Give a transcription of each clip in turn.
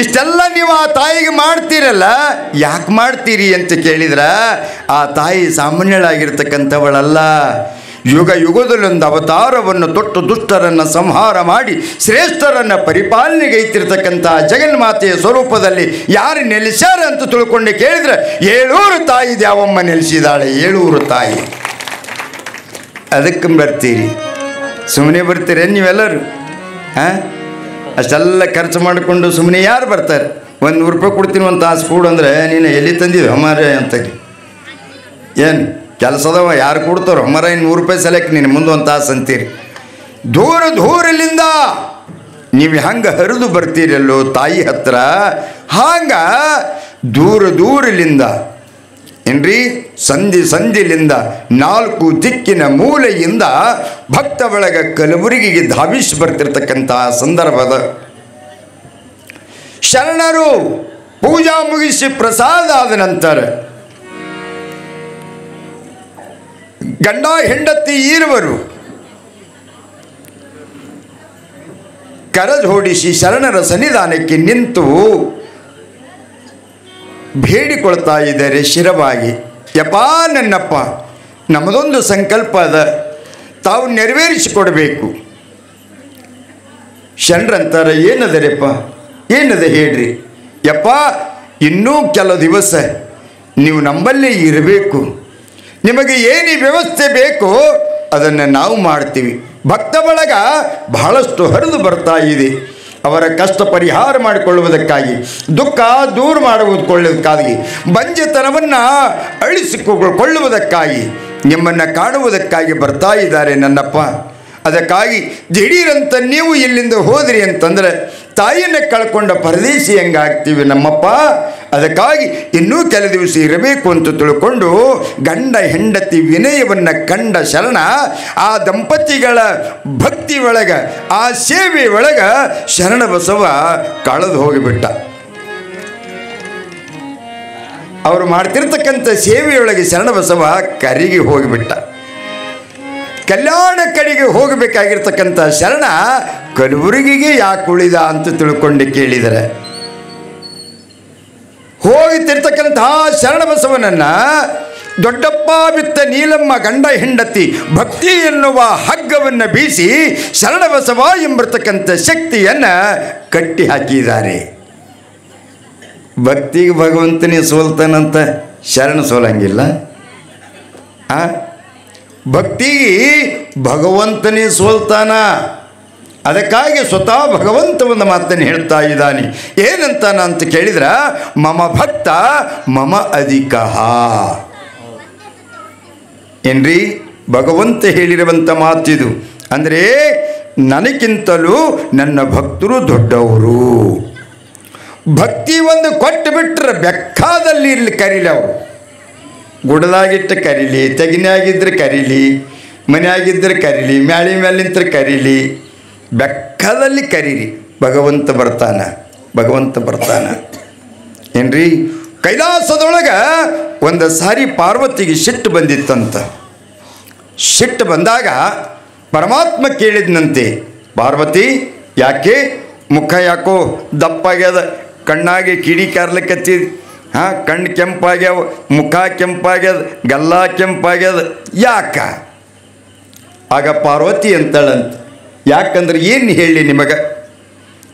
ಇಷ್ಟೆಲ್ಲ ನೀವು ಆ ತಾಯಿಗೆ ಮಾಡ್ತೀರಲ್ಲ, ಯಾಕೆ ಮಾಡ್ತೀರಿ ಅಂತ ಕೇಳಿದ್ರೆ, ಆ ತಾಯಿ ಸಾಮಾನ್ಯಳಾಗಿರ್ತಕ್ಕಂಥವಳಲ್ಲ. ಯುಗ ಯುಗದಲ್ಲೊಂದು ಅವತಾರವನ್ನು ತೊಟ್ಟು ದುಷ್ಟರನ್ನು ಸಂಹಾರ ಮಾಡಿ ಶ್ರೇಷ್ಠರನ್ನು ಪರಿಪಾಲನೆಗೈತಿರ್ತಕ್ಕಂಥ ಜಗನ್ಮಾತೆಯ ಸ್ವರೂಪದಲ್ಲಿ ಯಾರು ನೆಲೆಸ್ಯಾರ ಅಂತ ತಿಳ್ಕೊಂಡು ಕೇಳಿದ್ರೆ, 7 ತಾಯಿ ದ್ಯಾವಮ್ಮ ನೆಲೆಸಿದಾಳೆ. 7 ತಾಯಿ. ಅದಕ್ಕೆ ಬರ್ತೀರಿ, ಸುಮ್ಮನೆ ಬರ್ತೀರಿ ನೀವೆಲ್ಲರೂ? ಅಷ್ಟೆಲ್ಲ ಖರ್ಚು ಮಾಡಿಕೊಂಡು ಸುಮ್ಮನೆ ಯಾರು ಬರ್ತಾರೆ? 100 ರೂಪಾಯಿ ಕೊಡ್ತೀನಿ, 1 ತಾಸು ಕೊಡು ಅಂದರೆ ನೀನು ಎಲ್ಲಿ ತಂದಿದ್ದು ಅಮ್ಮಾರೆ ಅಂತ. ಏನು ಕೆಲಸದವ ಯಾರು ಕೊಡ್ತಾರೋ ಅಮ್ಮಾರ, 100 ರೂಪಾಯಿ ಸೆಲೆಕ್ಟ್ ನೀನು ಮುಂದೆ 1 ತಾಸು ಅಂತೀರಿ. ದೂರಲಿಂದ ನೀವು ಹಂಗೆ ಹರಿದು ಬರ್ತೀರಲ್ಲೋ ತಾಯಿ ಹತ್ರ, ಹಂಗೆ ದೂರಲಿಂದ ಏನ್ರಿ ಸಂಧಿಲಿಂದ 4 ದಿಕ್ಕಿನ ಮೂಲೆಯಿಂದ ಭಕ್ತ ಬಳಗ ಕಲಬುರಗಿಗೆ ಧಾವಿಸಿ ಬರ್ತಿರ್ತಕ್ಕಂಥ ಸಂದರ್ಭದ ಶರಣರು ಪೂಜಾ ಮುಗಿಸಿ ಪ್ರಸಾದ ಆದ ನಂತರ ಗಂಡ ಹೆಂಡತಿ ಇರುವರು ಕರಜೋಡಿಸಿ ಶರಣರ ಸನ್ನಿಧಾನಕ್ಕೆ ನಿಂತು ಬೇಡಿಕೊಳ್ತಾ ಇದ್ದಾರೆ ಶಿರವಾಗಿ. ಯಪ್ಪ ನನ್ನಪ್ಪ, ನಮ್ಮದೊಂದು ಸಂಕಲ್ಪ ಅದ, ತಾವು ನೆರವೇರಿಸಿಕೊಡ್ಬೇಕು. ಶರಣರಂತಾರೆ, ಏನದರಪ್ಪ, ಏನದ ಹೇಳ್ರಿ. ಯಪ್ಪ, ಇನ್ನೂ ಕೆಲವು ದಿವಸ ನೀವು ನಮ್ಮಲ್ಲೇ ಇರಬೇಕು. ನಿಮಗೆ ಏನು ವ್ಯವಸ್ಥೆ ಬೇಕೋ ಅದನ್ನು ನಾವು ಮಾಡ್ತೀವಿ. ಭಕ್ತ ಬಳಗ ಬಹಳಷ್ಟು ಹರಿದು ಬರ್ತಾ ಇದೆ. ಅವರ ಕಷ್ಟ ಪರಿಹಾರ ಮಾಡಿಕೊಳ್ಳುವುದಕ್ಕಾಗಿ, ದುಃಖ ದೂರ ಮಾಡುವುದಕ್ಕಾಗಿ, ಬಂಜೆತನವನ್ನು ಅಳಿಸಿಕೊಳ್ಳುವುದಕ್ಕಾಗಿ, ನಿಮ್ಮನ್ನು ಕಾಣುವುದಕ್ಕಾಗಿ ಬರ್ತಾ ಇದ್ದಾರೆ ನನ್ನಪ್ಪ. ಅದಕ್ಕಾಗಿ ದಿಢೀರಂತ ನೀವು ಇಲ್ಲಿಂದ ಹೋದ್ರಿ ಅಂತಂದರೆ ತಾಯಿಯನ್ನು ಕಳ್ಕೊಂಡ ಪರದೇಶಿ ಹೆಂಗಾಗ್ತೀವಿ ನಮ್ಮಪ್ಪ. ಅದಕ್ಕಾಗಿ ಇನ್ನೂ ಕೆಲ ದಿವಸ ಇರಬೇಕು ಅಂತ ತಿಳ್ಕೊಂಡು ಗಂಡ ಹೆಂಡತಿ ವಿನಯವನ್ನು ಕಂಡ ಶರಣ ಆ ದಂಪತಿಗಳ ಭಕ್ತಿ ಒಳಗ, ಆ ಸೇವೆ ಒಳಗ ಶರಣ ಬಸವ ಕಳೆದು ಹೋಗಿಬಿಟ್ಟ. ಅವರು ಮಾಡ್ತಿರ್ತಕ್ಕಂಥ ಸೇವೆಯೊಳಗೆ ಶರಣ ಬಸವ ಕರಿಗೆ ಹೋಗಿಬಿಟ್ಟ. ಕಲ್ಯಾಣ ಕಡೆಗೆ ಹೋಗಬೇಕಾಗಿರ್ತಕ್ಕಂಥ ಶರಣ ಕಲಬುರಗಿಗೆ ಯಾಕೆ ಉಳಿದ ಅಂತ ತಿಳ್ಕೊಂಡು ಕೇಳಿದರೆ, ಹೋಗುತ್ತಿರ್ತಕ್ಕಂತಹ ಶರಣ ಬಸವನನ್ನು ದೊಡ್ಡಪ್ಪ ಬಿತ್ತ ನೀಲಮ್ಮ ಗಂಡ ಹೆಂಡತಿ ಭಕ್ತಿ ಎನ್ನುವ ಹಗ್ಗವನ್ನು ಬೀಸಿ ಶರಣ ಬಸವ ಎಂಬರ್ತಕ್ಕಂಥ ಶಕ್ತಿಯನ್ನು ಕಟ್ಟಿ ಹಾಕಿದ್ದಾರೆ. ಭಕ್ತಿಗೆ ಭಗವಂತನೇ ಸೋಲ್ತಾನಂತ ಶರಣ ಸೋಲಂಗಿಲ್ಲ. ಭಕ್ತಿಗೆ ಭಗವಂತನೇ ಸೋಲ್ತಾನ. ಅದಕ್ಕಾಗಿ ಸ್ವತಃ ಭಗವಂತ ಒಂದು ಮಾತನ್ನು ಹೇಳ್ತಾ ಇದ್ದಾನೆ. ಏನಂತಾನ ಅಂತ ಕೇಳಿದ್ರೆ, ಮಮ ಭಕ್ತ ಮಮ ಅಧಿಕ. ಏನ್ರಿ ಭಗವಂತ ಹೇಳಿರುವಂಥ ಮಾತಿದು. ಅಂದರೆ ನನಗಿಂತಲೂ ನನ್ನ ಭಕ್ತರು ದೊಡ್ಡವರು. ಭಕ್ತಿ ಒಂದು ಕೊಟ್ಟು ಬಿಟ್ಟರೆ ಬೆಕ್ಕಾದಲ್ಲಿ ಇರಲಿ ಕರೀಲಿ. ಅವರು ಗುಡದಾಗಿಟ್ಟು ಕರೀಲಿ, ತೆಗಿನಾಗಿದ್ದರೆ ಕರೀಲಿ, ಮನೆಯಾಗಿದ್ದರೆ ಕರೀಲಿ, ಮ್ಯಾಳಿ ಮೇಲೆ ನಿಂತರೆ ಕರೀಲಿ, ಬೆಕ್ಕದಲ್ಲಿ ಕರೀರಿ, ಭಗವಂತ ಬರ್ತಾನ, ಭಗವಂತ ಬರ್ತಾನ. ಏನ್ರಿ ಕೈಲಾಸದೊಳಗೆ ಒಂದು ಸಾರಿ ಪಾರ್ವತಿಗೆ ಸಿಟ್ಟು ಬಂದಿತ್ತಂತ. ಸಿಟ್ಟು ಬಂದಾಗ ಪರಮಾತ್ಮ ಕೇಳಿದ್ನಂತೆ, ಪಾರ್ವತಿ ಯಾಕೆ ಮುಖ ಯಾಕೋ ದಪ್ಪಾಗ್ಯದ, ಕಣ್ಣಾಗೆ ಕಿಡಿ ಕಾರ್ಲಕತ್ತಿದ್, ಕಣ್ಣು ಕೆಂಪಾಗ್ಯಾವ, ಮುಖ ಕೆಂಪಾಗ್ಯದ, ಗಲ್ಲ ಕೆಂಪಾಗ್ಯದ, ಯಾಕ? ಆಗ ಪಾರ್ವತಿ ಅಂತಳಂತ, ಯಾಕಂದ್ರೆ ಏನು ಹೇಳಿ ನಿಮಗೆ,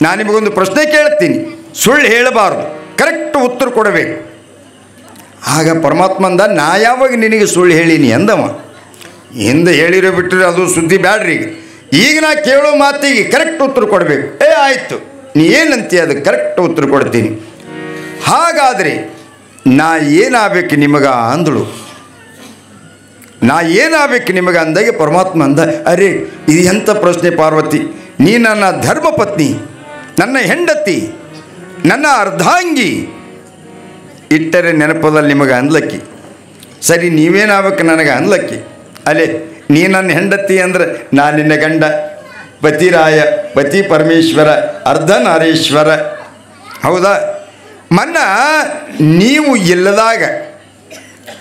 ನಾನು ನಿಮಗೊಂದು ಪ್ರಶ್ನೆ ಕೇಳ್ತೀನಿ, ಸುಳ್ಳು ಹೇಳಬಾರ್ದು, ಕರೆಕ್ಟ್ ಉತ್ತರ ಕೊಡಬೇಕು. ಆಗ ಪರಮಾತ್ಮ ಅಂದ, ನಾ ಯಾವಾಗ ನಿನಗೆ ಸುಳ್ಳು ಹೇಳೀನಿ ಅಂದವ. ಹಿಂದೆ ಹೇಳಿರೋ ಬಿಟ್ಟರೆ ಅದು ಸುದ್ದಿ ಬ್ಯಾಡ್ರಿ. ಈಗ ನಾ ಕೇಳೋ ಮಾತಿಗೆ ಕರೆಕ್ಟ್ ಉತ್ತರ ಕೊಡಬೇಕು. ಆಯಿತು, ನೀ ಏನಂತೀಯ ಅದಕ್ಕೆ ಕರೆಕ್ಟ್ ಉತ್ತರ ಕೊಡ್ತೀನಿ. ಹಾಗಾದರೆ ನಾ ಏನಾಗಬೇಕು ನಿಮಗ ಅಂದಳು. ನಾ ಏನಾಗಬೇಕು ನಿಮಗೆ ಅಂದಾಗೆ ಪರಮಾತ್ಮ ಅಂದ, ಅರೆ ಇದು ಎಂಥ ಪ್ರಶ್ನೆ ಪಾರ್ವತಿ, ನೀ ನನ್ನ ಧರ್ಮಪತ್ನಿ, ನನ್ನ ಹೆಂಡತಿ, ನನ್ನ ಅರ್ಧಾಂಗಿ, ಇಟ್ಟರೆ ನೆನಪದಲ್ಲಿ ನಿಮಗೆ ಅನ್ಲಕ್ಕಿ. ಸರಿ, ನೀವೇನಾಗಬೇಕು ನನಗೆ ಅನ್ಲಕ್ಕಿ. ಅಲ್ಲೇ ನೀ ನನ್ನ ಹೆಂಡತಿ ಅಂದ್ರೆ ನಾನು ನಿನ್ನ ಗಂಡ, ಪತಿರಾಯ, ಪತಿ ಪರಮೇಶ್ವರ, ಅರ್ಧನಾರೀಶ್ವರ, ಹೌದಾ? ಮನ್ನ ನೀವು ಇಲ್ಲದಾಗ,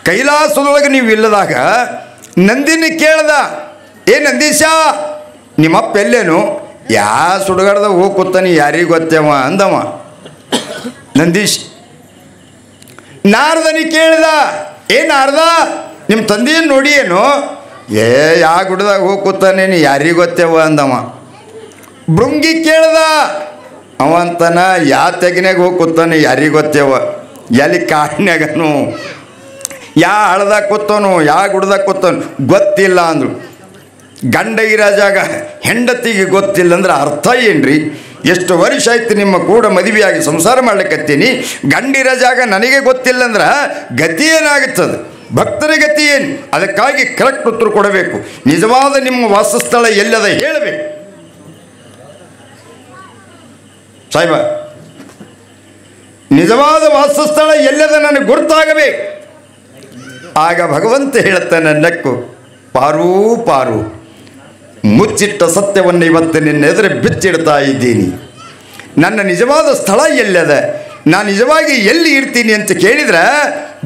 ಕೈಲಾಸದೊಳಗೆ ನೀವು ಇಲ್ಲದಾಗ ನಂದಿನಿ ಕೇಳ್ದ, ನಂದೀಶ ನಿಮ್ಮಪ್ಪ ಎಲ್ಲೇನು? ಯಾ ಸುಡುಗಾಡ್ದಾಗ ಹೋಗಿ ಕೂತಾನೆ, ಯಾರಿಗೆ ಗೊತ್ತೇವ ಅಂದವ. ನಂದೀಶ್ ನಾರದನಿ ಕೇಳಿದ, ನಾರದ ನಿಮ್ಮ ತಂದೆಯನ್ನು ನೋಡಿ ಏನು? ಯಾ ಗುಡ್ದಾಗ ಹೋಗಿ ಕೂತಾನೇನು ಯಾರಿಗೆ ಗೊತ್ತೇವ ಅಂದವ. ಭೃಂಗಿ ಕೇಳ್ದ, ಅವ ಅಂತಾನ ಯಾ ತೆಗಿನಾಗ ಹೋಗಿ ಕೂತಾನೆ ಯಾರಿಗೆ ಗೊತ್ತೇವ, ಎಲ್ಲಿ ಕಾಡಿನಾಗನು, ಯಾ ಹಳದಾಗ ಕೂತವನು, ಯಾ ಗುಡ್ದಾಗ ಕೂತವನು ಗೊತ್ತಿಲ್ಲ ಅಂದರು. ಗಂಡಗಿರಾಜಾಗ ಹೆಂಡತಿಗೆ ಗೊತ್ತಿಲ್ಲ ಅಂದ್ರೆ ಅರ್ಥ ಏನ್ರಿ? ಎಷ್ಟು ವರ್ಷ ಆಯ್ತು ನಿಮ್ಮ ಕೂಡ ಮದುವೆಯಾಗಿ ಸಂಸಾರ ಮಾಡ್ಲಿಕ್ಕತ್ತೀನಿ, ಗಂಡಿರಜಾಗ ನನಗೆ ಗೊತ್ತಿಲ್ಲ ಅಂದ್ರೆ ಗತಿ ಏನಾಗುತ್ತದೆ? ಭಕ್ತರ ಗತಿ ಏನು? ಅದಕ್ಕಾಗಿ ಕರೆಕ್ಟ್ ಉತ್ತರ ಕೊಡಬೇಕು. ನಿಜವಾದ ನಿಮ್ಮ ವಾಸಸ್ಥಳ ಎಲ್ಲದ ಹೇಳಬೇಕು ಸಾಹೇಬ. ನಿಜವಾದ ವಾಸಸ್ಥಳ ಎಲ್ಲದ ನನಗೆ ಗುರುತಾಗಬೇಕು. ಆಗ ಭಗವಂತ ಹೇಳುತ್ತಾನೆ, ನಕ್ಕು ಪಾರೂ ಪಾರು, ಮುಚ್ಚಿಟ್ಟ ಸತ್ಯವನ್ನು ಇವತ್ತು ನಿನ್ನೆದುರು ಬಿಚ್ಚಿಡ್ತಾ ಇದ್ದೀನಿ. ನನ್ನ ನಿಜವಾದ ಸ್ಥಳ ಎಲ್ಲದ, ನಾನು ನಿಜವಾಗಿ ಎಲ್ಲಿ ಇರ್ತೀನಿ ಅಂತ ಕೇಳಿದ್ರೆ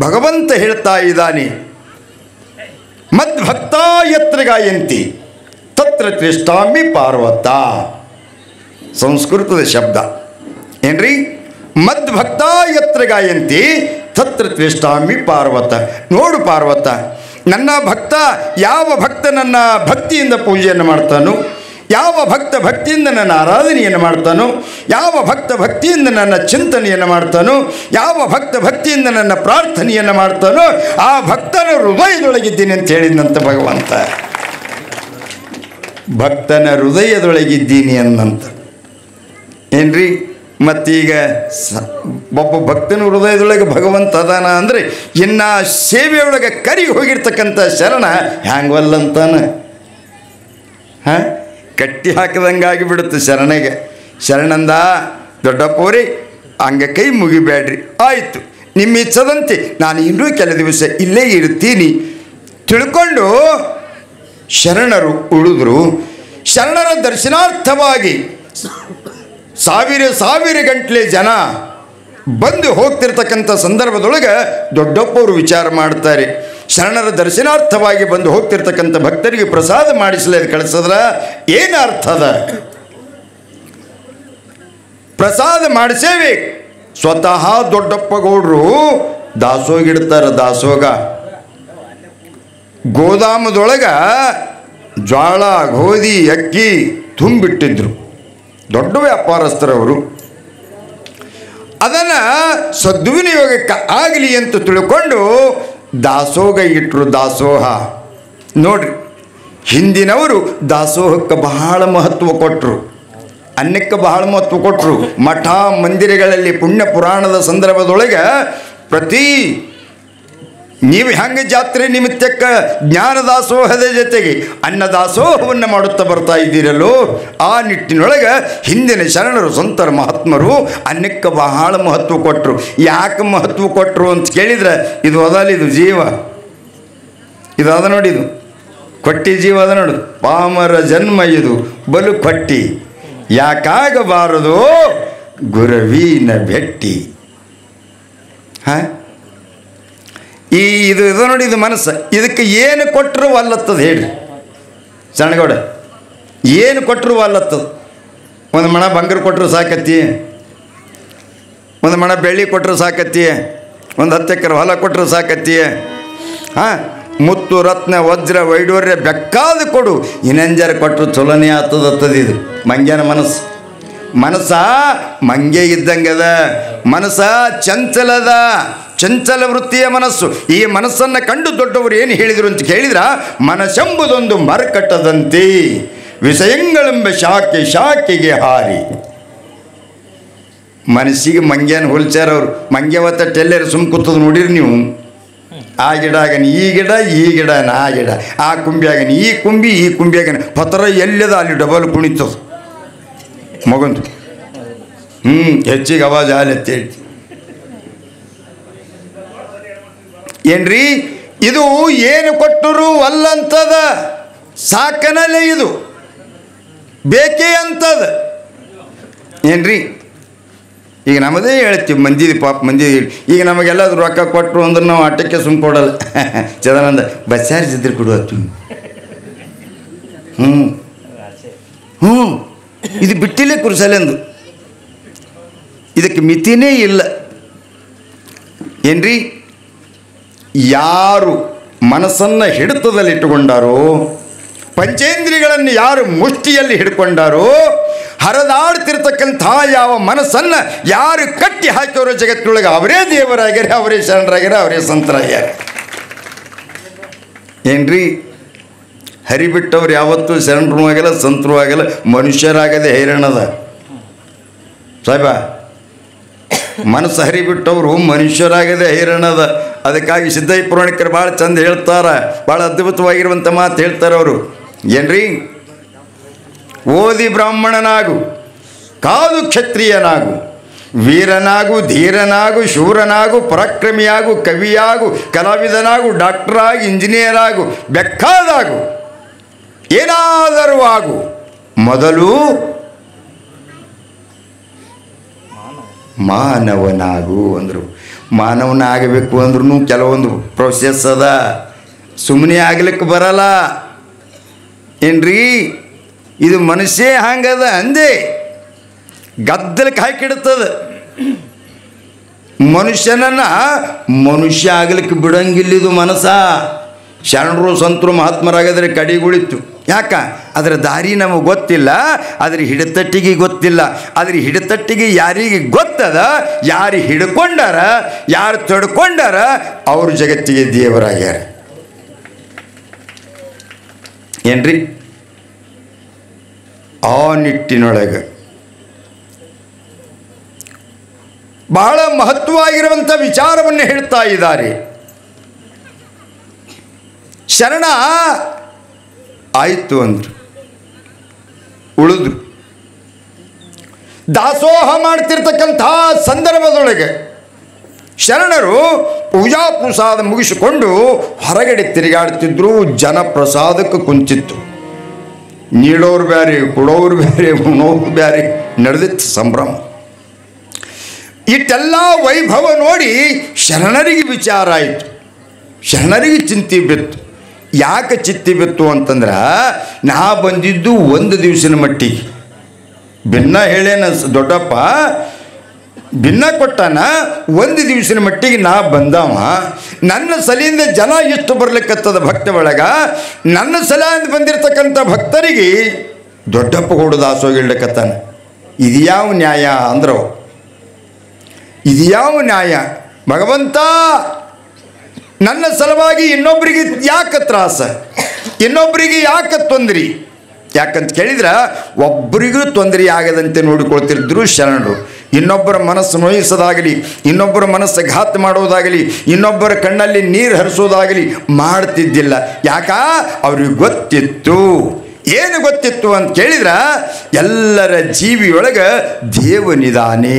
ಭಗವಂತ ಹೇಳ್ತಾ ಇದ್ದಾನೆ, ಮದ್ಭಕ್ತ ಯತ್ರ ಗಾಯಂತಿ ತತ್ರ ತಿಷ್ಠಾಮಿ ಪಾರ್ವತ. ಸಂಸ್ಕೃತದ ಶಬ್ದ ಏನ್ರಿ? ಮದ್ಭಕ್ತ ಯತ್ರ ಗಾಯಂತಿ ತತ್ರ ತಿಷ್ಠಾಮಿ ಪಾರ್ವತ. ನೋಡು ಪಾರ್ವತ, ನನ್ನ ಭಕ್ತ ಯಾವ ಭಕ್ತ ನನ್ನ ಭಕ್ತಿಯಿಂದ ಪೂಜೆಯನ್ನು ಮಾಡ್ತಾನೋ, ಯಾವ ಭಕ್ತ ಭಕ್ತಿಯಿಂದ ನನ್ನ ಆರಾಧನೆಯನ್ನು ಮಾಡ್ತಾನೋ, ಯಾವ ಭಕ್ತ ಭಕ್ತಿಯಿಂದ ನನ್ನ ಚಿಂತನೆಯನ್ನು ಮಾಡ್ತಾನೋ, ಯಾವ ಭಕ್ತ ಭಕ್ತಿಯಿಂದ ನನ್ನ ಪ್ರಾರ್ಥನೆಯನ್ನು ಮಾಡ್ತಾನೋ, ಆ ಭಕ್ತನ ಹೃದಯದೊಳಗಿದ್ದೀನಿ ಅಂತ ಹೇಳಿದಂತ ಭಗವಂತ. ಭಕ್ತನ ಹೃದಯದೊಳಗಿದ್ದೀನಿ ಅನ್ನಂತ ಏನ್ರಿ? ಮತ್ತೀಗ ಒಬ್ಬ ಭಕ್ತನ ಹೃದಯದೊಳಗೆ ಭಗವಂತ ಅದಾನ ಅಂದರೆ ಇನ್ನು ಸೇವೆಯೊಳಗೆ ಕರಿ ಹೋಗಿರ್ತಕ್ಕಂಥ ಶರಣ ಹ್ಯಾಂಗವಲ್ಲಂತಾನ ಕಟ್ಟಿ ಹಾಕಿದಂಗಾಗಿ ಬಿಡುತ್ತೆ ಶರಣಗೆ. ಶರಣಂದ, ದೊಡ್ಡಪ್ಪೋರಿ ಹಂಗೆ ಕೈ ಮುಗಿಬೇಡ್ರಿ, ಆಯಿತು ನಿಮ್ಮ ಇಚ್ಛದಂತೆ ನಾನು ಇನ್ನೂ ಕೆಲ ದಿವಸ ಇಲ್ಲೇ ಇರ್ತೀನಿ ತಿಳ್ಕೊಂಡು ಶರಣರು ಉಳಿದ್ರು. ಶರಣರ ದರ್ಶನಾರ್ಥವಾಗಿ ಸಾವಿರ ಗಂಟಲೆ ಜನ ಬಂದು ಹೋಗ್ತಿರ್ತಕ್ಕಂಥ ಸಂದರ್ಭದೊಳಗೆ ದೊಡ್ಡಪ್ಪವರು ವಿಚಾರ ಮಾಡ್ತಾರೆ, ಶರಣರ ದರ್ಶನಾರ್ಥವಾಗಿ ಬಂದು ಹೋಗ್ತಿರ್ತಕ್ಕಂಥ ಭಕ್ತರಿಗೆ ಪ್ರಸಾದ ಮಾಡಿಸಲೇದು ಕಳಿಸಿದ್ರ ಏನು ಅರ್ಥದ? ಪ್ರಸಾದ ಮಾಡಿಸೇವೆ. ಸ್ವತಃ ದೊಡ್ಡಪ್ಪ ಗೌಡ್ರು ದಾಸೋಗಿಡ್ತಾರೆ. ದಾಸೋಗ ಗೋದಾಮದೊಳಗ ಜ್ವಾಳ ಗೋಧಿ ಅಕ್ಕಿ ತುಂಬಿಟ್ಟಿದ್ರು. ದೊಡ್ಡ ವ್ಯಾಪಾರಸ್ಥರವರು ಅದನ್ನು ಸದ್ವಿನಿಯೋಗಕ್ಕೆ ಆಗಲಿ ಅಂತ ತಿಳ್ಕೊಂಡು ದಾಸೋಗ ಇಟ್ಟರು. ದಾಸೋಹ ನೋಡ್ರಿ, ಹಿಂದಿನವರು ದಾಸೋಹಕ್ಕೆ ಬಹಳ ಮಹತ್ವ ಕೊಟ್ಟರು, ಅನ್ನಕ್ಕೆ ಬಹಳ ಮಹತ್ವ ಕೊಟ್ಟರು. ಮಠ ಮಂದಿರಗಳಲ್ಲಿ ಪುಣ್ಯ ಪುರಾಣದ ಸಂದರ್ಭದೊಳಗೆ ಪ್ರತಿ ನೀವು ಹೆಂಗೆ ಜಾತ್ರೆ ನಿಮಿತ್ತಕ್ಕೆ ಜ್ಞಾನದಾಸೋಹದ ಜೊತೆಗೆ ಅನ್ನದಾಸೋಹವನ್ನು ಮಾಡುತ್ತಾ ಬರ್ತಾ ಇದ್ದೀರಲ್ಲೋ, ಆ ನಿಟ್ಟಿನೊಳಗೆ ಹಿಂದಿನ ಶರಣರು ಸಂತರ ಮಹಾತ್ಮರು ಅನ್ನಕ್ಕೆ ಬಹಳ ಮಹತ್ವ ಕೊಟ್ಟರು. ಯಾಕೆ ಮಹತ್ವ ಕೊಟ್ಟರು ಅಂತ ಕೇಳಿದ್ರೆ, ಇದು ಅದಲ್ಲ, ಇದು ಜೀವ, ಇದು ಅದ ನೋಡಿ, ಇದು ಕೊಟ್ಟಿ ಜೀವ ಅದ ನೋಡು. ಪಾಮರ ಜನ್ಮ ಇದು ಬಲು ಕೊಟ್ಟಿ, ಯಾಕಾಗಬಾರದು ಗುರವೀನ ಭೆಟ್ಟಿ. ಇದು ನೋಡಿ, ಇದು ಮನಸ್ಸು. ಇದಕ್ಕೆ ಏನು ಕೊಟ್ಟರು ಅಲ್ಲತ್ತದ ಹೇಳ್ರಿ ಸಣ್ಣಗೌಡ, ಏನು ಕೊಟ್ಟರು ಅಲ್ಲತ್ತದ. ಒಂದು ಮಣ ಬಂಗಾರ ಕೊಟ್ಟರು ಸಾಕತ್ತಿ, ಒಂದು ಮಣ ಬೆಳ್ಳಿ ಕೊಟ್ಟರು ಸಾಕತ್ತಿ, ಒಂದು 10 ಎಕರೆ ಹೊಲ ಕೊಟ್ಟರು ಸಾಕತ್ತಿ. ಮುತ್ತು ರತ್ನ ವಜ್ರ ವೈಡೂರ್ಯ ಬೆಕ್ಕಾದ ಕೊಡು, ಇನ್ನಂಜರ ಕೊಟ್ಟರು ಚಲೋನೇ ಆಗ್ತದತ್ತದ. ಇದು ಮಂಗ್ಯನ ಮನಸ್ಸು. ಮನಸ್ಸ ಮಂಗೆ ಇದ್ದಂಗದ, ಮನಸ್ಸ ಚಂಚಲದ, ಚಂಚಲ ವೃತ್ತಿಯ ಮನಸ್ಸು. ಈ ಮನಸ್ಸನ್ನು ಕಂಡು ದೊಡ್ಡವರು ಏನು ಹೇಳಿದರು ಅಂತ ಕೇಳಿದ್ರ, ಮನಸ್ಸೆಂಬುದೊಂದು ಮರಕಟ್ಟದಂತೆ ವಿಷಯಗಳೆಂಬ ಶಾಖೆಗೆ ಹಾರಿ. ಮನಸ್ಸಿಗೆ ಮಂಗ್ಯನ ಹೋಲ್ಚಾರವ್ರು. ಮಂಗ್ಯ ಒತ್ತಟ್ಟು ಎಲ್ಲರೂ ಸುಮ್ ಕೂತದ ನೋಡಿರಿ ನೀವು. ಆ ಗಿಡ ಆಗನ ಈ ಗಿಡ, ಈ ಗಿಡನ ಆ ಗಿಡ, ಆ ಕುಂಬಿ ಆಗನ ಈ ಕುಂಬಿ, ಈ ಕುಂಬಿ ಆಗನ ಪತ್ರ ಎಲ್ಲದ ಅಲ್ಲಿ ಡಬಲ್ ಕುಣಿತದ ಮಗಂದು. ಹೆಚ್ಚಿಗೆ ಅವಾಜ್ ಹಾಲತ್ತೇಳಿ ಏನ್ರಿ? ಇದು ಏನು ಕೊಟ್ಟರು ಅಲ್ಲಂತದ, ಸಾಕನಲ್ಲೇ ಇದು ಬೇಕೇ ಅಂತದ ಏನ್ರಿ? ಈಗ ನಮ್ಮದೇ ಹೇಳ್ತೀವಿ, ಮಂದಿದು ಪಾಪ ಮಂದಿ. ಈಗ ನಮಗೆಲ್ಲದು ರೊಕ್ಕ ಕೊಟ್ಟರು ಅಂದ್ರೆ ನಾವು ಆಟಕ್ಕೆ ಸುಮ್ಮ ಕೊಡಲ್ಲ. ಚದಾನಂದ ಬಸ್ಸಾರಿ ಇದ್ರೆ ಕೊಡುವತ್ತು. ಇದು ಬಿಟ್ಟಿಲ್ಲೇ ಕುರ್ಸಲೆಂದು ಇದಕ್ಕೆ ಮಿತಿನೇ ಇಲ್ಲ. ಏನ್ರಿ, ಯಾರು ಮನಸ್ಸನ್ನು ಹಿಡಿತದಲ್ಲಿಟ್ಟುಕೊಂಡಾರೋ, ಪಂಚೇಂದ್ರಿಯಗಳನ್ನು ಯಾರು ಮುಷ್ಟಿಯಲ್ಲಿ ಹಿಡ್ಕೊಂಡಾರೋ, ಹರಿದಾಡ್ತಿರ್ತಕ್ಕಂಥ ಯಾವ ಮನಸ್ಸನ್ನು ಯಾರು ಕಟ್ಟಿ ಹಾಕಿರೋ ಜಗತ್ತಿನೊಳಗೆ ಅವರೇ ದೇವರಾಗ್ಯಾರ, ಅವರೇ ಶರಣರಾಗ್ಯಾರ, ಅವರೇ ಸಂತರಾಗ್ಯಾರ. ಏನ್ರಿ, ಹರಿಬಿಟ್ಟವ್ರು ಯಾವತ್ತೂ ಶರಣರೂ ಆಗಲ್ಲ, ಸಂತರೂ ಆಗಲ್ಲ, ಮನುಷ್ಯರಾಗದೆ ಹೈರಾಣದ ಸಾಹೇಬ. ಮನಸ್ಸು ಹರಿಬಿಟ್ಟವರು ಮನುಷ್ಯರಾಗದೆ ಹೈರಾಣದ. ಅದಕ್ಕಾಗಿ ಸಿದ್ದಯ್ಯ ಪುರಾಣಿಕರು ಭಾಳ ಚಂದ ಹೇಳ್ತಾರೆ, ಭಾಳ ಅದ್ಭುತವಾಗಿರುವಂಥ ಮಾತು ಹೇಳ್ತಾರೆ ಅವರು. ಏನ್ರಿ, ಓದಿ ಬ್ರಾಹ್ಮಣನಾಗು, ಕಾದು ಕ್ಷತ್ರಿಯನಾಗು, ವೀರನಾಗು, ಧೀರನಾಗು, ಶೂರನಾಗು, ಪರಾಕ್ರಮಿಯಾಗು, ಕವಿಯಾಗು, ಕಲಾವಿದನಾಗು, ಡಾಕ್ಟರಾಗು, ಇಂಜಿನಿಯರಾಗು, ಬೆಕ್ಕಾದಾಗು, ಏನಾದರೂ ಆಗು, ಮೊದಲು ಮಾನವನಾಗು ಅಂದರು. ಮಾನವನಾಗಬೇಕು ಅಂದ್ರೂ ಕೆಲವೊಂದು ಪ್ರೊಸೆಸ್ ಅದ, ಸುಮ್ಮನೆ ಆಗ್ಲಿಕ್ಕೆ ಬರಲ್ಲ. ಏನ್ರಿ, ಇದು ಮನುಷ್ಯ ಹಂಗದ ಅಂದೆ ಗದ್ದಲಕ್ಕೆ ಹಾಕಿಡ್ತದ. ಮನುಷ್ಯನನ್ನು ಮನುಷ್ಯ ಆಗ್ಲಿಕ್ಕೆ ಬಿಡಂಗಿಲ್ಲಿದು ಮನಸ್ಸ. ಶರಣರು ಸಂತರು ಮಹಾತ್ಮರಾಗದ್ರೆ ಕಡಿಗುಳಿತು. ಯಾಕ? ಅದರ ದಾರಿ ನಮಗೆ ಗೊತ್ತಿಲ್ಲ, ಅದ್ರ ಹಿಡಿತಟ್ಟಿಗೆ ಗೊತ್ತಿಲ್ಲ. ಅದ್ರ ಹಿಡಿತಟ್ಟಿಗೆ ಯಾರಿಗೆ ಗೊತ್ತದ, ಯಾರು ಹಿಡ್ಕೊಂಡಾರ, ಯಾರು ತೊಡ್ಕೊಂಡಾರ, ಅವರು ಜಗತ್ತಿಗೆ ದೇವರಾಗ್ಯಾರ. ಏನ್ರಿ, ಆ ನಿಟ್ಟಿನೊಳಗೆ ಬಹಳ ಮಹತ್ವವಾಗಿರುವಂಥ ವಿಚಾರವನ್ನು ಹೇಳ್ತಾ ಇದ್ದಾರೆ. ಶರಣ ಆಯಿತು ಅಂದರು, ಉಳಿದು ದಾಸೋಹ ಮಾಡ್ತಿರ್ತಕ್ಕಂಥ ಸಂದರ್ಭದೊಳಗೆ ಶರಣರು ಪೂಜಾ ಪ್ರಸಾದ ಮುಗಿಸಿಕೊಂಡು ಹೊರಗಡೆ ತಿರುಗಾಡ್ತಿದ್ರು. ಜನ ಪ್ರಸಾದಕ್ಕೆ ಕುಂತಿತ್ತು. ನೀಡೋರು ಬ್ಯಾರೆ, ಕೊಡೋರು ಬ್ಯಾರೆ, ಉಣೋರು ಬ್ಯಾರೆ, ನಡೆದಿತ್ತು ಸಂಭ್ರಮ. ಇಷ್ಟೆಲ್ಲ ವೈಭವ ನೋಡಿ ಶರಣರಿಗೆ ವಿಚಾರ ಆಯಿತು, ಶರಣರಿಗೆ ಚಿಂತೆ ಬಿತ್ತು. ಯಾಕೆ ಚಿಂತೆ ಬಿತ್ತು ಅಂತಂದ್ರೆ, ನಾ ಬಂದಿದ್ದು ಒಂದು ದಿವಸದ ಮಟ್ಟಿಗೆ. ಭಿನ್ನ ಹೇಳೇನ ದೊಡ್ಡಪ್ಪ, ಭಿನ್ನ ಕೊಟ್ಟಾನ, ಒಂದು ದಿವಸದ ಮಟ್ಟಿಗೆ ನಾ ಬಂದವ. ನನ್ನ ಸಲಿಯಿಂದ ಜನ ಇಷ್ಟು ಬರ್ಲಿಕ್ಕತ್ತದ ಭಕ್ತ ಒಳಗ. ನನ್ನ ಸಲಿಯಿಂದ ಬಂದಿರತಕ್ಕಂಥ ಭಕ್ತರಿಗೆ ದೊಡ್ಡಪ್ಪ ಗೌಡ ದಾಸೋಗ ಇಡ್ಲಕತ್ತಾನ. ಇದು ಯಾವ ನ್ಯಾಯ ಅಂದ್ರು, ಇದು ಯಾವ ನ್ಯಾಯ? ಭಗವಂತ, ನನ್ನ ಸಲುವಾಗಿ ಇನ್ನೊಬ್ಬರಿಗೆ ಯಾಕೆ ತ್ರಾಸ, ಇನ್ನೊಬ್ಬರಿಗೆ ಯಾಕೆ ತೊಂದರೆ? ಯಾಕಂತ ಕೇಳಿದ್ರೆ, ಒಬ್ಬರಿಗೂ ತೊಂದರೆ ಆಗದಂತೆ ನೋಡಿಕೊಳ್ತಿದ್ರು ಶರಣರು. ಇನ್ನೊಬ್ಬರ ಮನಸ್ಸು ನೋಯಿಸೋದಾಗಲಿ, ಇನ್ನೊಬ್ಬರ ಮನಸ್ಸು ಘಾತ ಮಾಡೋದಾಗಲಿ, ಇನ್ನೊಬ್ಬರ ಕಣ್ಣಲ್ಲಿ ನೀರು ಹರಿಸೋದಾಗಲಿ ಮಾಡ್ತಿದ್ದಿಲ್ಲ. ಯಾಕ? ಅವ್ರಿಗೆ ಗೊತ್ತಿತ್ತು. ಏನು ಗೊತ್ತಿತ್ತು ಅಂತ ಕೇಳಿದ್ರೆ, ಎಲ್ಲರ ಜೀವಿಯೊಳಗೆ ದೇವನಿದಾನೆ.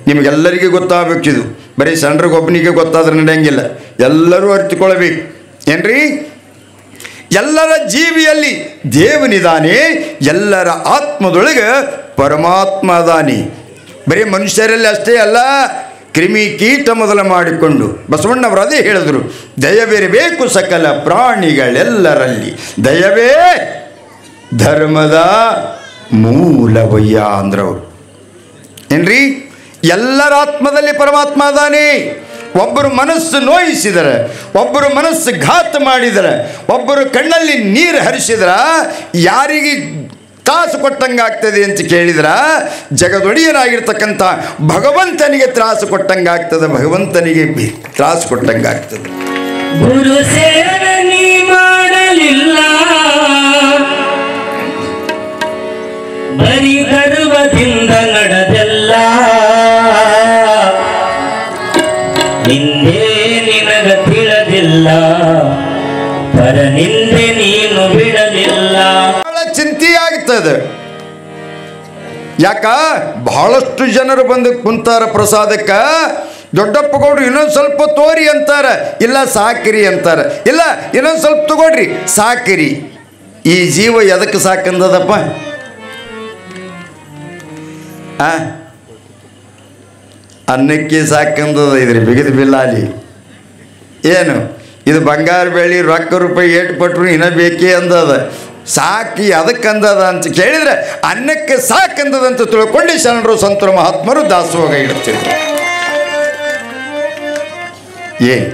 ನಿಮಗೆಲ್ಲರಿಗೂ ಗೊತ್ತಾಗಬೇಕಿದು. ಬರೀ ಸಣ್ಣರಿಗೊಬ್ಬನಿಗೆ ಗೊತ್ತಾದ್ರೆ ನಡೆಯಂಗಿಲ್ಲ, ಎಲ್ಲರೂ ಅರಿತುಕೊಳ್ಬೇಕು. ಏನ್ರಿ, ಎಲ್ಲರ ಜೀವಿಯಲ್ಲಿ ದೇವನಿದಾನೆ, ಎಲ್ಲರ ಆತ್ಮದೊಳಗೆ ಪರಮಾತ್ಮ ಅದಾನೆ. ಬರೀ ಮನುಷ್ಯರಲ್ಲಿ ಅಷ್ಟೇ ಅಲ್ಲ, ಕ್ರಿಮಿ ಕೀಟ ಮೊದಲ ಮಾಡಿಕೊಂಡು ಬಸವಣ್ಣವರು ಅದೇ ಹೇಳಿದ್ರು, ದಯವಿರಬೇಕು ಸಕಲ ಪ್ರಾಣಿಗಳೆಲ್ಲರಲ್ಲಿ, ದಯವೇ ಧರ್ಮದ ಮೂಲವಯ್ಯ ಅಂದ್ರವರು. ಏನ್ರಿ, ಎಲ್ಲರ ಆತ್ಮದಲ್ಲಿ ಪರಮಾತ್ಮ ಅದಾನೆ. ಒಬ್ಬರು ಮನಸ್ಸು ನೋಯಿಸಿದರೆ, ಒಬ್ಬರು ಮನಸ್ಸು ಘಾತ ಮಾಡಿದರೆ, ಒಬ್ಬರು ಕಣ್ಣಲ್ಲಿ ನೀರು ಹರಿಸಿದ್ರ ಯಾರಿಗೆ ತ್ರಾಸು ಕೊಟ್ಟಂಗಾಗ್ತದೆ ಅಂತ ಕೇಳಿದ್ರ, ಜಗದೊಡೆಯನಾಗಿರ್ತಕ್ಕಂಥ ಭಗವಂತನಿಗೆ ತ್ರಾಸು ಕೊಟ್ಟಂಗಾಗ್ತದೆ, ಭಗವಂತನಿಗೆ ತ್ರಾಸು ಕೊಟ್ಟಂಗಾಗ್ತದೆ. ಗುರು ಸೇವನೆ ಮಾಡಲಿಲ್ಲ, ಬರೀ ಗರ್ವದಿಂದ ನಡೆದೆಲ್ಲ, ನಿಂದೆ ನಿನಗ ತಿಳಿದಿಲ್ಲ, ಪರ ನಿಂದೆ ನೀನು ಬಿಡಲಿಲ್ಲ. ಬಹಳ ಚಿಂತೆಯಾಗ್ತದೆ. ಯಾಕ? ಬಹಳಷ್ಟು ಜನರು ಬಂದು ಕುಂತಾರ ಪ್ರಸಾದಕ್ಕ. ದೊಡ್ಡಪ್ಪ ಗೌಡ್ರು ಇನ್ನೊಂದು ಸ್ವಲ್ಪ ತೋರಿ ಅಂತಾರ, ಇಲ್ಲ ಸಾಕಿರಿ ಅಂತಾರ, ಇಲ್ಲ ಇನ್ನೊಂದು ಸ್ವಲ್ಪ ತಗೊಳ್ರಿ ಸಾಕಿರಿ. ಈ ಜೀವ ಎದಕ್ಕೆ ಸಾಕಂದದಪ್ಪ? ಅನ್ನಕ್ಕೆ ಸಾಕಂದದ. ಇದ್ರಿ ಬಿಗಿದ ಬಿಲ್ಲಾಲಿ ಏನು ಇದು ಬಂಗಾರ ಬೆಳ್ಳಿ ರೊಕ್ಕ ರೂಪಾಯಿ ಏಟು ಪಟ್ರು ಇನ್ನೂ ಬೇಕೇ ಅಂದದ. ಸಾಕಿ ಅದಕ್ಕಂದದ ಅಂತ ಕೇಳಿದರೆ ಅನ್ನಕ್ಕೆ ಸಾಕಂದದಂತ ತಿಳ್ಕೊಂಡು ಶರಣರು ಸಂತರು ಮಹಾತ್ಮರು ದಾಸೋಹ ಇಡುತ್ತಿದ್ರು. ಏನು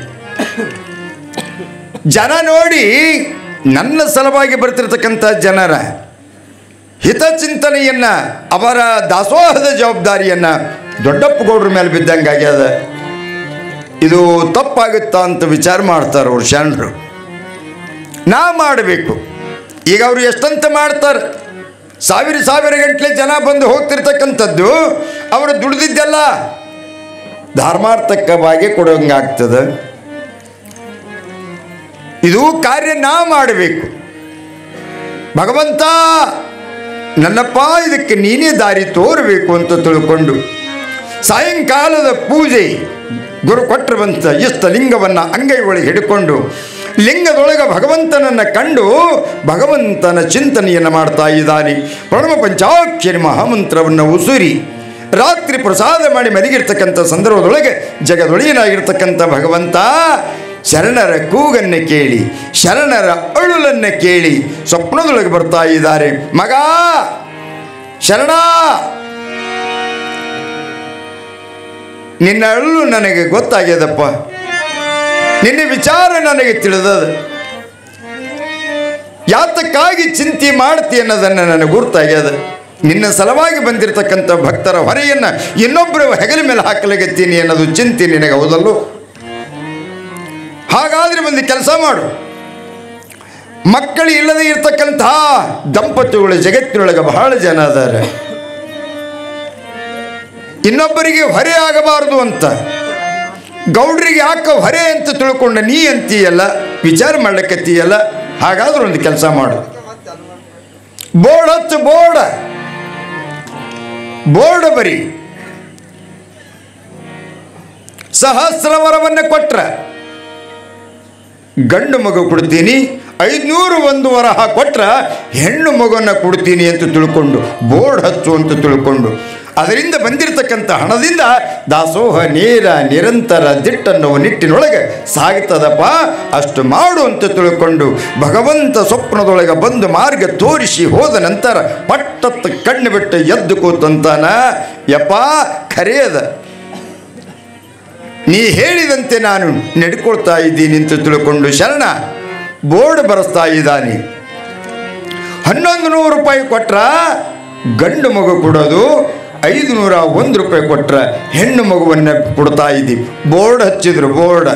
ಜನ ನೋಡಿ ನನ್ನ ಸಲುವಾಗಿ ಬರ್ತಿರ್ತಕ್ಕಂಥ ಜನರ ಹಿತಚಿಂತನೆಯನ್ನು ಅವರ ದಾಸೋಹದ ಜವಾಬ್ದಾರಿಯನ್ನು ದೊಡ್ಡಪ್ಪ ಗೌಡ್ರ ಮೇಲೆ ಬಿದ್ದಂಗಾಗ್ಯದ. ಇದು ತಪ್ಪಾಗುತ್ತಾ ಅಂತ ವಿಚಾರ ಮಾಡ್ತಾರೆ ಅವ್ರು ಶರಣರು. ನಾ ಮಾಡಬೇಕು. ಈಗ ಅವರು ಎಷ್ಟಂತ ಮಾಡ್ತಾರೆ, ಸಾವಿರ ಗಂಟಲೆ ಜನ ಬಂದು ಹೋಗ್ತಿರ್ತಕ್ಕಂಥದ್ದು ಅವರು ದುಡಿದಿದ್ದೆಲ್ಲ ಧರ್ಮಾರ್ಥಕವಾಗಿ ಕೊಡೋಂಗಾಗ್ತದೆ. ಇದು ಕಾರ್ಯ ನಾ ಮಾಡಬೇಕು. ಭಗವಂತ ನನ್ನಪ್ಪ ಇದಕ್ಕೆ ನೀನೇ ದಾರಿ ತೋರಬೇಕು ಅಂತ ತಿಳ್ಕೊಂಡು ಸಾಯಂಕಾಲದ ಪೂಜೆ ಗುರು ಕೊಟ್ಟರು ಬಂತ ಇಷ್ಟ ಲಿಂಗವನ್ನು ಅಂಗೈ ಒಳಗೆ ಹಿಡ್ಕೊಂಡು ಲಿಂಗದೊಳಗೆ ಭಗವಂತನನ್ನು ಕಂಡು ಭಗವಂತನ ಚಿಂತನೆಯನ್ನು ಮಾಡ್ತಾ ಇದ್ದಾನೆ. ಪ್ರಣವ ಪಂಚಾಕ್ಷರಿ ಮಹಾಮಂತ್ರವನ್ನು ಉಸುರಿ ರಾತ್ರಿ ಪ್ರಸಾದ ಮಾಡಿ ಮಲಗಿರ್ತಕ್ಕಂಥ ಸಂದರ್ಭದೊಳಗೆ ಜಗದೊಳೆಯನಾಗಿರ್ತಕ್ಕಂಥ ಭಗವಂತ ಶರಣರ ಕೂಗನ್ನು ಕೇಳಿ ಶರಣರ ಅಳುಲನ್ನು ಕೇಳಿ ಸ್ವಪ್ನದೊಳಗೆ ಬರ್ತಾ ಇದ್ದಾರೆ. ಮಗ ಶರಣ, ನಿನ್ನ ಅಳು ನನಗೆ ಗೊತ್ತಾಗ್ಯದಪ್ಪ, ನಿನ್ನ ವಿಚಾರ ನನಗೆ ತಿಳಿದದ, ಯಾತಕ್ಕಾಗಿ ಚಿಂತೆ ಮಾಡ್ತಿ ಅನ್ನೋದನ್ನು ನನಗೆ ಗುರ್ತಾಗ್ಯದ. ನಿನ್ನ ಸಲವಾಗಿ ಬಂದಿರತಕ್ಕಂಥ ಭಕ್ತರ ಹೊರೆಯನ್ನು ಇನ್ನೊಬ್ಬರ ಹೆಗಲ ಮೇಲೆ ಹಾಕಲಾಗತ್ತೀನಿ ಅನ್ನೋದು ಚಿಂತೆ ನಿನಗೆ ಹೌದಲ್ಲೋ? ಹಾಗಾದರೆ ಒಂದು ಕೆಲಸ ಮಾಡು. ಮಕ್ಕಳು ಇಲ್ಲದೆ ಇರತಕ್ಕಂತಹ ದಂಪತಿಗಳು ಜಗತ್ತಿನೊಳಗೆ ಬಹಳ ಜನ ಅದಾರೆ. ಇನ್ನೊಬ್ಬರಿಗೆ ಹೊರೆ ಆಗಬಾರದು ಅಂತ ಗೌಡ್ರಿಗೆ ಯಾಕೆ ಹೊರೆ ಅಂತ ತಿಳ್ಕೊಂಡ ನೀ ಅಂತೀಯಲ್ಲ, ವಿಚಾರ ಮಾಡ್ಲಿಕ್ಕತ್ತೀಯಲ್ಲ. ಹಾಗಾದ್ರೆ ಒಂದು ಕೆಲಸ ಮಾಡು, ಬೋರ್ಡ್ ಹಚ್ಚು, ಬೋರ್ಡ್ ಬರಿ. ಸಹಸ್ರವರವನ್ನು ಕೊಟ್ರ ಗಂಡು ಮಗು ಕೊಡ್ತೀನಿ, 500 ಒಂದು ವರ ಕೊಟ್ರ ಹೆಣ್ಣು ಮಗುವನ್ನು ಕೊಡ್ತೀನಿ ಅಂತ ತಿಳ್ಕೊಂಡು ಬೋರ್ಡ್ ಹಚ್ಚು ಅಂತ ತಿಳ್ಕೊಂಡು ಅದರಿಂದ ಬಂದಿರತಕ್ಕಂಥ ಹಣದಿಂದ ದಾಸೋಹ ನೇರ ನಿರಂತರ ದಿಟ್ಟನ್ನೋ ನಿಟ್ಟಿನೊಳಗೆ ಸಾಗ್ತದಪ್ಪ. ಅಷ್ಟು ಮಾಡು ಅಂತ ತಿಳ್ಕೊಂಡು ಭಗವಂತ ಸ್ವಪ್ನದೊಳಗೆ ಬಂದು ಮಾರ್ಗ ತೋರಿಸಿ ಹೋದ ನಂತರ ಪಟ್ಟತ್ತ ಕಣ್ಣು ಬಿಟ್ಟು ಎದ್ದು ಕೂತಂತಾನ. ಯಪ್ಪ ಖರೆಯದ, ನೀ ಹೇಳಿದಂತೆ ನಾನು ನಡ್ಕೊಳ್ತಾ ಇದ್ದೀನಿ ಅಂತ ತಿಳ್ಕೊಂಡು ಶರಣ ಬೋರ್ಡ್ ಬರೆಸ್ತಾ ಇದ್ದಾನೆ. 1100 ರೂಪಾಯಿ ಕೊಟ್ರ ಗಂಡು ಮಗು ಕೊಡೋದು, 501 ರೂಪಾಯಿ ಕೊಟ್ರೆ ಹೆಣ್ಣು ಮಗುವನ್ನು ಕೊಡ್ತಾ ಇದ್ದೀವಿ. ಬೋರ್ಡ್ ಹಚ್ಚಿದ್ರು. ಬೋರ್ಡ್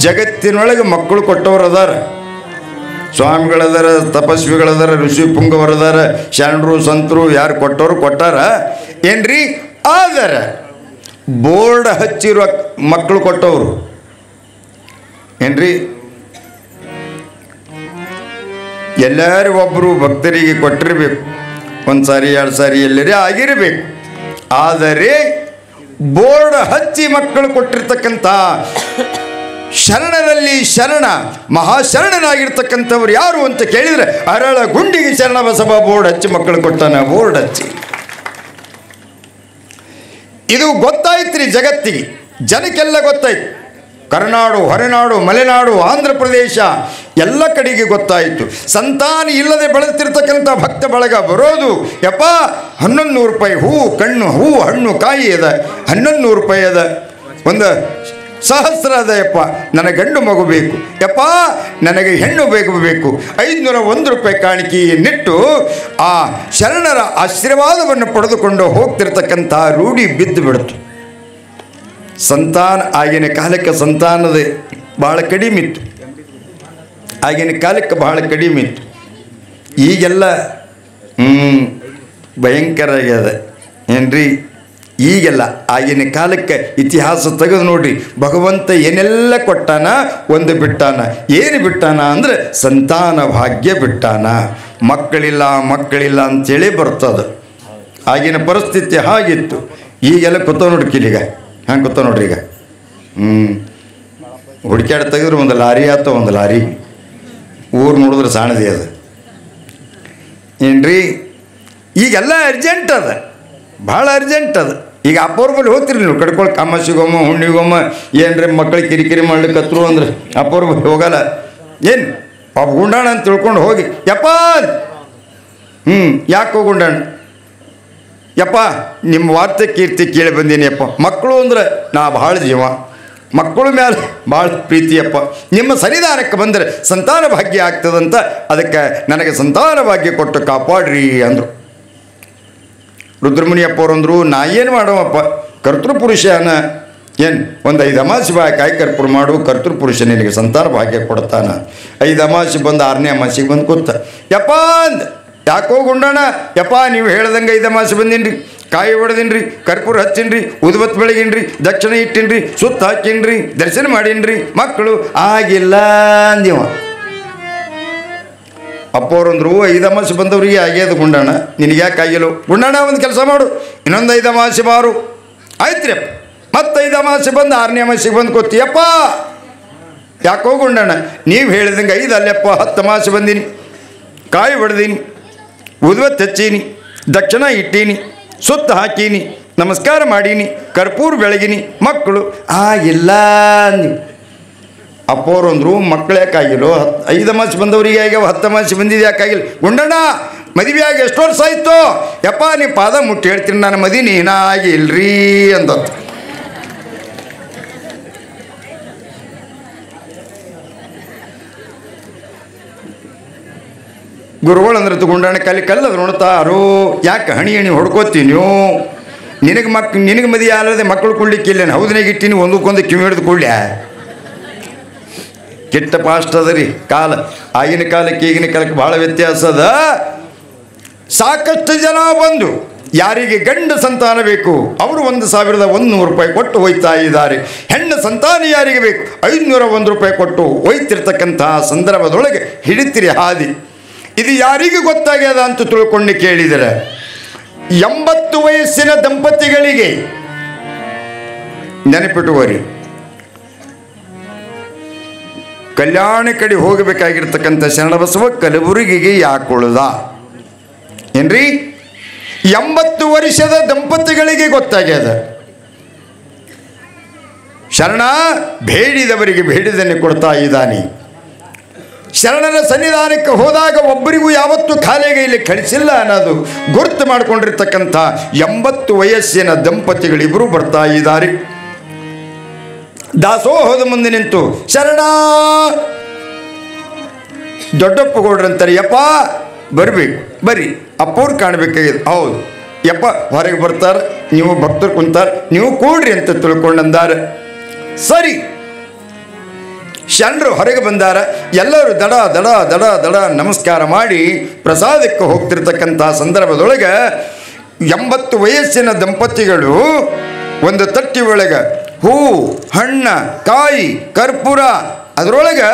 ಜಗತ್ತಿನೊಳಗೆ ಮಕ್ಕಳು ಕೊಟ್ಟವರು ಅದಾರ, ಸ್ವಾಮಿಗಳದಾರ, ತಪಸ್ವಿಗಳದಾರ, ಋಷಿ ಪುಂಗವರದಾರ, ಶರಣರು ಸಂತರು ಯಾರು ಕೊಟ್ಟವರು ಕೊಟ್ಟಾರ ಏನ್ರಿ. ಆದರೆ ಬೋರ್ಡ್ ಹಚ್ಚಿರುವ ಮಕ್ಕಳು ಕೊಟ್ಟವರು ಏನ್ರಿ, ಎಲ್ಲರೂ ಒಬ್ಬರು ಭಕ್ತರಿಗೆ ಕೊಟ್ಟಿರಬೇಕು, 1 ಸಾರಿ 2 ಸಾರಿ ಎಲ್ಲರೇ ಆಗಿರಬೇಕು. ಆದರೆ ಬೋರ್ಡ್ ಹಚ್ಚಿ ಮಕ್ಕಳು ಕೊಟ್ಟಿರ್ತಕ್ಕಂಥ ಶರಣರಲ್ಲಿ ಶರಣ ಮಹಾಶರಣನಾಗಿರ್ತಕ್ಕಂಥವ್ರು ಯಾರು ಅಂತ ಕೇಳಿದರೆ ಅರಳ ಗುಂಡಿಗೆ ಶರಣ ಬಸವ ಬೋರ್ಡ್ ಹಚ್ಚಿ ಮಕ್ಕಳು ಕೊಟ್ಟಾನ. ಬೋರ್ಡ್ ಹಚ್ಚಿ ಇದು ಗೊತ್ತಾಯ್ತ್ರಿ ಜಗತ್ತಿಗೆ, ಜನಕ್ಕೆಲ್ಲ ಗೊತ್ತಾಯ್ತು. ಕರ್ನಾಡು, ಹೊರನಾಡು, ಮಲೆನಾಡು, ಆಂಧ್ರ ಪ್ರದೇಶ ಎಲ್ಲ ಕಡೆಗೆ ಗೊತ್ತಾಯಿತು. ಸಂತಾನ ಇಲ್ಲದೆ ಬೆಳೆತಿರ್ತಕ್ಕಂಥ ಭಕ್ತ ಬಳಗ ಬರೋದು. ಯಪ್ಪ 1100 ರೂಪಾಯಿ ಹೂವು, ಕಣ್ಣು, ಹೂವು, ಹಣ್ಣು, ಕಾಯಿ ಅದ, 1100 ರೂಪಾಯಿ ಅದ, ಒಂದು ಸಹಸ್ರ ಅದ. ಯಪ್ಪ ನನಗೆ ಗಂಡು ಮಗು ಬೇಕು, ಯಪ್ಪ ನನಗೆ ಹೆಣ್ಣು ಬೇಕು, 501 ರೂಪಾಯಿ ಕಾಣಿಕೆಯನ್ನಿಟ್ಟು ಆ ಶರಣರ ಆಶೀರ್ವಾದವನ್ನು ಪಡೆದುಕೊಂಡು ಹೋಗ್ತಿರ್ತಕ್ಕಂಥ ರೂಢಿ ಬಿದ್ದು ಬಿಡ್ತು. ಸಂತಾನ ಆಗಿನ ಕಾಲಕ್ಕೆ ಸಂತಾನದ ಬಹಳ ಕಡಿಮೆ ಇತ್ತು. ಆಗಿನ ಕಾಲಕ್ಕೆ ಬಹಳ ಕಡಿಮೆ ಇತ್ತು. ಈಗೆಲ್ಲ ಭಯಂಕರ ಆಗ್ಯದ ಏನ್ರಿ. ಈಗೆಲ್ಲ ಆಗಿನ ಕಾಲಕ್ಕೆ ಇತಿಹಾಸ ತೆಗೆದು ನೋಡ್ರಿ, ಭಗವಂತ ಏನೆಲ್ಲ ಕೊಟ್ಟಾನ, ಒಂದು ಬಿಟ್ಟಾನ. ಏನು ಬಿಟ್ಟಾನ ಅಂದರೆ ಸಂತಾನ ಭಾಗ್ಯ ಬಿಟ್ಟಾನ. ಮಕ್ಕಳಿಲ್ಲ ಅಂತೇಳಿ ಬರ್ತದೆ. ಆಗಿನ ಪರಿಸ್ಥಿತಿ ಹಾಗಿತ್ತು. ಈಗೆಲ್ಲ ಕೂತ ನೋಡ್ಕಿಲ್ಲೀಗ ಹಂಗೆ ಕೂತ ನೋಡ್ರಿ. ಈಗ ಹುಡುಕ್ಯಾಡ ತೆಗೆದ್ರೆ ಒಂದು ಲಾರಿ ಆತ, ಒಂದು ಲಾರಿ ಊರು ನೋಡಿದ್ರೆ ಸಾಣದಿ ಅದು ಏನ್ರಿ. ಈಗೆಲ್ಲ ಅರ್ಜೆಂಟ್ ಅದ, ಭಾಳ ಅರ್ಜೆಂಟ್ ಅದ. ಈಗ ಅಪೂರ್ವಲ್ಲಿ ಹೋಗ್ತಿರಿ ನೀವು ಕಡ್ಕೊಳಕ್ಕೆ, ಅಮಾಸಿಗೊಮ್ಮ ಹುಣ್ಣಿಗೊಮ್ಮ ಏನ್ರಿ ಮಕ್ಕಳಿಗೆ ಕಿರಿಕಿರಿ ಮಾಡ್ಲಿಕ್ಕತ್ರು ಅಂದ್ರೆ ಅಪೂರ್ವ ಹೋಗಲ್ಲ. ಏನು ಪಾಪ ಗುಂಡಾಣ ಅಂತ ತಿಳ್ಕೊಂಡು ಹೋಗಿ ಯಪ್ಪ ಯಾಕೋ ಗುಂಡಾಣ ಯಪ್ಪ ನಿಮ್ಮ ವಾರ್ತೆ ಕೀರ್ತಿ ಕೇಳಿ ಬಂದೀನಿ ಅಪ್ಪ. ಮಕ್ಕಳು ಅಂದ್ರೆ ನಾ ಭಾಳ ಜೀವ, ಮಕ್ಕಳ ಮೇಲೆ ಭಾಳ ಪ್ರೀತಿಯಪ್ಪ. ನಿಮ್ಮ ಸನ್ನಿಧಾನಕ್ಕೆ ಬಂದರೆ ಸಂತಾನ ಭಾಗ್ಯ ಆಗ್ತದಂತ, ಅದಕ್ಕೆ ನನಗೆ ಸಂತಾನ ಭಾಗ್ಯ ಕೊಟ್ಟು ಕಾಪಾಡ್ರಿ ಅಂದರು. ರುದ್ರಮುನಿಯಪ್ಪ ಅವರಂದರು, ನಾ ಏನು ಮಾಡೋವಪ್ಪ, ಕರ್ತೃಪುರುಷನ ಏನು ಒಂದು 5 ಅಮಾಸಿ ಬಾ ಕಾಯಿ ಕರ್ಪೂರ ಮಾಡು, ಕರ್ತೃಪುರುಷ ನಿನಗೆ ಸಂತಾನ ಭಾಗ್ಯ ಕೊಡ್ತಾನ. 5 ಅಮಾಸಿ ಬಂದು 6ನೇ ಅಮಾಸಿಗೆ ಬಂದು ಕೂತ ಯಪ್ಪ ಅಂದ. ಯಾಕೋ ಗುಂಡಣ್ಣ ಯಪ್ಪ ನೀವು ಹೇಳ್ದಂಗೆ 5 ಅಮಾಸಿ ಬಂದೀನಿ, ಕಾಯಿ ಹೊಡೆದೀನಿ, ಕರ್ಪೂರ ಹಚ್ಚೀನಿ, ಉದ್ಬತ್ ಬೆಳಗಿನ್ರಿ, ದಕ್ಷಿಣ ಇಟ್ಟೀನಿ, ಸುತ್ತ ಹಾಕೀನಿ, ದರ್ಶನ ಮಾಡೀನಿ, ಮಕ್ಕಳು ಆಗಿಲ್ಲ ಅಂದಿವ. ಅಪ್ಪವ್ರಂದ್ರು 5 ಅಮಾಸಿ ಬಂದವ್ರಿಗೆ ಆಗ್ಯದ ಗುಂಡಣ್ಣ, ನಿನಗೆ ಯಾಕೆ ಆಗಿಲ್ಲ? ಗುಂಡಣ್ಣ ಒಂದು ಕೆಲಸ ಮಾಡು, ಇನ್ನೊಂದು 5 ಅಮಾಸಿ ಬಾರು. ಆಯ್ತು ರೀ ಅಪ್ಪ. ಮತ್ತು 5 ಅಮಾಸಿ ಬಂದು 6ನೇ ಅಮಾಸಿಗೆ ಬಂದು ಕೂತಿಯಪ್ಪ. ಯಾಕೋ ಗುಂಡಣ್ಣ ನೀವು ಹೇಳಿದಂಗೆ 5 ಅಲ್ಲಪ್ಪ 10 ಅಮಾಸಿ ಬಂದೀನಿ, ಕಾಯಿ ಹೊಡೆದೀನಿ, ಉದ್ವತ್ತು ಹಚ್ಚೀನಿ, ದಕ್ಷಿಣ ಇಟ್ಟೀನಿ, ಸುತ್ತ ಹಾಕೀನಿ, ನಮಸ್ಕಾರ ಮಾಡೀನಿ, ಕರ್ಪೂರ ಬೆಳಗಿನಿ, ಮಕ್ಕಳು ಆಗಿಲ್ಲ ನೀವು. ಅಪ್ಪವ್ರಂದ್ರು ಮಕ್ಕಳು ಯಾಕಾಗಿಲ್ಲ? 5 ಅಮಾಸಿ ಬಂದವರಿಗೆ ಆಗ್ಯಾವ, 10 ಅಮಾಸಿ ಬಂದಿದ್ದು ಯಾಕಾಗಿಲ್ಲ? ಗುಂಡಣ್ಣ ಮದುವೆಯಾಗಿ ಎಷ್ಟು ವರ್ಷ ಆಯಿತು? ಯಪ್ಪ ನೀವು ಪಾದ ಮುಟ್ಟಿ ಹೇಳ್ತೀನಿ, ನಾನು ಮದುವೆ ಏನಾಗಿಲ್ರಿ ಅಂದತ್ತು. ಗುರುಗಳು ಅಂದ್ರೆ ಗುಂಡಣ್ಣ ಕಲ್ಲಿ ಕಲ್ಲದು ನೋಡ್ತಾರೋ, ಯಾಕೆ ಹಣಿ ಹೊಡ್ಕೋತೀನಿ ನೀವು? ನಿನಗೆ ಮದುವೆ ಆಗದೆ ಮಕ್ಕಳು ಕೊಡ್ಲಿಕ್ಕಿಲ್ಲ, ಹೌದನಾಗ ಇಟ್ಟಿನಿ, ಒಂದಕ್ಕೊಂದು ಕಿವಿ ಹಿಡಿದು ಕೊಡ್ಲ್ಯಾ? ಕೆಟ್ಟ ಪಾಸ್ಟ್ ಅದ ರೀ ಕಾಲ. ಆಗಿನ ಕಾಲಕ್ಕೆ ಈಗಿನ ಕಾಲಕ್ಕೆ ಭಾಳ ವ್ಯತ್ಯಾಸ ಅದ. ಸಾಕಷ್ಟು ಜನ ಬಂದು ಯಾರಿಗೆ ಗಂಡು ಸಂತಾನ ಬೇಕು ಅವರು 1100 ರೂಪಾಯಿ ಕೊಟ್ಟು ಹೋಯ್ತಾ ಇದ್ದಾರೆ. ಹೆಣ್ಣು ಸಂತಾನ ಯಾರಿಗೆ ಬೇಕು 501 ರೂಪಾಯಿ ಕೊಟ್ಟು ಹೋಯ್ತಿರ್ತಕ್ಕಂಥ ಸಂದರ್ಭದೊಳಗೆ ಹಿಡಿತಿರಿ ಹಾದಿ. ಇದು ಯಾರಿಗೆ ಗೊತ್ತಾಗ್ಯದ ಅಂತ ತಿಳ್ಕೊಂಡು ಕೇಳಿದರೆ 80 ವಯಸ್ಸಿನ ದಂಪತಿಗಳಿಗೆ ನೆನಪಿಟ್ಟುವರಿ, ಕಲ್ಯಾಣ ಕಡೆ ಹೋಗಬೇಕಾಗಿರ್ತಕ್ಕಂಥ ಶರಣಬಸವ ಕಲಬುರಗಿಗೆ ಯಾಕೊಳ್ದ ಏನ್ರಿ? 80 ವರ್ಷದ ದಂಪತಿಗಳಿಗೆ ಗೊತ್ತಾಗ್ಯದ. ಶರಣ ಬೇಡಿದವರಿಗೆ ಬೇಡಿದನ್ನೇ ಕೊಡ್ತಾ ಇದ್ದಾನೆ. ಶರಣರ ಸನ್ನಿಧಾನಕ್ಕೆ ಹೋದಾಗ ಒಬ್ಬರಿಗೂ ಯಾವತ್ತೂ ಖಾಲಿಗೈಲಿ ಕಳಿಸಿಲ್ಲ ಅನ್ನೋದು ಗುರುತು ಮಾಡಿಕೊಂಡಿರ್ತಕ್ಕಂಥ 80 ವಯಸ್ಸಿನ ದಂಪತಿಗಳಿಬ್ಬರು ಬರ್ತಾ ಇದ್ದಾರೆ. ದಾಸೋಹದ ಮುಂದೆ ನಿಂತು ಶರಣ ದೊಡ್ಡಪ್ಪ ಗೌಡ್ರಂತಾರೆ, ಯಪ್ಪ ಬರಬೇಕು, ಬರ್ರಿ ಅಪ್ಪವ್ರು ಕಾಣಬೇಕಾಗಿದೆ. ಹೌದು ಯಪ್ಪ ಹೊರಗೆ ಬರ್ತಾರೆ, ನೀವು ಭಕ್ತರು ಕುಂತಾರೆ, ನೀವು ಕೂಡ್ರಿ ಅಂತ ತಿಳ್ಕೊಂಡಂದಾರ. ಸರಿ, ಶರಣರು ಹೊರಗೆ ಬಂದಾರ. ಎಲ್ಲರೂ ದಡ ದಡ ದಡ ದಡ ನಮಸ್ಕಾರ ಮಾಡಿ ಪ್ರಸಾದಕ್ಕೆ ಹೋಗ್ತಿರ್ತಕ್ಕಂಥ ಸಂದರ್ಭದೊಳಗೆ 80 ವಯಸ್ಸಿನ ದಂಪತಿಗಳು ಒಂದು ತಟ್ಟಿ ಒಳಗೆ ಹೂ, ಹಣ್ಣ, ಕಾಯಿ, ಕರ್ಪೂರ, ಅದರೊಳಗೆ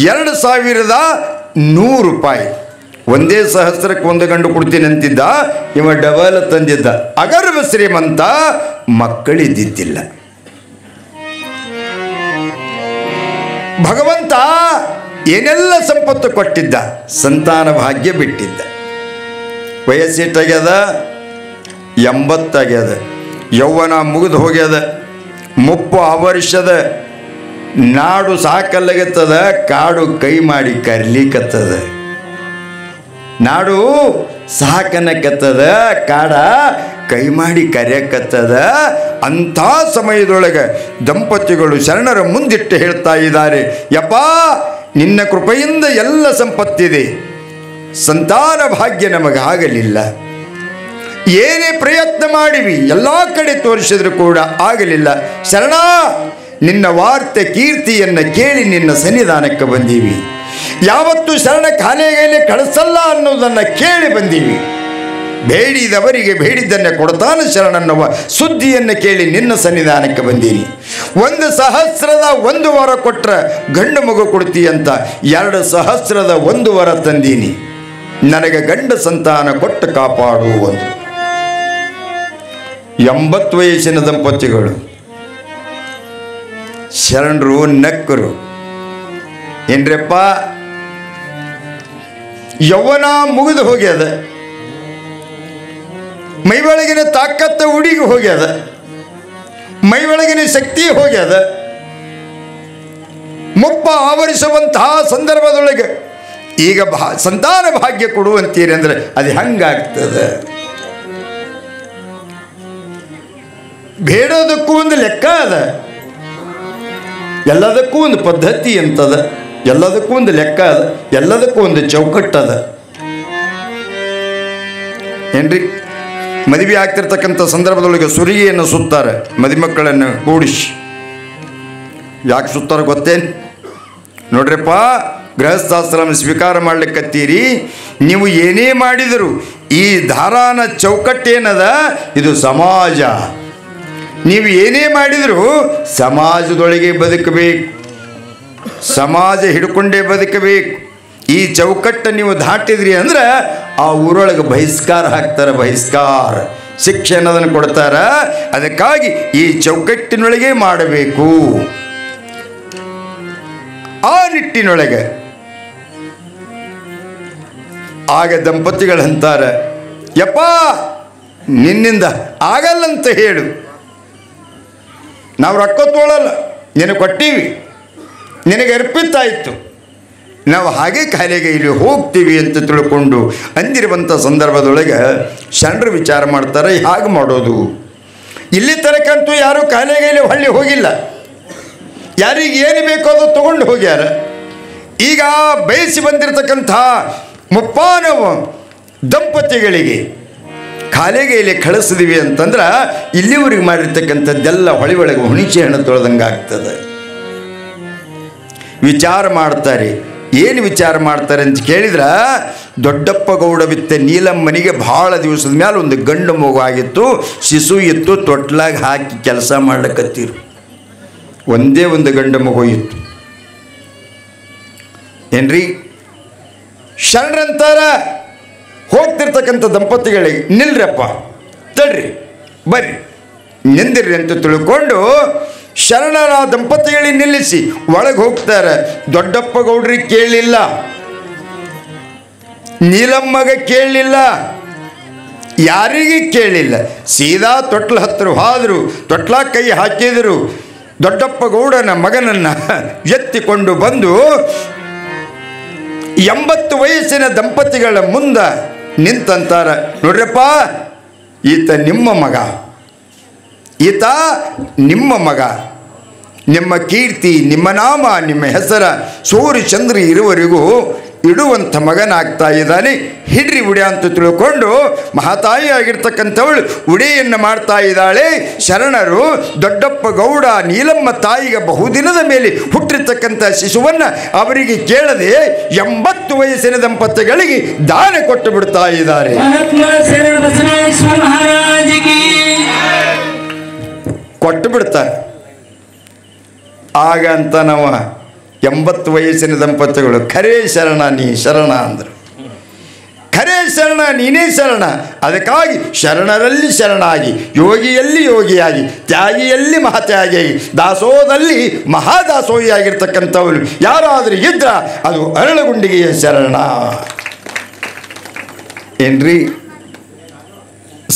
2100 ರೂಪಾಯಿ. ಒಂದೇ ಸಹಸ್ರಕ್ಕೆ ಒಂದು ಗಂಡು ಕೊಡ್ತೀನಿ ಅಂತಿದ್ದ, ಇವ ಡಬಲ್ ತಂದಿದ್ದ. ಅಗರ್ವ ಶ್ರೀಮಂತ, ಮಕ್ಕಳಿದ್ದಿದ್ದಿಲ್ಲ. ಭಗವಂತ ಏನೆಲ್ಲ ಸಂಪತ್ತು ಕೊಟ್ಟಿದ್ದ, ಸಂತಾನ ಭಾಗ್ಯ ಬಿಟ್ಟಿದ್ದ. ವಯಸ್ಸೆಷ್ಟಾಗ್ಯದ? 80 ಆಗ್ಯದ. ಯೌವನ ಮುಗಿದು ಹೋಗ್ಯದ, ಮುಪ್ಪು ಆವರ್ಷದ. ನಾಡು ಸಾಕಲ್ಲಗತ್ತದ, ಕಾಡು ಕೈ ಮಾಡಿ ಕರ್ಲಿಕತ್ತದ. ನಾಡು ಸಾಕನಕತ್ತದ, ಕಾಡ ಕೈ ಮಾಡಿ ಕರೆಯಕತ್ತದ. ಅಂಥ ಸಮಯದೊಳಗೆ ದಂಪತಿಗಳು ಶರಣರ ಮುಂದಿಟ್ಟು ಹೇಳ್ತಾ ಇದ್ದಾರೆ, ಯಪ್ಪ ನಿನ್ನ ಕೃಪೆಯಿಂದ ಎಲ್ಲ ಸಂಪತ್ತಿದೆ, ಸಂತಾನ ಭಾಗ್ಯ ನಮಗಾಗಲಿಲ್ಲ. ಏನೇ ಪ್ರಯತ್ನ ಮಾಡಿವಿ, ಎಲ್ಲ ಕಡೆ ತೋರಿಸಿದ್ರು ಕೂಡ ಆಗಲಿಲ್ಲ. ಶರಣ ನಿನ್ನ ವಾರ್ತೆ ಕೀರ್ತಿಯನ್ನು ಕೇಳಿ ನಿನ್ನ ಸನ್ನಿಧಾನಕ್ಕೆ ಬಂದೀವಿ. ಯಾವತ್ತು ಶರಣ ಖಾಲಿಗೈಲಿ ಕಳಿಸಲ್ಲ ಅನ್ನೋದನ್ನು ಕೇಳಿ ಬಂದೀವಿ. ಬೇಡಿದವರಿಗೆ ಬೇಡಿದ್ದನ್ನೇ ಕೊಡ್ತಾನೆ ಶರಣನ್ನವ ಸುದ್ದಿಯನ್ನು ಕೇಳಿ ನಿನ್ನ ಸನ್ನಿಧಾನಕ್ಕೆ ಬಂದೀನಿ. 1,000ದ 1 ವರ ಕೊಟ್ಟರೆ ಗಂಡು ಮಗು ಕೊಡ್ತೀಯಂತ 2,000ದ 1 ವರ ತಂದೀನಿ. ನನಗೆ ಗಂಡ ಸಂತಾನ ಕೊಟ್ಟು ಕಾಪಾಡು ಒಂದು. 80 ವಯಸ್ಸಿನ ದಂಪತಿಗಳು ಶರಣರು ನಕ್ಕರು. ಏನ್ರಪ್ಪ, ಯೌವನ ಮುಗಿದು ಹೋಗ್ಯದ, ಮೈ ಒಳಗಿನ ತಾಕತ್ತ ಹುಡುಗಿ ಹೋಗ್ಯದ, ಮೈ ಒಳಗಿನ ಶಕ್ತಿ ಹೋಗ್ಯದ. ಮುಪ್ಪ ಆವರಿಸುವಂತಹ ಸಂದರ್ಭದೊಳಗೆ ಈಗ ಸಂತಾನ ಭಾಗ್ಯ ಕೊಡುವಂತೀರಿ ಅಂದರೆ ಅದು ಹೆಂಗಾಗ್ತದೆ? ಬೇಡೋದಕ್ಕೂ ಒಂದು ಲೆಕ್ಕ ಅದ, ಎಲ್ಲದಕ್ಕೂ ಒಂದು ಪದ್ಧತಿ ಅಂತದ, ಎಲ್ಲದಕ್ಕೂ ಒಂದು ಲೆಕ್ಕ ಅದ, ಎಲ್ಲದಕ್ಕೂ ಒಂದು ಚೌಕಟ್ಟದ. ಏನ್ರಿ? ಮದುವೆ ಆಗ್ತಿರ್ತಕ್ಕಂಥ ಸಂದರ್ಭದೊಳಗೆ ಸುರಿಗೆಯನ್ನು ಸುತ್ತಾರೆ, ಮದುಮಕ್ಕಳನ್ನು ಕೂಡಿಸಿ. ಯಾಕೆ ಸುತ್ತಾರೆ ಗೊತ್ತೇನು? ನೋಡ್ರಿಪ್ಪ, ಗೃಹಸ್ಥಾಶ್ರಮ ಸ್ವೀಕಾರ ಮಾಡ್ಲಿಕ್ಕತ್ತೀರಿ, ನೀವು ಏನೇ ಮಾಡಿದರು ಈ ಧಾರಾನ ಚೌಕಟ್ಟೇನದ ಇದು ಸಮಾಜ. ನೀವು ಏನೇ ಮಾಡಿದರೂ ಸಮಾಜದೊಳಗೆ ಬದುಕಬೇಕು, ಸಮಾಜ ಹಿಡ್ಕೊಂಡೇ ಬದುಕಬೇಕು. ಈ ಚೌಕಟ್ಟು ನೀವು ದಾಟಿದ್ರಿ ಅಂದ್ರೆ ಆ ಊರೊಳಗೆ ಬಹಿಷ್ಕಾರ ಹಾಕ್ತಾರೆ, ಬಹಿಷ್ಕಾರ ಶಿಕ್ಷೆ ಅನ್ನೋದನ್ನು ಕೊಡ್ತಾರೆ. ಅದಕ್ಕಾಗಿ ಈ ಚೌಕಟ್ಟಿನೊಳಗೆ ಮಾಡಬೇಕು. ಆ ನಿಟ್ಟಿನೊಳಗೆ ಆಗ ದಂಪತಿಗಳಂತಾರೆ, ಯಪ್ಪ ನಿನ್ನಿಂದ ಆಗಲ್ಲಂತ ಹೇಳು, ನಾವು ರೊಕ್ಕ ತೋಳಲ್ಲ, ನಿನಗೆ ಕೊಟ್ಟೀವಿ, ನಿನಗೆ ಅರ್ಪಿತಾಯಿತು, ನಾವು ಹಾಗೆ ಕಾಯಿಲೆಗೆ ಇಲ್ಲಿ ಹೋಗ್ತೀವಿ ಅಂತ ತಿಳ್ಕೊಂಡು ಅಂದಿರುವಂಥ ಸಂದರ್ಭದೊಳಗೆ ಶರಣರು ವಿಚಾರ ಮಾಡ್ತಾರೆ, ಹಾಗೆ ಮಾಡೋದು. ಇಲ್ಲಿ ತನಕಂತೂ ಯಾರೂ ಕಾಯಿಲೆಗೆ ಇಲ್ಲಿ ಹೊಳ್ಳಿ ಹೋಗಿಲ್ಲ, ಯಾರಿಗೆ ಏನು ಬೇಕೋ ಅದು ತೊಗೊಂಡು ಹೋಗ್ಯಾರ. ಈಗ ಬಯಸಿ ಬಂದಿರತಕ್ಕಂಥ ಮುಪ್ಪಾನವ ದಂಪತಿಗಳಿಗೆ ಕಾಲಿಗೆಯಲ್ಲಿ ಕಳಿಸಿದ್ವಿ ಅಂತಂದ್ರೆ ಇಲ್ಲಿವರೆಗೆ ಮಾಡಿರ್ತಕ್ಕಂಥದ್ದೆಲ್ಲ ಹೊಳಿ ಒಳಗೆ ಹುಣಿಚೆ ಹಣ್ಣು ತೊಳೆದಂಗೆ ಆಗ್ತದೆ. ವಿಚಾರ ಮಾಡ್ತಾರೆ. ಏನು ವಿಚಾರ ಮಾಡ್ತಾರೆ ಅಂತ ಕೇಳಿದ್ರೆ, ದೊಡ್ಡಪ್ಪ ಗೌಡ ಬಿತ್ತೆ ನೀಲಮ್ಮನಿಗೆ ಭಾಳ ದಿವಸದ ಮೇಲೆ ಒಂದು ಗಂಡು ಮಗು ಆಗಿತ್ತು, ಶಿಶು ಇತ್ತು, ತೊಟ್ಲಾಗ ಹಾಕಿ ಕೆಲಸ ಮಾಡ್ಲಿಕ್ಕತ್ತೀರು. ಒಂದೇ ಒಂದು ಗಂಡು ಮಗು ಇತ್ತು. ಏನ್ರಿ? ಶರಣರಂತಾರ ಹೋಗ್ತಿರ್ತಕ್ಕಂಥ ದಂಪತಿಗಳಿಗೆ, ನಿಲ್ರಪ್ಪ, ತಡ್ರಿ, ಬರ್ರಿ, ನಿಂದಿರ್ರಿ ಅಂತ ತಿಳ್ಕೊಂಡು ಶರಣರ ದಂಪತಿಗಳಿಗೆ ನಿಲ್ಲಿಸಿ ಒಳಗೆ ಹೋಗ್ತಾರೆ. ದೊಡ್ಡಪ್ಪ ಗೌಡ್ರಿಗೆ ಕೇಳಲಿಲ್ಲ, ನೀಲಮ್ಮಗ ಕೇಳಲಿಲ್ಲ, ಯಾರಿಗೆ ಕೇಳಿಲ್ಲ. ಸೀದಾ ತೊಟ್ಲ ಹತ್ತಿರ ಹೋದರು, ತೊಟ್ಲ ಕೈ ಹಾಕಿದರು. ದೊಡ್ಡಪ್ಪ ಗೌಡನ ಮಗನನ್ನು ಎತ್ತಿಕೊಂಡು ಬಂದು 80 ವಯಸ್ಸಿನ ದಂಪತಿಗಳ ಮುಂದೆ ನಿಂತಂತಾರ, ನೋಡ್ರಪ್ಪ, ಈತ ನಿಮ್ಮ ಮಗ, ಈತ ನಿಮ್ಮ ಮಗ, ನಿಮ್ಮ ಕೀರ್ತಿ, ನಿಮ್ಮ ನಾಮ, ನಿಮ್ಮ ಹೆಸರ ಸೂರ್ಯ ಚಂದ್ರ ಇರುವವರೆಗೂ ಇಡುವಂಥ ಮಗನಾಗ್ತಾ ಇದ್ದಾನೆ, ಹಿಡ್ರಿ ಉಡಿ ಅಂತ ತಿಳ್ಕೊಂಡು ಮಹಾತಾಯಿ ಆಗಿರ್ತಕ್ಕಂಥವಳು ಉಡಿಯನ್ನು ಮಾಡ್ತಾ ಇದ್ದಾಳೆ. ಶರಣರು ದೊಡ್ಡಪ್ಪ ಗೌಡ ನೀಲಮ್ಮ ತಾಯಿಗೆ ಬಹುದಿನದ ಮೇಲೆ ಹುಟ್ಟಿರ್ತಕ್ಕಂಥ ಶಿಶುವನ್ನು ಅವರಿಗೆ ಕೇಳದೆ 80 ವಯಸ್ಸಿನ ದಂಪತಿಗಳಿಗೆ ದಾನ ಕೊಟ್ಟು ಬಿಡ್ತಾ ಇದ್ದಾರೆ. ಕೊಟ್ಟು ಬಿಡ್ತಾರೆ. ಆಗ ಅಂತ ನಾವು 80 ವಯಸ್ಸಿನ ದಂಪತಿಗಳು, ಖರೇ ಶರಣ ನೀ ಶರಣ ಅಂದರು. ಖರೇ ಶರಣ ನೀನೇ ಶರಣ. ಅದಕ್ಕಾಗಿ ಶರಣರಲ್ಲಿ ಶರಣಾಗಿ, ಯೋಗಿಯಲ್ಲಿ ಯೋಗಿಯಾಗಿ, ತ್ಯಾಗಿಯಲ್ಲಿ ಮಹಾತ್ಯಾಗಿಯಾಗಿ, ದಾಸೋಹದಲ್ಲಿ ಮಹಾದಾಸೋಹಿಯಾಗಿರ್ತಕ್ಕಂಥವ್ರು ಯಾರಾದರೂ ಇದ್ರ ಅದು ಅರಳಗುಂಡಿಗೆಯ ಶರಣ. ಏನ್ರಿ?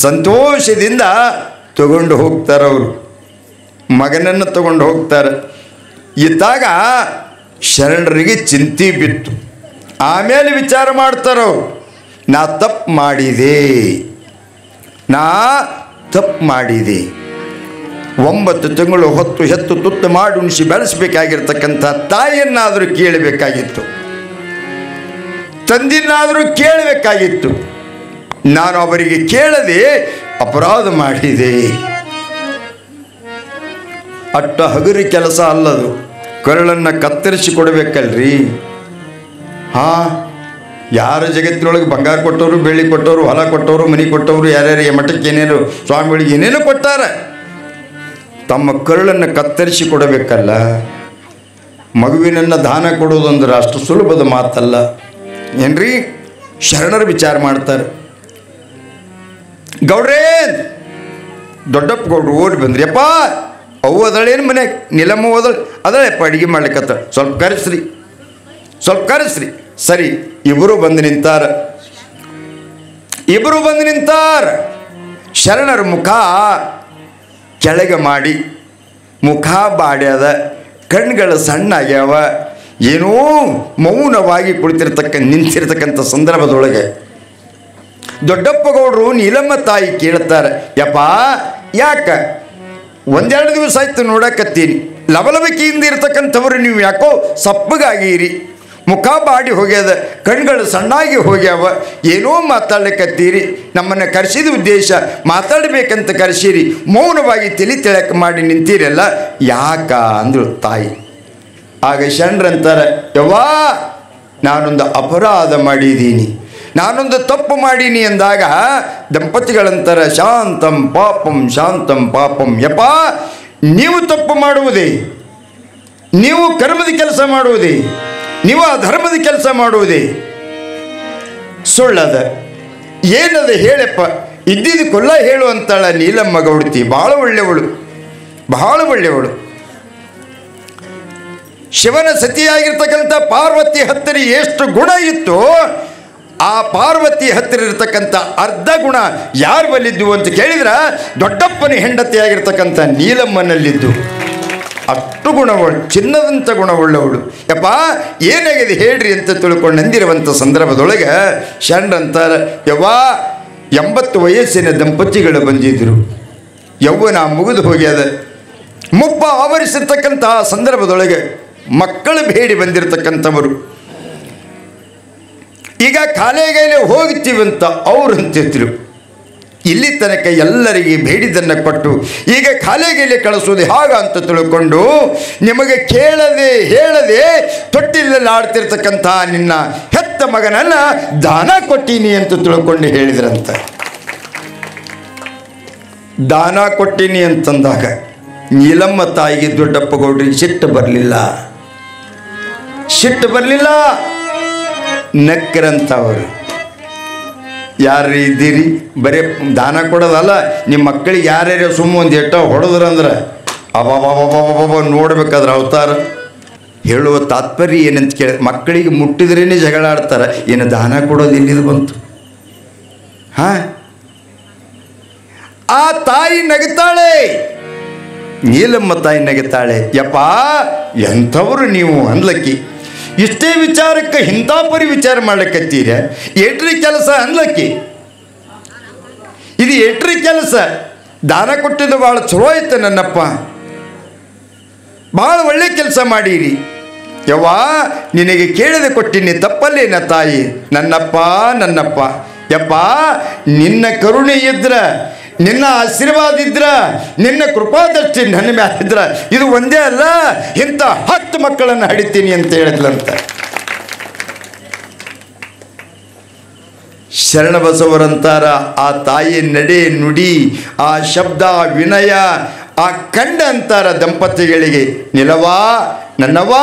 ಸಂತೋಷದಿಂದ ತಗೊಂಡು ಹೋಗ್ತಾರವರು, ಮಗನನ್ನು ತಗೊಂಡು ಹೋಗ್ತಾರೆ. ಇದ್ದಾಗ ಶರಣರಿಗೆ ಚಿಂತೆ ಬಿತ್ತು. ಆಮೇಲೆ ವಿಚಾರ ಮಾಡ್ತಾರವ್ರು, ನಾ ತಪ್ಪು ಮಾಡಿದೆ, ನಾ ತಪ್ಪು ಮಾಡಿದೆ. 9 ತಿಂಗಳು ಹೊತ್ತು ಹೆತ್ತು ತುತ್ತು ಮಾಡಿ ಉಣಿಸಿ ಬೆಳೆಸಬೇಕಾಗಿರ್ತಕ್ಕಂಥ ತಾಯಿಯನ್ನಾದರೂ ಕೇಳಬೇಕಾಗಿತ್ತು, ತಂದಿನಾದರೂ ಕೇಳಬೇಕಾಗಿತ್ತು. ನಾನು ಅವರಿಗೆ ಕೇಳದೆ ಅಪರಾಧ ಮಾಡಿದೆ. ಅಟ್ಟ ಹಗುರಿ ಕೆಲಸ ಅಲ್ಲದು, ಕರುಳನ್ನು ಕತ್ತರಿಸಿ ಕೊಡಬೇಕಲ್ರಿ. ಯಾರ ಜಗತ್ತಿನೊಳಗೆ ಬಂಗಾರ ಕೊಟ್ಟವರು, ಬೆಳ್ಳಿ ಕೊಟ್ಟವರು, ಹೊಲ ಕೊಟ್ಟವರು, ಮನೆ ಕೊಟ್ಟವರು, ಯಾರ್ಯಾರಿಗೆ ಮಠಕ್ಕೆ ಏನೇನು ಸ್ವಾಮಿಗಳಿಗೆ ಏನೇನು ಕೊಟ್ಟಾರ, ತಮ್ಮ ಕರುಳನ್ನು ಕತ್ತರಿಸಿ ಕೊಡಬೇಕಲ್ಲ. ಮಗುವಿನನ್ನು ದಾನ ಕೊಡೋದಂದ್ರೆ ಅಷ್ಟು ಸುಲಭದ ಮಾತಲ್ಲ. ಏನ್ರಿ? ಶರಣರು ವಿಚಾರ ಮಾಡ್ತಾರೆ. ಗೌಡ್ರೇ, ದೊಡ್ಡಪ್ಪ ಗೌಡ್ರು ಓಡಿ ಬಂದ್ರಿ. ಅಪ್ಪ, ಅವು ಅದಳೇನು ಮನೆಗೆ, ನೀಲಮ್ಮ ಓದಳು ಅದಳೆಪ್ಪ, ಅಡುಗೆ ಮಾಡ್ಲಿಕ್ಕತ್ತ, ಸ್ವಲ್ಪ ಕರೆಸ್ರಿ, ಸ್ವಲ್ಪ ಕರೆಸ್ರಿ. ಸರಿ, ಇಬ್ಬರು ಬಂದು ನಿಂತಾರ. ಇಬ್ಬರು ಬಂದು ನಿಂತಾರ. ಶರಣರ ಮುಖ ಕೆಳಗೆ ಮಾಡಿ, ಮುಖ ಬಾಡ್ಯದ, ಕಣ್ಗಳು ಸಣ್ಣ ಆಗ್ಯಾವ. ಏನೋ ಮೌನವಾಗಿ ನಿಂತಿರ್ತಕ್ಕಂಥ ಸಂದರ್ಭದೊಳಗೆ ದೊಡ್ಡಪ್ಪ ಗೌಡರು ನೀಲಮ್ಮ ತಾಯಿ ಕೇಳ್ತಾರೆ, ಯಪ್ಪ ಯಾಕ ಒಂದೆರಡು ದಿವಸ ಆಯ್ತು ನೋಡಕತ್ತೀನಿ, ಲವಲವಿಕೆಯಿಂದ ಇರ್ತಕ್ಕಂಥವ್ರು ನೀವು ಯಾಕೋ ಸಪ್ಪಗಾಗಿರಿ, ಮುಖ ಬಾಡಿ ಹೋಗ್ಯದ, ಕಣ್ಗಳು ಸಣ್ಣಾಗಿ ಹೋಗ್ಯಾವ, ಏನೋ ಮಾತಾಡ್ಲಿಕ್ಕತ್ತೀರಿ, ನಮ್ಮನ್ನು ಕರೆಸಿದ ಉದ್ದೇಶ ಮಾತಾಡಬೇಕಂತ ಕರೆಸಿರಿ, ಮೌನವಾಗಿ ತಲೆ ತಿಳಕ ಮಾಡಿ ನಿಂತೀರಲ್ಲ ಯಾಕ ಅಂದ್ರು ತಾಯಿ. ಆಗ ಶರಣರಂತಾರೆ, ಯವ್ವಾ ನಾನೊಂದು ಅಪರಾಧ ಮಾಡಿದ್ದೀನಿ, ನಾನೊಂದು ತಪ್ಪು ಮಾಡೀನಿ ಅಂದಾಗ ದಂಪತಿಗಳಂತಾರೆ, ಶಾಂತಂ ಪಾಪಂ ಶಾಂತಂ ಪಾಪಂ. ಯಪ್ಪ ನೀವು ತಪ್ಪು ಮಾಡುವುದೇ, ನೀವು ಕರ್ಮದ ಕೆಲಸ ಮಾಡುವುದೇ, ನೀವು ಅಧರ್ಮದ ಕೆಲಸ ಮಾಡುವುದೇ, ಸುಳ್ಳದ ಏನದ ಹೇಳಪ್ಪ, ಇದ್ದಿದ್ದು ಕೊಲ್ಲ ಹೇಳು ಅಂತಾಳ ನೀಲಮ್ಮ ಗೌಡತಿ. ಬಹಳ ಒಳ್ಳೆಯವಳು, ಬಹಳ ಒಳ್ಳೆಯವಳು. ಶಿವನ ಸತಿಯಾಗಿರ್ತಕ್ಕಂಥ ಪಾರ್ವತಿ ಹತ್ತಿರ ಎಷ್ಟು ಗುಣ ಇತ್ತು, ಆ ಪಾರ್ವತಿ ಹತ್ತಿರ ಇರತಕ್ಕಂಥ ಅರ್ಧ ಗುಣ ಯಾರು ಬಲ್ಲಿದ್ದು ಅಂತ ಕೇಳಿದ್ರೆ ದೊಡ್ಡಪ್ಪನ ಹೆಂಡತಿಯಾಗಿರ್ತಕ್ಕಂಥ ನೀಲಮ್ಮನಲ್ಲಿದ್ದು. ಅಷ್ಟು ಗುಣವಳು, ಚಿನ್ನದಂಥ ಗುಣವುಳ್ಳವಳು. ಯಪ್ಪ ಏನಾಗಿದೆ ಹೇಳ್ರಿ ಅಂತ ತಿಳ್ಕೊಂಡು ನಂದಿರುವಂಥ ಸಂದರ್ಭದೊಳಗೆ ಶರಣರಂತಾರೆ, ಯವ್ವಾ 80 ವಯಸ್ಸಿನ ದಂಪತಿಗಳು ಬಂದಿದ್ದರು, ಯೌವನ ಮುಗಿದು ಹೋಗ್ಯದ, ಮುಪ್ಪ ಆವರಿಸಿರ್ತಕ್ಕಂಥ ಸಂದರ್ಭದೊಳಗೆ ಮಕ್ಕಳು ಬೇಡಿ ಬಂದಿರತಕ್ಕಂಥವರು. ಈಗ ಕಾಲೇಗೈಲೆ ಹೋಗ್ತೀವಂತ ಅವ್ರು ಅಂತಿದ್ರು. ಇಲ್ಲಿ ತನಕ ಎಲ್ಲರಿಗೆ ಬೇಡಿದ್ದನ್ನು ಕೊಟ್ಟು ಈಗ ಕಾಲೇಗೈಲೆ ಕಳಿಸೋದು ಹಾಗ ಅಂತ ತಿಳ್ಕೊಂಡು ನಿಮಗೆ ಕೇಳದೆ ಹೇಳದೆ ತೊಟ್ಟಿಲಲ್ಲಿ ಆಡ್ತಿರ್ತಕ್ಕಂಥ ನಿನ್ನ ಹೆತ್ತ ಮಗನನ್ನ ದಾನ ಕೊಟ್ಟೀನಿ ಅಂತ ತಿಳ್ಕೊಂಡು ಹೇಳಿದ್ರಂತ. ದಾನ ಕೊಟ್ಟೀನಿ ಅಂತಂದಾಗ ನೀಲಮ್ಮ ತಾಯಿಗೆ ದೊಡ್ಡಪ್ಪ ಗೌಡ್ರಿಗೆ ಸಿಟ್ಟು ಬರಲಿಲ್ಲ, ಸಿಟ್ಟು ಬರಲಿಲ್ಲ. ನಕ್ಕರಂತವರು, ಯಾರು ಇದ್ದೀರಿ ಬರೀ ದಾನ ಕೊಡೋದಲ್ಲ, ನಿಮ್ಮ ಮಕ್ಕಳಿಗೆ ಯಾರ್ಯಾರು ಸುಮ್ಮ ಒಂದು ಎಟ್ಟ ಹೊಡೆದ್ರಂದ್ರೆ ಅಬಾಬಾಬಾಬಾಬಾಬ ನೋಡ್ಬೇಕಾದ್ರೆ ಅವತಾರ. ಹೇಳುವ ತಾತ್ಪರ್ಯ ಏನಂತ ಕೇಳಿ, ಮಕ್ಕಳಿಗೆ ಮುಟ್ಟಿದ್ರೇ ಜಗಳ ಆಡ್ತಾರೆ, ಏನು ದಾನ ಕೊಡೋದು ಎಲ್ಲಿದು ಬಂತು? ಆ ತಾಯಿ ನಗುತ್ತಾಳೆ, ನೀಲಮ್ಮ ತಾಯಿ ನಗುತ್ತಾಳೆ, ಯಪ್ಪ ಎಂಥವ್ರು ನೀವು ಅನ್ಲಕ್ಕಿ, ಇಷ್ಟೇ ವಿಚಾರಕ್ಕೆ ಇಂಥ ಪರಿ ವಿಚಾರ ಮಾಡ್ಲಿಕ್ಕತ್ತೀರ, ಏಟ್ರಿ ಕೆಲಸ ಅನ್ಲಕ್ಕಿ, ಇದು ಏಟ್ರಿ ಕೆಲಸ. ದಾನ ಕೊಟ್ಟಿದ್ದು ಭಾಳ ಚಲೋ ಆಯ್ತು ನನ್ನಪ್ಪ, ಭಾಳ ಒಳ್ಳೆ ಕೆಲಸ ಮಾಡೀರಿ. ಯವ್ವಾ ನಿನಗೆ ಕೇಳಿದೆ ಕೊಟ್ಟಿನಿ, ತಪ್ಪಲ್ಲೇನ ತಾಯಿ? ನನ್ನಪ್ಪ ನನ್ನಪ್ಪ, ಯಪ್ಪ ನಿನ್ನ ಕರುಣೆ ಇದ್ರ, ನಿನ್ನ ಆಶೀರ್ವಾದ ಇದ್ರ, ನಿನ್ನ ಕೃಪಾದೃಷ್ಟಿ ನನ್ನ ಮ್ಯಾಲಿದ್ರ, ಇದು ಒಂದೇ ಅಲ್ಲ ಇಂಥ 10 ಮಕ್ಕಳನ್ನು ಹಡಿತೀನಿ ಅಂತ ಹೇಳಿದ್ಲಂತ. ಶರಣಬಸವರಂತಾರ, ಆ ತಾಯಿ ನಡೆ ನುಡಿ, ಆ ಶಬ್ದ ವಿನಯ, ಆ ಕಂಡ ಅಂತಾರ ದಂಪತಿಗಳಿಗೆ, ನಿಲವಾ ನನ್ನವ್ವ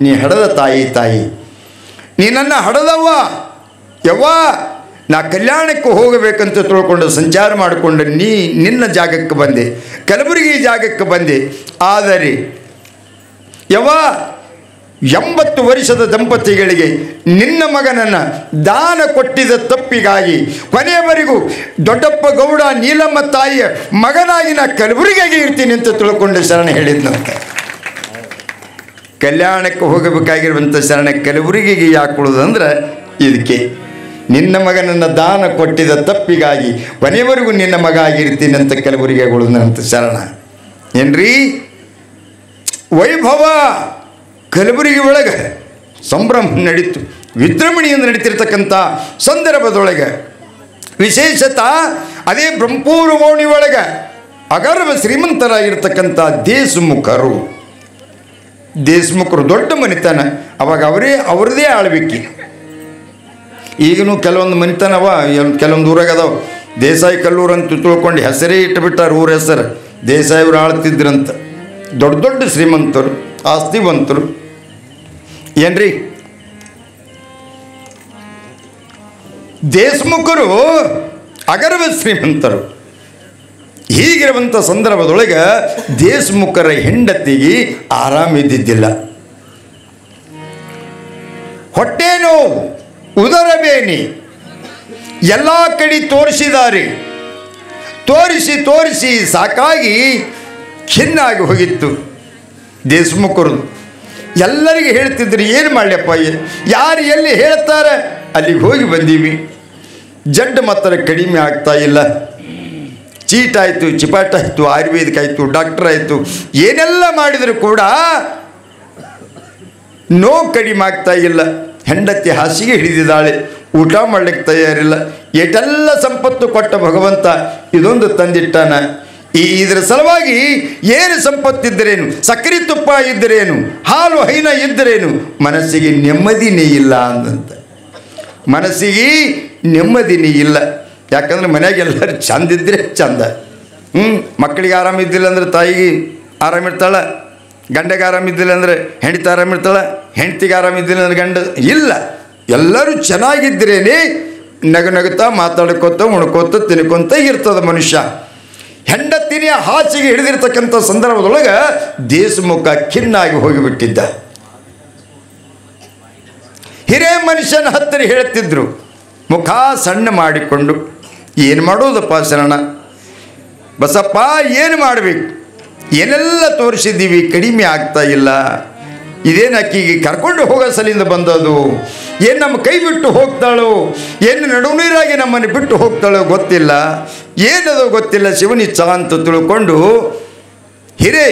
ನೀ ಹಡದ ತಾಯಿ, ತಾಯಿ ನೀ ನನ್ನ ಹಡದವ್ವ, ಯವ್ವ ನಾ ಕಲ್ಯಾಣಕ್ಕೆ ಹೋಗಬೇಕಂತ ತಿಳ್ಕೊಂಡು ಸಂಚಾರ ಮಾಡಿಕೊಂಡು ನಿನ್ನ ಜಾಗಕ್ಕೆ ಬಂದೆ, ಕಲಬುರಗಿ ಜಾಗಕ್ಕೆ ಬಂದೆ. ಆದರೆ ಯವ್ವ 80 ವರ್ಷದ ದಂಪತಿಗಳಿಗೆ ನಿನ್ನ ಮಗನನ್ನು ದಾನ ಕೊಟ್ಟಿದ್ದ ತಪ್ಪಿಗಾಗಿ ಕೊನೆಯವರೆಗೂ ದೊಡ್ಡಪ್ಪ ಗೌಡ ನೀಲಮ್ಮ ತಾಯಿಯ ಮಗನಾಗಿ ನಾ ಕಲಬುರಗಿಗೆ ಇರ್ತೀನಿ ಅಂತ ತಿಳ್ಕೊಂಡು ಶರಣ ಹೇಳಿದ್ನಂತೆ. ಕಲ್ಯಾಣಕ್ಕೆ ಹೋಗಬೇಕಾಗಿರುವಂಥ ಶರಣ ಕಲಬುರಗಿಗೆ ಯಾಕೆ ಉಳಿದಂದ್ರೆ ಇದಕ್ಕೆ, ನಿನ್ನ ಮಗನನ್ನು ದಾನ ಕೊಟ್ಟಿದ್ದ ತಪ್ಪಿಗಾಗಿ ಕೊನೆಯವರೆಗೂ ನಿನ್ನ ಮಗ ಆಗಿರ್ತೀನಿ ಅಂತ ಕಲಬುರಗಿಗೆ ಉಳಿದಂಥ ಶರಣ. ಏನ್ರಿ ವೈಭವ, ಕಲಬುರಗಿ ಒಳಗೆ ಸಂಭ್ರಮ ನಡೀತು, ವಿಜೃಂಭಣೆಯಿಂದ ನಡೀತಿರ್ತಕ್ಕಂಥ ಸಂದರ್ಭದೊಳಗೆ ವಿಶೇಷತ ಅದೇ ಬ್ರಹ್ಮಪುರ ಓಣಿ ಒಳಗೆ ಅಗರ್ವ ಶ್ರೀಮಂತರಾಗಿರ್ತಕ್ಕಂಥ ದೇಶಮುಖರು ದೊಡ್ಡ ಮನಿತನ. ಅವಾಗ ಅವ್ರದೇ ಆಳ್ವಿಕೆ. ಈಗಲೂ ಕೆಲವೊಂದು ಮನಿತನವ, ಕೆಲವೊಂದು ಊರಾಗ ಅದಾವ, ದೇಸಾಯಿ ಕಲ್ಲೂರು ಅಂತ ತಿಳ್ಕೊಂಡು ಹೆಸರೇ ಇಟ್ಟುಬಿಟ್ಟಾರ, ಊರ ಹೆಸರು. ದೇಸಾಯಿವ್ರು ಆಳ್ತಿದ್ರಂತ, ದೊಡ್ಡ ದೊಡ್ಡ ಶ್ರೀಮಂತರು, ಆಸ್ತಿವಂತರು. ಏನ್ರಿ ದೇಶಮುಖರು ಅಗರ್ವ ಶ್ರೀಮಂತರು. ಹೀಗಿರುವಂಥ ಸಂದರ್ಭದೊಳಗೆ ದೇಶಮುಖರ ಹೆಂಡತಿಗೆ ಆರಾಮಿದ್ದಿದ್ದಿಲ್ಲ. ಹೊಟ್ಟೆ ನೋವು, ಉದರ ಬೇನಿ ಎಲ್ಲ ಕಡೆ ತೋರಿಸಿದ್ದಾರೆ. ತೋರಿಸಿ ಸಾಕಾಗಿ ಖಿನ್ನಾಗಿ ಹೋಗಿತ್ತು. ದೇಶಮುಖರು ಎಲ್ಲರಿಗೆ ಹೇಳ್ತಿದ್ರು, ಏನು ಮಾಡಲಿಯಪ್ಪ, ಯಾರು ಎಲ್ಲಿ ಹೇಳ್ತಾರೆ ಅಲ್ಲಿಗೆ ಹೋಗಿ ಬಂದೀವಿ. ಜಡ್ಡು ಮಾತ್ರ ಕಡಿಮೆ ಆಗ್ತಾ ಇಲ್ಲ. ಚೀಟ್ ಆಯಿತು, ಚಿಪಾಟ್ ಆಯಿತು, ಆಯುರ್ವೇದಿಕ್ ಆಯಿತು, ಡಾಕ್ಟರ್ ಆಯಿತು, ಏನೆಲ್ಲ ಮಾಡಿದರೂ ಕೂಡ ನೋವು ಕಡಿಮೆ ಆಗ್ತಾ ಇಲ್ಲ. ಹೆಂಡತಿ ಹಾಸಿಗೆ ಹಿಡಿದಿದ್ದಾಳೆ, ಊಟ ಮಾಡಲಿಕ್ಕೆ ತಯಾರಿಲ್ಲ. ಎಷ್ಟೆಲ್ಲ ಸಂಪತ್ತು ಕೊಟ್ಟ ಭಗವಂತ ಇದೊಂದು ತಂದಿಟ್ಟಾನ. ಇದರ ಸಲುವಾಗಿ ಏನು ಸಂಪತ್ತಿದ್ದರೇನು, ಸಕ್ಕರೆ ತುಪ್ಪ ಇದ್ದರೇನು, ಹಾಲು ಹೈನ ಇದ್ದರೇನು, ಮನಸ್ಸಿಗೆ ನೆಮ್ಮದಿನೇ ಇಲ್ಲ ಅಂದಂತೆ. ಮನಸ್ಸಿಗೆ ನೆಮ್ಮದಿನೇ ಇಲ್ಲ. ಯಾಕಂದ್ರೆ ಮನೆಯಾಗ ಎಲ್ಲರೂ ಚಂದಿದ್ರೆ ಚಂದ. ಮಕ್ಕಳಿಗೆ ಆರಾಮಿದ್ದಿಲ್ಲ ಅಂದ್ರೆ ತಾಯಿಗೆ ಆರಾಮಿರ್ತಾಳೆ, ಗಂಡಗೆ ಆರಾಮಿದ್ದಿಲ್ಲ ಅಂದರೆ ಹೆಂಡತಿ ಆರಾಮಿರ್ತಾಳೆ, ಹೆಂಡತಿಗೆ ಆರಾಮಿದ್ದಿಲ್ಲ ಅಂದ್ರೆ ಗಂಡ ಇಲ್ಲ. ಎಲ್ಲರೂ ಚೆನ್ನಾಗಿದ್ದರೇನೆ ನಗುತ್ತಾ ಮಾತಾಡ್ಕೋತ ಉಣ್ಕೋತ ತಿನ್ಕೊಂತ ಇರ್ತದೆ ಮನುಷ್ಯ. ಹೆಂಡತಿನೇ ಹಾಸಿಗೆ ಹಿಡಿದಿರ್ತಕ್ಕಂಥ ಸಂದರ್ಭದೊಳಗೆ ದೇಶಮುಖ ಖಿನ್ನಾಗಿ ಹೋಗಿಬಿಟ್ಟಿದ್ದ. ಹಿರೇ ಮನುಷ್ಯನ ಹತ್ತಿರ ಹೇಳ್ತಿದ್ರು, ಮುಖ ಸಣ್ಣ ಮಾಡಿಕೊಂಡು, ಏನು ಮಾಡೋದಪ್ಪ ಶರಣ ಬಸಪ್ಪ, ಏನು ಮಾಡಬೇಕು, ಏನೆಲ್ಲ ತೋರಿಸಿದ್ದೀವಿ ಕಡಿಮೆ ಆಗ್ತಾ ಇಲ್ಲ. ಇದೇನು ಅಕ್ಕಿಗೆ ಕರ್ಕೊಂಡು ಹೋಗೋ ಸಲಿಂದ ಬಂದದು, ಏನು ನಮ್ಮ ಕೈ ಬಿಟ್ಟು ಹೋಗ್ತಾಳೋ, ಏನು ನಡುನೀರಾಗಿ ನಮ್ಮನ್ನು ಬಿಟ್ಟು ಹೋಗ್ತಾಳೋ ಗೊತ್ತಿಲ್ಲ, ಏನದು ಗೊತ್ತಿಲ್ಲ, ಶಿವನಿಚ್ಛ ಅಂತ ತಿಳ್ಕೊಂಡು ಹಿರೇ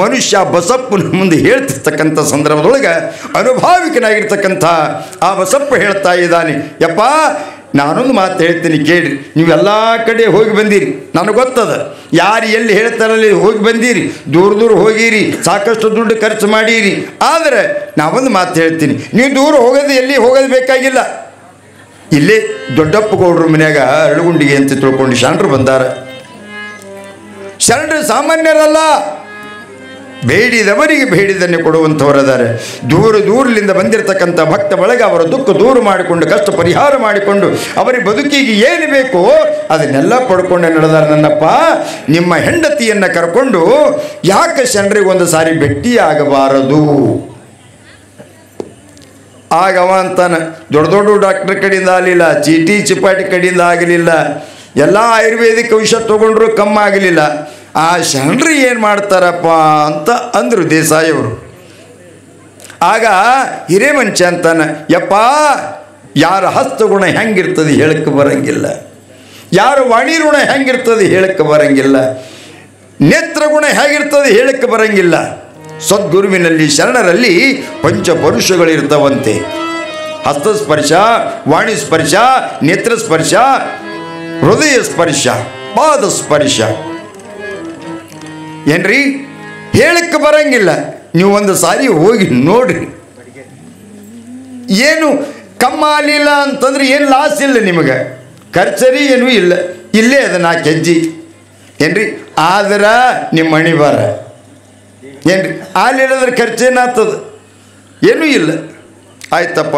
ಮನುಷ್ಯ ಬಸಪ್ಪನ ಮುಂದೆ ಹೇಳ್ತಿರ್ತಕ್ಕಂಥ ಸಂದರ್ಭದೊಳಗೆ ಅನುಭಾವಿಕನಾಗಿರ್ತಕ್ಕಂಥ ಆ ಬಸಪ್ಪ ಹೇಳ್ತಾ ಇದ್ದಾನೆ, ಯಪ್ಪ ನಾನೊಂದು ಮಾತು ಹೇಳ್ತೀನಿ ಕೇಳಿ, ನೀವೆಲ್ಲ ಕಡೆ ಹೋಗಿ ಬಂದಿರಿ, ನನಗೆ ಗೊತ್ತದ ಯಾರು ಎಲ್ಲಿ ಹೇಳ್ತಾರಲ್ಲಿ ಹೋಗಿ ಬಂದಿರಿ, ದೂರ ದೂರ ಹೋಗಿರಿ, ಸಾಕಷ್ಟು ದುಡ್ಡು ಖರ್ಚು ಮಾಡೀರಿ. ಆದರೆ ನಾವೊಂದು ಮಾತು ಹೇಳ್ತೀನಿ, ನೀವು ದೂರ ಹೋಗೋದು ಎಲ್ಲಿ ಹೋಗೋದು ಬೇಕಾಗಿಲ್ಲ. ಇಲ್ಲೇ ದೊಡ್ಡಪ್ಪ ಗೌಡ್ರ ಮನ್ಯಾಗ ಅರಳುಗುಂಡಿಗೆ ಅಂತ ತಿಳ್ಕೊಂಡು ಶರಣರು ಬಂದಾರ. ಶರಣರು ಸಾಮಾನ್ಯರಲ್ಲ, ಬೇಡಿದವರಿಗೆ ಬೇಡಿದನ್ನೇ ಕೊಡುವಂಥವರದಾರೆ. ದೂರದಿಂದ ಬಂದಿರತಕ್ಕಂಥ ಭಕ್ತ ಬಳಗ ಅವರ ದುಃಖ ದೂರ ಮಾಡಿಕೊಂಡು, ಕಷ್ಟ ಪರಿಹಾರ ಮಾಡಿಕೊಂಡು, ಅವರಿಗೆ ಬದುಕಿಗೆ ಏನು ಬೇಕೋ ಅದನ್ನೆಲ್ಲ ಪಡ್ಕೊಂಡೆ ನಡೆದಾರೆ. ನನ್ನಪ್ಪ, ನಿಮ್ಮ ಹೆಂಡತಿಯನ್ನು ಕರ್ಕೊಂಡು ಯಾಕೆ ಶರಣರಿಗೆ ಒಂದು ಸಾರಿ ಭೇಟಿಯಾಗಬಾರದು? ಆಗವ ಅಂತಾನೆ, ದೊಡ್ಡ ದೊಡ್ಡ ಡಾಕ್ಟರ್ ಕಡೆಯಿಂದ ಆಗಲಿಲ್ಲ, ಚೀಟಿ ಚಿಪಾಟಿ ಕಡೆಯಿಂದ ಆಗಲಿಲ್ಲ, ಎಲ್ಲ ಆಯುರ್ವೇದಿಕ್ ಔಷಧ ತೊಗೊಂಡ್ರು ಕಮ್ಮಿ ಆಗಲಿಲ್ಲ. ಆ ಶರಣರು ಏನು ಮಾಡ್ತಾರಪ್ಪ ಅಂತ ಅಂದರು ದೇಸಾಯಿಯವರು. ಆಗ ಹಿರೇ ಮನುಷ್ಯ ಅಂತಾನೆ, ಯಪ್ಪ ಯಾರ ಹಸ್ತಗುಣ ಹೆಂಗಿರ್ತದೆ ಹೇಳಕ್ಕೆ ಬರಂಗಿಲ್ಲ, ಯಾರ ವಾಣಿ ಋಣ ಹೆಂಗಿರ್ತದೆ ಹೇಳಕ್ಕೆ ಬರಂಗಿಲ್ಲ, ನೇತ್ರಗುಣ ಹೇಗಿರ್ತದೆ ಹೇಳಕ್ಕೆ ಬರಂಗಿಲ್ಲ. ಸದ್ಗುರುವಿನಲ್ಲಿ ಶರಣರಲ್ಲಿ ಪಂಚಪರುಷಗಳಿರ್ತಾವಂತೆ. ಹಸ್ತಸ್ಪರ್ಶ, ವಾಣಿ ಸ್ಪರ್ಶ, ನೇತ್ರ ಸ್ಪರ್ಶ, ಹೃದಯ ಸ್ಪರ್ಶ, ಪಾದ ಸ್ಪರ್ಶ. ಏನ್ರಿ ಹೇಳಕ್ಕೆ ಬರಂಗಿಲ್ಲ, ನೀವು ಒಂದು ಸಾರಿ ಹೋಗಿ ನೋಡ್ರಿ. ಏನು ಕಮ್ಮಾಲಿಲ್ಲ ಅಂತಂದ್ರೆ ಏನು ಲಾಸ್ ಇಲ್ಲ ನಿಮಗೆ, ಖರ್ಚರಿ ಏನೂ ಇಲ್ಲ. ಇಲ್ಲೇ ಅದ 4 ಹೆಜ್ಜೆ ಏನ್ರಿ, ಆದ್ರೆ ನಿಮ್ಮ ಮಣಿ ಬಾರ ಏನ್ರಿ, ಹಾಲಿಲ್ಲದ್ರೆ ಖರ್ಚೇನಾಗ್ತದ, ಏನೂ ಇಲ್ಲ. ಆಯ್ತಪ್ಪ,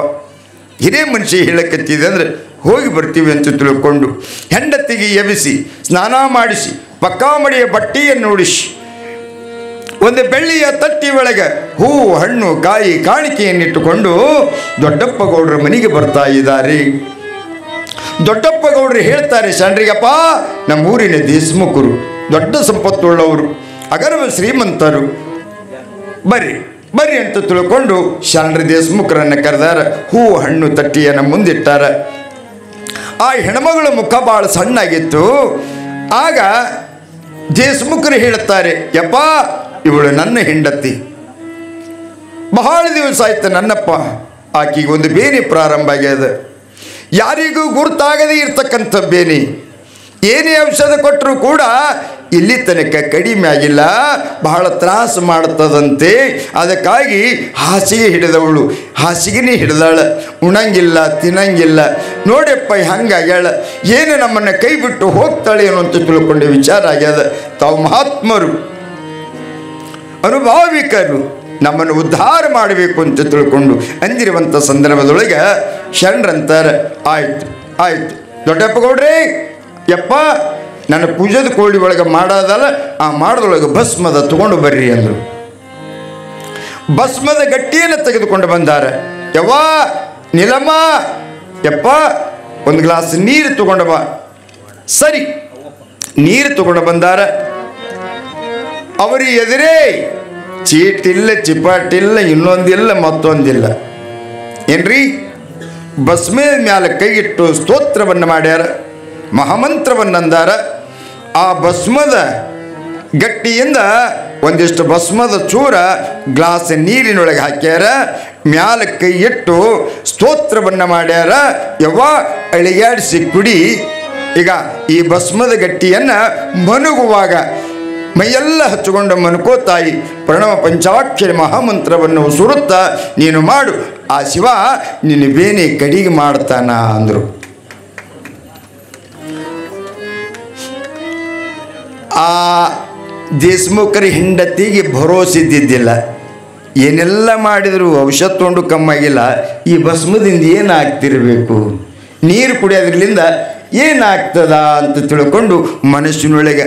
ಹಿರೇ ಮನುಷ್ಯ ಹೇಳಕತ್ತಿದೆ ಅಂದರೆ ಹೋಗಿ ಬರ್ತೀವಿ ಅಂತ ತಿಳ್ಕೊಂಡು ಹೆಂಡತಿಗೆ ಎಬ್ಬಿಸಿ ಸ್ನಾನ ಮಾಡಿಸಿ ಪಕ್ಕಾಮಡಿಯ ಬಟ್ಟೆಯನ್ನು ಉಡಿಸಿ ಒಂದು ಬೆಳ್ಳಿಯ ತಟ್ಟಿ ಒಳಗೆ ಹೂ ಹಣ್ಣು ಕಾಯಿ ಕಾಣಿಕೆಯನ್ನಿಟ್ಟುಕೊಂಡು ದೊಡ್ಡಪ್ಪ ಗೌಡ್ರ ಮನೆಗೆ ಬರ್ತಾ ಇದ್ದಾರೆ. ದೊಡ್ಡಪ್ಪ ಗೌಡ್ರು ಹೇಳ್ತಾರೆ ಶರಣರಿಗಪ್ಪ, ನಮ್ಮ ಊರಿನ ದೇಶಮುಖರು, ದೊಡ್ಡ ಸಂಪತ್ತುಳ್ಳವರು, ಅಗರ್ವ ಶ್ರೀಮಂತರು, ಬರ್ರಿ ಬರ್ರಿ ಅಂತ ತಿಳ್ಕೊಂಡು ಶರಣರ ದೇಶಮುಖರನ್ನು ಕರೆದಾರ. ಹೂ ಹಣ್ಣು ತಟ್ಟಿಯನ್ನು ಮುಂದಿಟ್ಟಾರ. ಆ ಹೆಣ್ಮಗಳ ಮುಖ ಭಾಳ ಸಣ್ಣಾಗಿತ್ತು. ಆಗ ದೇಶಮುಖರು ಹೇಳುತ್ತಾರೆ, ಯಪ್ಪ ಇವಳು ನನ್ನ ಹೆಂಡತಿ, ಬಹಳ ದಿವಸ ಆಯ್ತು ನನ್ನಪ್ಪ ಆಕೆಗೆ ಒಂದು ಬೇನೆ ಪ್ರಾರಂಭ ಆಗ್ಯದ, ಯಾರಿಗೂ ಗುರುತಾಗದೇ ಇರ್ತಕ್ಕಂಥ ಬೇನೆ. ಏನೇ ಔಷಧ ಕೊಟ್ಟರು ಕೂಡ ಇಲ್ಲಿ ತನಕ ಕಡಿಮೆ ಆಗಿಲ್ಲ, ಬಹಳ ತ್ರಾಸು ಮಾಡ್ತದಂತೆ. ಅದಕ್ಕಾಗಿ ಹಾಸಿಗೆ ಹಿಡಿದವಳು ಹಾಸಿಗೆನೇ ಹಿಡಿದಾಳ, ಉಣಂಗಿಲ್ಲ ತಿನ್ನಂಗಿಲ್ಲ. ನೋಡಪ್ಪ ಹಂಗಾಗ್ಯಾಳ, ಏನು ನಮ್ಮನ್ನು ಕೈ ಬಿಟ್ಟು ಹೋಗ್ತಾಳೇನೋ ಅಂತ ತಿಳ್ಕೊಂಡೆ ವಿಚಾರ ಆಗ್ಯದ. ತಾವು ಮಹಾತ್ಮರು, ಅನುಭಾವಿಕರು, ನಮ್ಮನ್ನು ಉದ್ಧಾರ ಮಾಡಬೇಕು ಅಂತ ತಿಳ್ಕೊಂಡು ಅಂದಿರುವಂಥ ಸಂದರ್ಭದೊಳಗೆ ಶರಣರಂತಾರೆ, ಆಯ್ತು ಆಯ್ತು ದೊಡ್ಡಪ್ಪ ಗೌಡ್ರಿ, ಯಪ್ಪ ನನ್ನ ಪೂಜೆದ ಕೋಳಿ ಒಳಗೆ ಮಾಡೋದಲ್ಲ, ಆ ಮಾಡೋದೊಳಗೆ ಭಸ್ಮದ ತಗೊಂಡು ಬರ್ರಿ ಅಂದರು. ಭಸ್ಮದ ಗಟ್ಟಿಯನ್ನು ತೆಗೆದುಕೊಂಡು ಬಂದಾರೆ. ಯವ್ವ ನಿಲಮ್ಮ, ಯಪ್ಪ ಒಂದು ಗ್ಲಾಸ್ ನೀರು ತಗೊಂಡು ಬಾ. ಸರಿ, ನೀರು ತಗೊಂಡು ಬಂದಾರ. ಅವರು ಎದುರೇ ಚೀಟಿಲ್ಲ, ಚಿಪಾಟಿಲ್ಲ, ಇನ್ನೊಂದಿಲ್ಲ, ಮತ್ತೊಂದಿಲ್ಲ. ಏನ್ರಿ? ಭಸ್ಮದ ಮ್ಯಾಲ ಕೈಗಿಟ್ಟು ಸ್ತೋತ್ರವನ್ನು ಮಾಡ್ಯಾರ, ಮಹಾಮಂತ್ರವನ್ನಂದಾರ. ಆ ಭಸ್ಮದ ಗಟ್ಟಿಯಿಂದ ಒಂದಿಷ್ಟು ಭಸ್ಮದ ಚೂರ ಗ್ಲಾಸ್ ನೀರಿನೊಳಗೆ ಹಾಕ್ಯಾರ, ಮ್ಯಾಲ ಕೈ ಇಟ್ಟು ಸ್ತೋತ್ರವನ್ನು ಮಾಡ್ಯಾರ. ಯವ್ವ ಅಳಿಗಾಡಿಸಿ ಕುಡಿ. ಈಗ ಈ ಭಸ್ಮದ ಗಟ್ಟಿಯನ್ನು ಮನುಗುವಾಗ ಮೈಯೆಲ್ಲ ಹಚ್ಚಿಕೊಂಡು ಮನ್ಕೋತಾಯಿ ಪ್ರಣವ ಪಂಚಾಕ್ಷರಿ ಮಹಾಮಂತ್ರವನ್ನು ಸುರುತ್ತಾ ನೀನು ಮಾಡು, ಆ ಶಿವ ನಿನ್ನ ಬೇನೆ ಕಡಿಗೆ ಮಾಡ್ತಾನ ಅಂದರು. ಆ ದೇಶಮುಖರ ಹೆಂಡತಿಗೆ ಭರೋಸಿದ್ದಿದ್ದಿಲ್ಲ. ಏನೆಲ್ಲ ಮಾಡಿದ್ರು ಔಷಧ ತೊಗೊಂಡು ಕಮ್ಮಾಗಿಲ್ಲ, ಈ ಭಸ್ಮದಿಂದ ಏನಾಗ್ತಿರಬೇಕು, ನೀರು ಕುಡಿಯೋದ್ರಲಿಂದ ಏನಾಗ್ತದ ಅಂತ ತಿಳ್ಕೊಂಡು ಮನಸ್ಸಿನೊಳಗೆ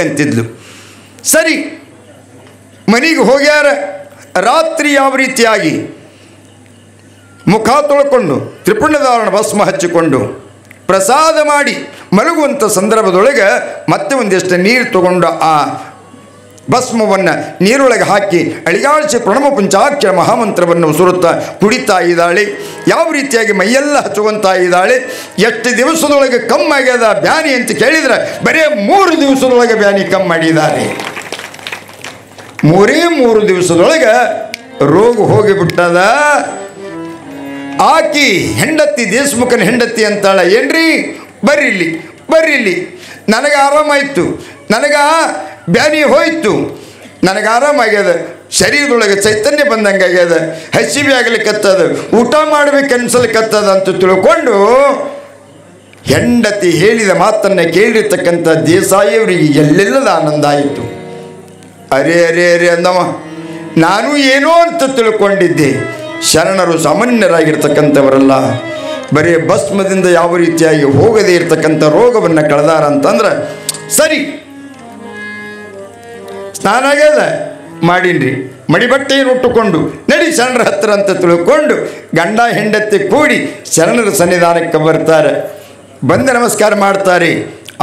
ಅಂತಿದ್ಲು. ಸರಿ, ಮನೆಗೆ ಹೋಗ್ಯಾರ. ರಾತ್ರಿ ಯಾವ ರೀತಿಯಾಗಿ ಮುಖ ತೊಳ್ಕೊಂಡು ತ್ರಿಪುಂಡಧಾರಣ ಭಸ್ಮ ಹಚ್ಚಿಕೊಂಡು ಪ್ರಸಾದ ಮಾಡಿ ಮಲಗುವಂಥ ಸಂದರ್ಭದೊಳಗೆ ಮತ್ತೆ ಒಂದಿಷ್ಟು ನೀರು ತಗೊಂಡು ಆ ಭಸ್ಮವನ್ನು ನೀರೊಳಗೆ ಹಾಕಿ ಅಳಿಗಾಡಿಸಿ ಪ್ರಣವ ಪಂಚಾಕ್ಷರ ಮಹಾಮಂತ್ರವನ್ನು ಸುರುತ್ತಾ ಕುಡಿತಾ ಇದ್ದಾಳೆ. ಯಾವ ರೀತಿಯಾಗಿ ಮೈಯೆಲ್ಲ ಹಚ್ಚುವಂತಾ ಇದ್ದಾಳೆ. ಎಷ್ಟು ದಿವಸದೊಳಗೆ ಕಮ್ಮಾಗ್ಯದ ಬ್ಯಾನಿ ಅಂತ ಕೇಳಿದರೆ ಬರೀ 3 ದಿವಸದೊಳಗೆ ಬ್ಯಾನಿ ಕಮ್ಮಿ ಮಾಡಿದ್ದಾರೆ. 3 ದಿವಸದೊಳಗೆ ರೋಗ ಹೋಗಿಬಿಟ್ಟದ. ಆಕಿ ಹೆಂಡತಿ ದೇಶಮುಖನ ಹೆಂಡತಿ ಅಂತಾಳ, ಏನ್ರಿ ಬರ್ರಿಲ್ಲಿ ನನಗೆ ಆರಾಮಾಯ್ತು, ನನಗೆ ಬ್ಯಾನಿ ಹೋಯ್ತು, ನನಗೆ ಆರಾಮಾಗ್ಯದ, ಶರೀರದೊಳಗೆ ಚೈತನ್ಯ ಬಂದಂಗೆ ಆಗ್ಯದ, ಹಸಿವೆ ಆಗ್ಲಿಕ್ಕತ್ತದ, ಊಟ ಮಾಡ್ಬೇಕು ಅನ್ಸಲಿಕ್ಕತ್ತದ ಅಂತ ತಿಳ್ಕೊಂಡು ಹೆಂಡತಿ ಹೇಳಿದ ಮಾತನ್ನು ಕೇಳಿರ್ತಕ್ಕಂಥ ದೇಸಾಯಿಯವರಿಗೆ ಎಲ್ಲೆಲ್ಲದ ಆನಂದ ಆಯಿತು. ಅರೆ ಅಂದವ, ನಾನು ಏನೋ ಅಂತ ತಿಳ್ಕೊಂಡಿದ್ದೆ. ಶರಣರು ಸಾಮಾನ್ಯರಾಗಿರ್ತಕ್ಕಂಥವರಲ್ಲ, ಬರೀ ಭಸ್ಮದಿಂದ ಯಾವ ರೀತಿಯಾಗಿ ಹೋಗದೇ ಇರ್ತಕ್ಕಂಥ ರೋಗವನ್ನು ಕಳೆದಾರ ಅಂತಂದ್ರೆ ಸರಿ. ಸ್ನಾನ ಆಗ್ಯದ, ಮಾಡೀನ್ರಿ, ಮಡಿಬಟ್ಟೆಯನ್ನು ಉಟ್ಟುಕೊಂಡು ನಡಿ ಶರಣರ ಹತ್ತಿರ ಅಂತ ತಿಳ್ಕೊಂಡು ಗಂಡ ಹೆಂಡತಿ ಕೂಡಿ ಶರಣರ ಸನ್ನಿಧಾನಕ್ಕೆ ಬರ್ತಾರೆ. ಬಂದು ನಮಸ್ಕಾರ ಮಾಡ್ತಾರೆ.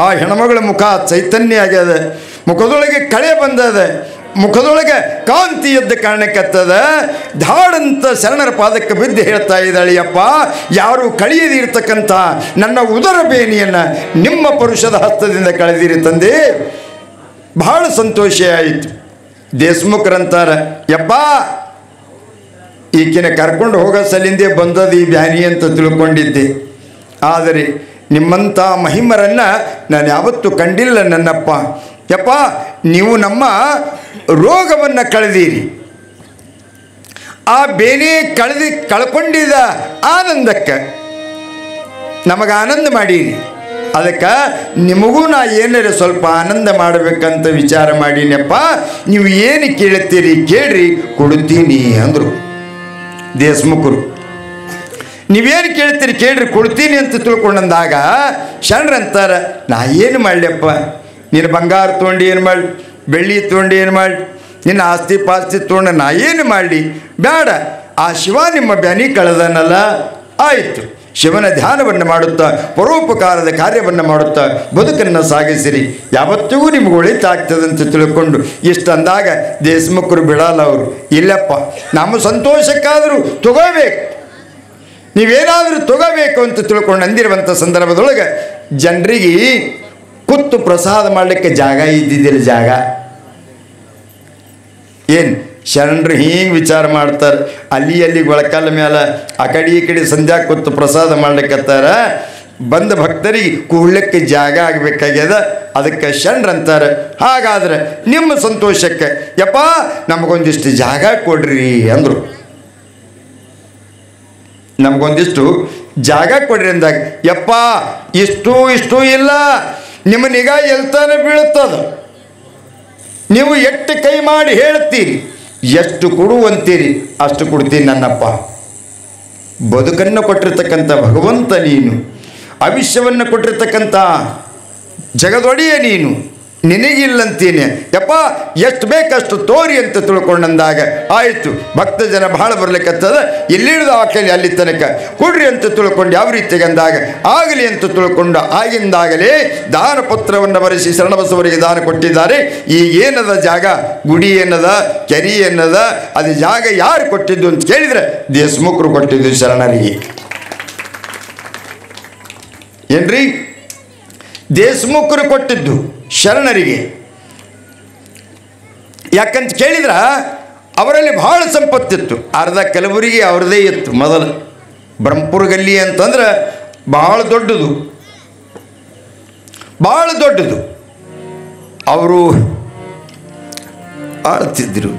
ಆ ಹೆಣ್ಮಗಳ ಮುಖ ಚೈತನ್ಯ ಆಗ್ಯದ, ಮುಖದೊಳಗೆ ಕಳೆ ಬಂದದ, ಮುಖದೊಳಗೆ ಕಾಂತಿ ಎದ್ದ ಕಾರಣಕ್ಕತ್ತದ. ಧಾಡಂತ ಶರಣರ ಪಾದಕ್ಕೆ ಬಿದ್ದು ಹೇಳ್ತಾ ಇದ್ದಾಳೆ, ಅಪ್ಪ ಯಾರು ಕಳೆಯದಿರ್ತಕ್ಕಂಥ ನನ್ನ ಉದರ ಬೇನಿಯನ್ನು ನಿಮ್ಮ ಪರುಷದ ಹಸ್ತದಿಂದ ಕಳೆದಿರಿ ತಂದೆ, ಬಹಳ ಸಂತೋಷ ಆಯಿತು. ದೇಶಮುಖರಂತಾರ, ಯಪ್ಪ ಈಕಿನ ಕರ್ಕೊಂಡು ಹೋಗೋ ಸಲಿಂದೇ ಬಂದದ ಈ ಬ್ಯಾನಿ ಅಂತ ತಿಳ್ಕೊಂಡಿದ್ದೆ, ಆದರೆ ನಿಮ್ಮಂಥ ಮಹಿಮರನ್ನು ನಾನು ಯಾವತ್ತೂ ಕಂಡಿಲ್ಲ ನನ್ನಪ್ಪ. ಯಪ್ಪ ನೀವು ನಮ್ಮ ರೋಗವನ್ನು ಕಳೆದಿರಿ, ಆ ಬೇನೆ ಕಳ್ಕೊಂಡಿದ್ದ ಆನಂದಕ್ಕೆ ನಮಗೆ ಆನಂದ ಮಾಡೀರಿ, ಅದಕ್ಕೆ ನಿಮಗೂ ನಾ ಏನಾರ ಸ್ವಲ್ಪ ಆನಂದ ಮಾಡಬೇಕಂತ ವಿಚಾರ ಮಾಡೀನಪ್ಪ. ನೀವು ಏನು ಕೇಳ್ತೀರಿ ಕೇಳ್ರಿ, ಕೊಡ್ತೀನಿ ಅಂದರು ದೇಶಮುಖರು. ನೀವೇನು ಕೇಳ್ತೀರಿ ಕೇಳ್ರಿ, ಕೊಡ್ತೀನಿ ಅಂತ ತಿಳ್ಕೊಂಡಂದಾಗ ಶರಣರಂತಾರ, ನಾ ಏನು ಮಾಡಲಿಯಪ್ಪ, ನೀನು ಬಂಗಾರ ತೊಗೊಂಡು ಏನು ಮಾಡಲಿ, ಬೆಳ್ಳಿ ತೊಗೊಂಡು ಏನು ಮಾಡಲಿ, ನಿನ್ನ ಆಸ್ತಿ ಪಾಸ್ತಿ ತೊಗೊಂಡು ನಾ ಏನು ಮಾಡಲಿ, ಬೇಡ, ಆ ಶಿವ ನಿಮ್ಮ ಬ್ಯಾನಿ ಕಳೆದನಲ್ಲ, ಆಯಿತು, ಶಿವನ ಧ್ಯಾನವನ್ನು ಮಾಡುತ್ತಾ ಪರೋಪಕಾರದ ಕಾರ್ಯವನ್ನು ಮಾಡುತ್ತಾ ಬದುಕನ್ನು ಸಾಗಿಸಿರಿ, ಯಾವತ್ತಿಗೂ ನಿಮ್ಗೆ ಒಳಿತಾಗ್ತದಂತ ತಿಳ್ಕೊಂಡು ಇಷ್ಟಂದಾಗ ದೇಶಮುಖರು ಬಿಡಲ್ಲ. ಅವರು ಇಲ್ಲಪ್ಪ, ನಮ್ಮ ಸಂತೋಷಕ್ಕಾದರೂ ತಗೋಬೇಕು, ನೀವೇನಾದರೂ ತಗೋಬೇಕು ಅಂತ ತಿಳ್ಕೊಂಡು ಅಂದಿರುವಂಥ ಸಂದರ್ಭದೊಳಗೆ ಜನರಿಗೆ ಕೂತು ಪ್ರಸಾದ ಮಾಡಲಿಕ್ಕೆ ಜಾಗ ಇದ್ದಿದ್ದಿಲ್ಲ. ಜಾಗ ಏನು ಶರಣರು ಹಿಂಗೆ ವಿಚಾರ ಮಾಡ್ತಾರೆ, ಅಲ್ಲಿ ಒಳಕಾಲ ಮೇಲೆ ಆ ಕಡೆ ಈ ಕಡೆ ಸಂಧ್ಯಾ ಕೂತು ಪ್ರಸಾದ ಮಾಡ್ಲಿಕ್ಕತ್ತಾರ. ಬಂದ ಭಕ್ತರಿಗೆ ಕೂಡ್ಲಿಕ್ಕೆ ಜಾಗ ಆಗಬೇಕಾಗ್ಯದ, ಅದಕ್ಕೆ ಶರಣರಂತಾರೆ, ಹಾಗಾದ್ರೆ ನಿಮ್ಮ ಸಂತೋಷಕ್ಕೆ ಯಪ್ಪ ನಮಗೊಂದಿಷ್ಟು ಜಾಗ ಕೊಡ್ರಿ ಅಂದರು. ನಮಗೊಂದಿಷ್ಟು ಜಾಗ ಕೊಡ್ರಿ ಅಂದಾಗ, ಯಪ್ಪ ಇಷ್ಟು ಇಲ್ಲ, ನಿಮ್ಮ ನಿಗಾ ಎಲ್ತಾನೆ ಬೀಳುತ್ತದ, ನೀವು ಎಷ್ಟು ಕೈ ಮಾಡಿ ಹೇಳ್ತೀರಿ, ಎಷ್ಟು ಕೊಡುವಂತೀರಿ ಅಷ್ಟು ಕೊಡ್ತೀನಿ ನನ್ನಪ್ಪ. ಬದುಕನ್ನು ಕೊಟ್ಟಿರ್ತಕ್ಕಂಥ ಭಗವಂತ ನೀನು, ಆಯುಷ್ಯವನ್ನು ಕೊಟ್ಟಿರ್ತಕ್ಕಂಥ ಜಗದೊಡೆಯ ನೀನು, ನಿನಗಿಲ್ಲಂತೀನಿ ಯಪ್ಪ, ಎಷ್ಟು ಬೇಕಷ್ಟು ತೋರಿ ಅಂತ ತಿಳ್ಕೊಂಡಂದಾಗ ಆಯಿತು. ಭಕ್ತ ಜನ ಬಹಳ ಬರ್ಲಿಕ್ಕತ್ತದ, ಎಲ್ಲಿಡ್ದು ಆಕಲಿ ಅಲ್ಲಿ ತನಕ ಕೊಡ್ರಿ ಅಂತ ತಿಳ್ಕೊಂಡು ಯಾವ ರೀತಿಗೆ ಅಂದಾಗ ಆಗಲಿ ಅಂತ ತಿಳ್ಕೊಂಡು ಆಗಿಂದಾಗಲೇ ದಾನ ಪತ್ರವನ್ನು ಬರೆಸಿ ಶರಣಬಸವರಿಗೆ ದಾನ ಕೊಟ್ಟಿದ್ದಾರೆ. ಈಗ ಏನದ ಜಾಗ, ಗುಡಿ ಏನದ, ಕೆರಿ ಏನದ, ಅದು ಜಾಗ ಯಾರು ಕೊಟ್ಟಿದ್ದು ಅಂತ ಕೇಳಿದರೆ ದೇಶಮುಖರು ಕೊಟ್ಟಿದ್ದು ಶರಣರಿಗೆ. ಏನ್ರಿ, ದೇಶಮುಖರು ಕೊಟ್ಟಿದ್ದು ಶರಣರಿಗೆ. ಯಾಕಂತ ಕೇಳಿದ್ರ ಅವರಲ್ಲಿ ಬಹಳ ಸಂಪತ್ತಿತ್ತು. ಅರ್ಧ ಕಲಬುರಗಿ ಅವ್ರದೇ ಇತ್ತು. ಮೊದಲು ಬ್ರಹ್ಮಪುರ ಗಲ್ಲಿ ಅಂತಂದ್ರೆ ಬಹಳ ದೊಡ್ಡದು, ಬಹಳ ದೊಡ್ಡದು. ಅವರು ಆಳ್ತಿದ್ರು,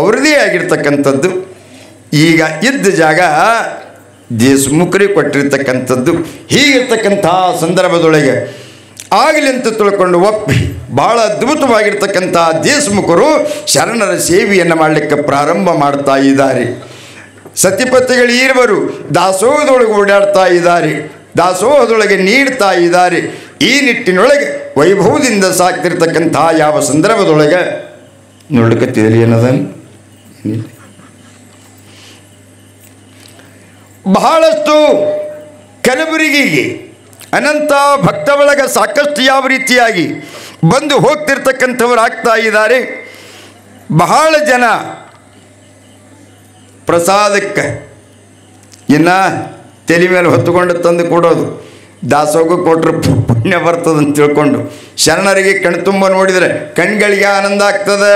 ಅವ್ರದ್ದೇ ಆಗಿರ್ತಕ್ಕಂಥದ್ದು. ಈಗ ಇದ್ದ ಜಾಗ ದೇಶಮುಖರಿಗೆ ಕೊಟ್ಟಿರ್ತಕ್ಕಂಥದ್ದು. ಹೀಗಿರ್ತಕ್ಕಂಥ ಸಂದರ್ಭದೊಳಗೆ ಆಗಲಿ ಅಂತ ತಿಳ್ಕೊಂಡು ಒಪ್ಪಿ ಭಾಳ ಅದ್ಭುತವಾಗಿರ್ತಕ್ಕಂಥ ದೇಶಮುಖರು ಶರಣರ ಸೇವೆಯನ್ನು ಮಾಡಲಿಕ್ಕೆ ಪ್ರಾರಂಭ ಮಾಡ್ತಾ ಇದ್ದಾರೆ. ಸತಿಪತಿಗಳು ಇರುವರು ದಾಸೋಹದೊಳಗೆ ಓಡಾಡ್ತಾ ಇದ್ದಾರೆ, ದಾಸೋಹದೊಳಗೆ ನೀಡ್ತಾ ಇದ್ದಾರೆ. ಈ ನಿಟ್ಟಿನೊಳಗೆ ವೈಭವದಿಂದ ಸಾಕ್ತಿರ್ತಕ್ಕಂಥ ಯಾವ ಸಂದರ್ಭದೊಳಗೆ ನೋಡ್ಲಿಕ್ಕತ್ತಿದಲ್ಲಿ ಏನದ ಬಹಳಷ್ಟು ಕಲಬುರಗಿಗೆ ಅನಂತ ಭಕ್ತ ಬಳಗ ಸಾಕಷ್ಟು ಯಾವ ರೀತಿಯಾಗಿ ಬಂದು ಹೋಗ್ತಿರ್ತಕ್ಕಂಥವ್ರು ಆಗ್ತಾ ಇದ್ದಾರೆ. ಬಹಳ ಜನ ಪ್ರಸಾದಕ್ಕೆ ಇನ್ನು ತಲೆ ಮೇಲೆ ಹೊತ್ತುಕೊಂಡು ತಂದು ಕೊಡೋದು, ದಾಸೋಗ ಕೊಟ್ಟರೆ ಪುಣ್ಯ ಬರ್ತದಂತ ತಿಳ್ಕೊಂಡು ಶರಣರಿಗೆ ಕಣ್ತುಂಬ ನೋಡಿದರೆ ಕಣ್ಗಳಿಗೆ ಆನಂದ ಆಗ್ತದೆ,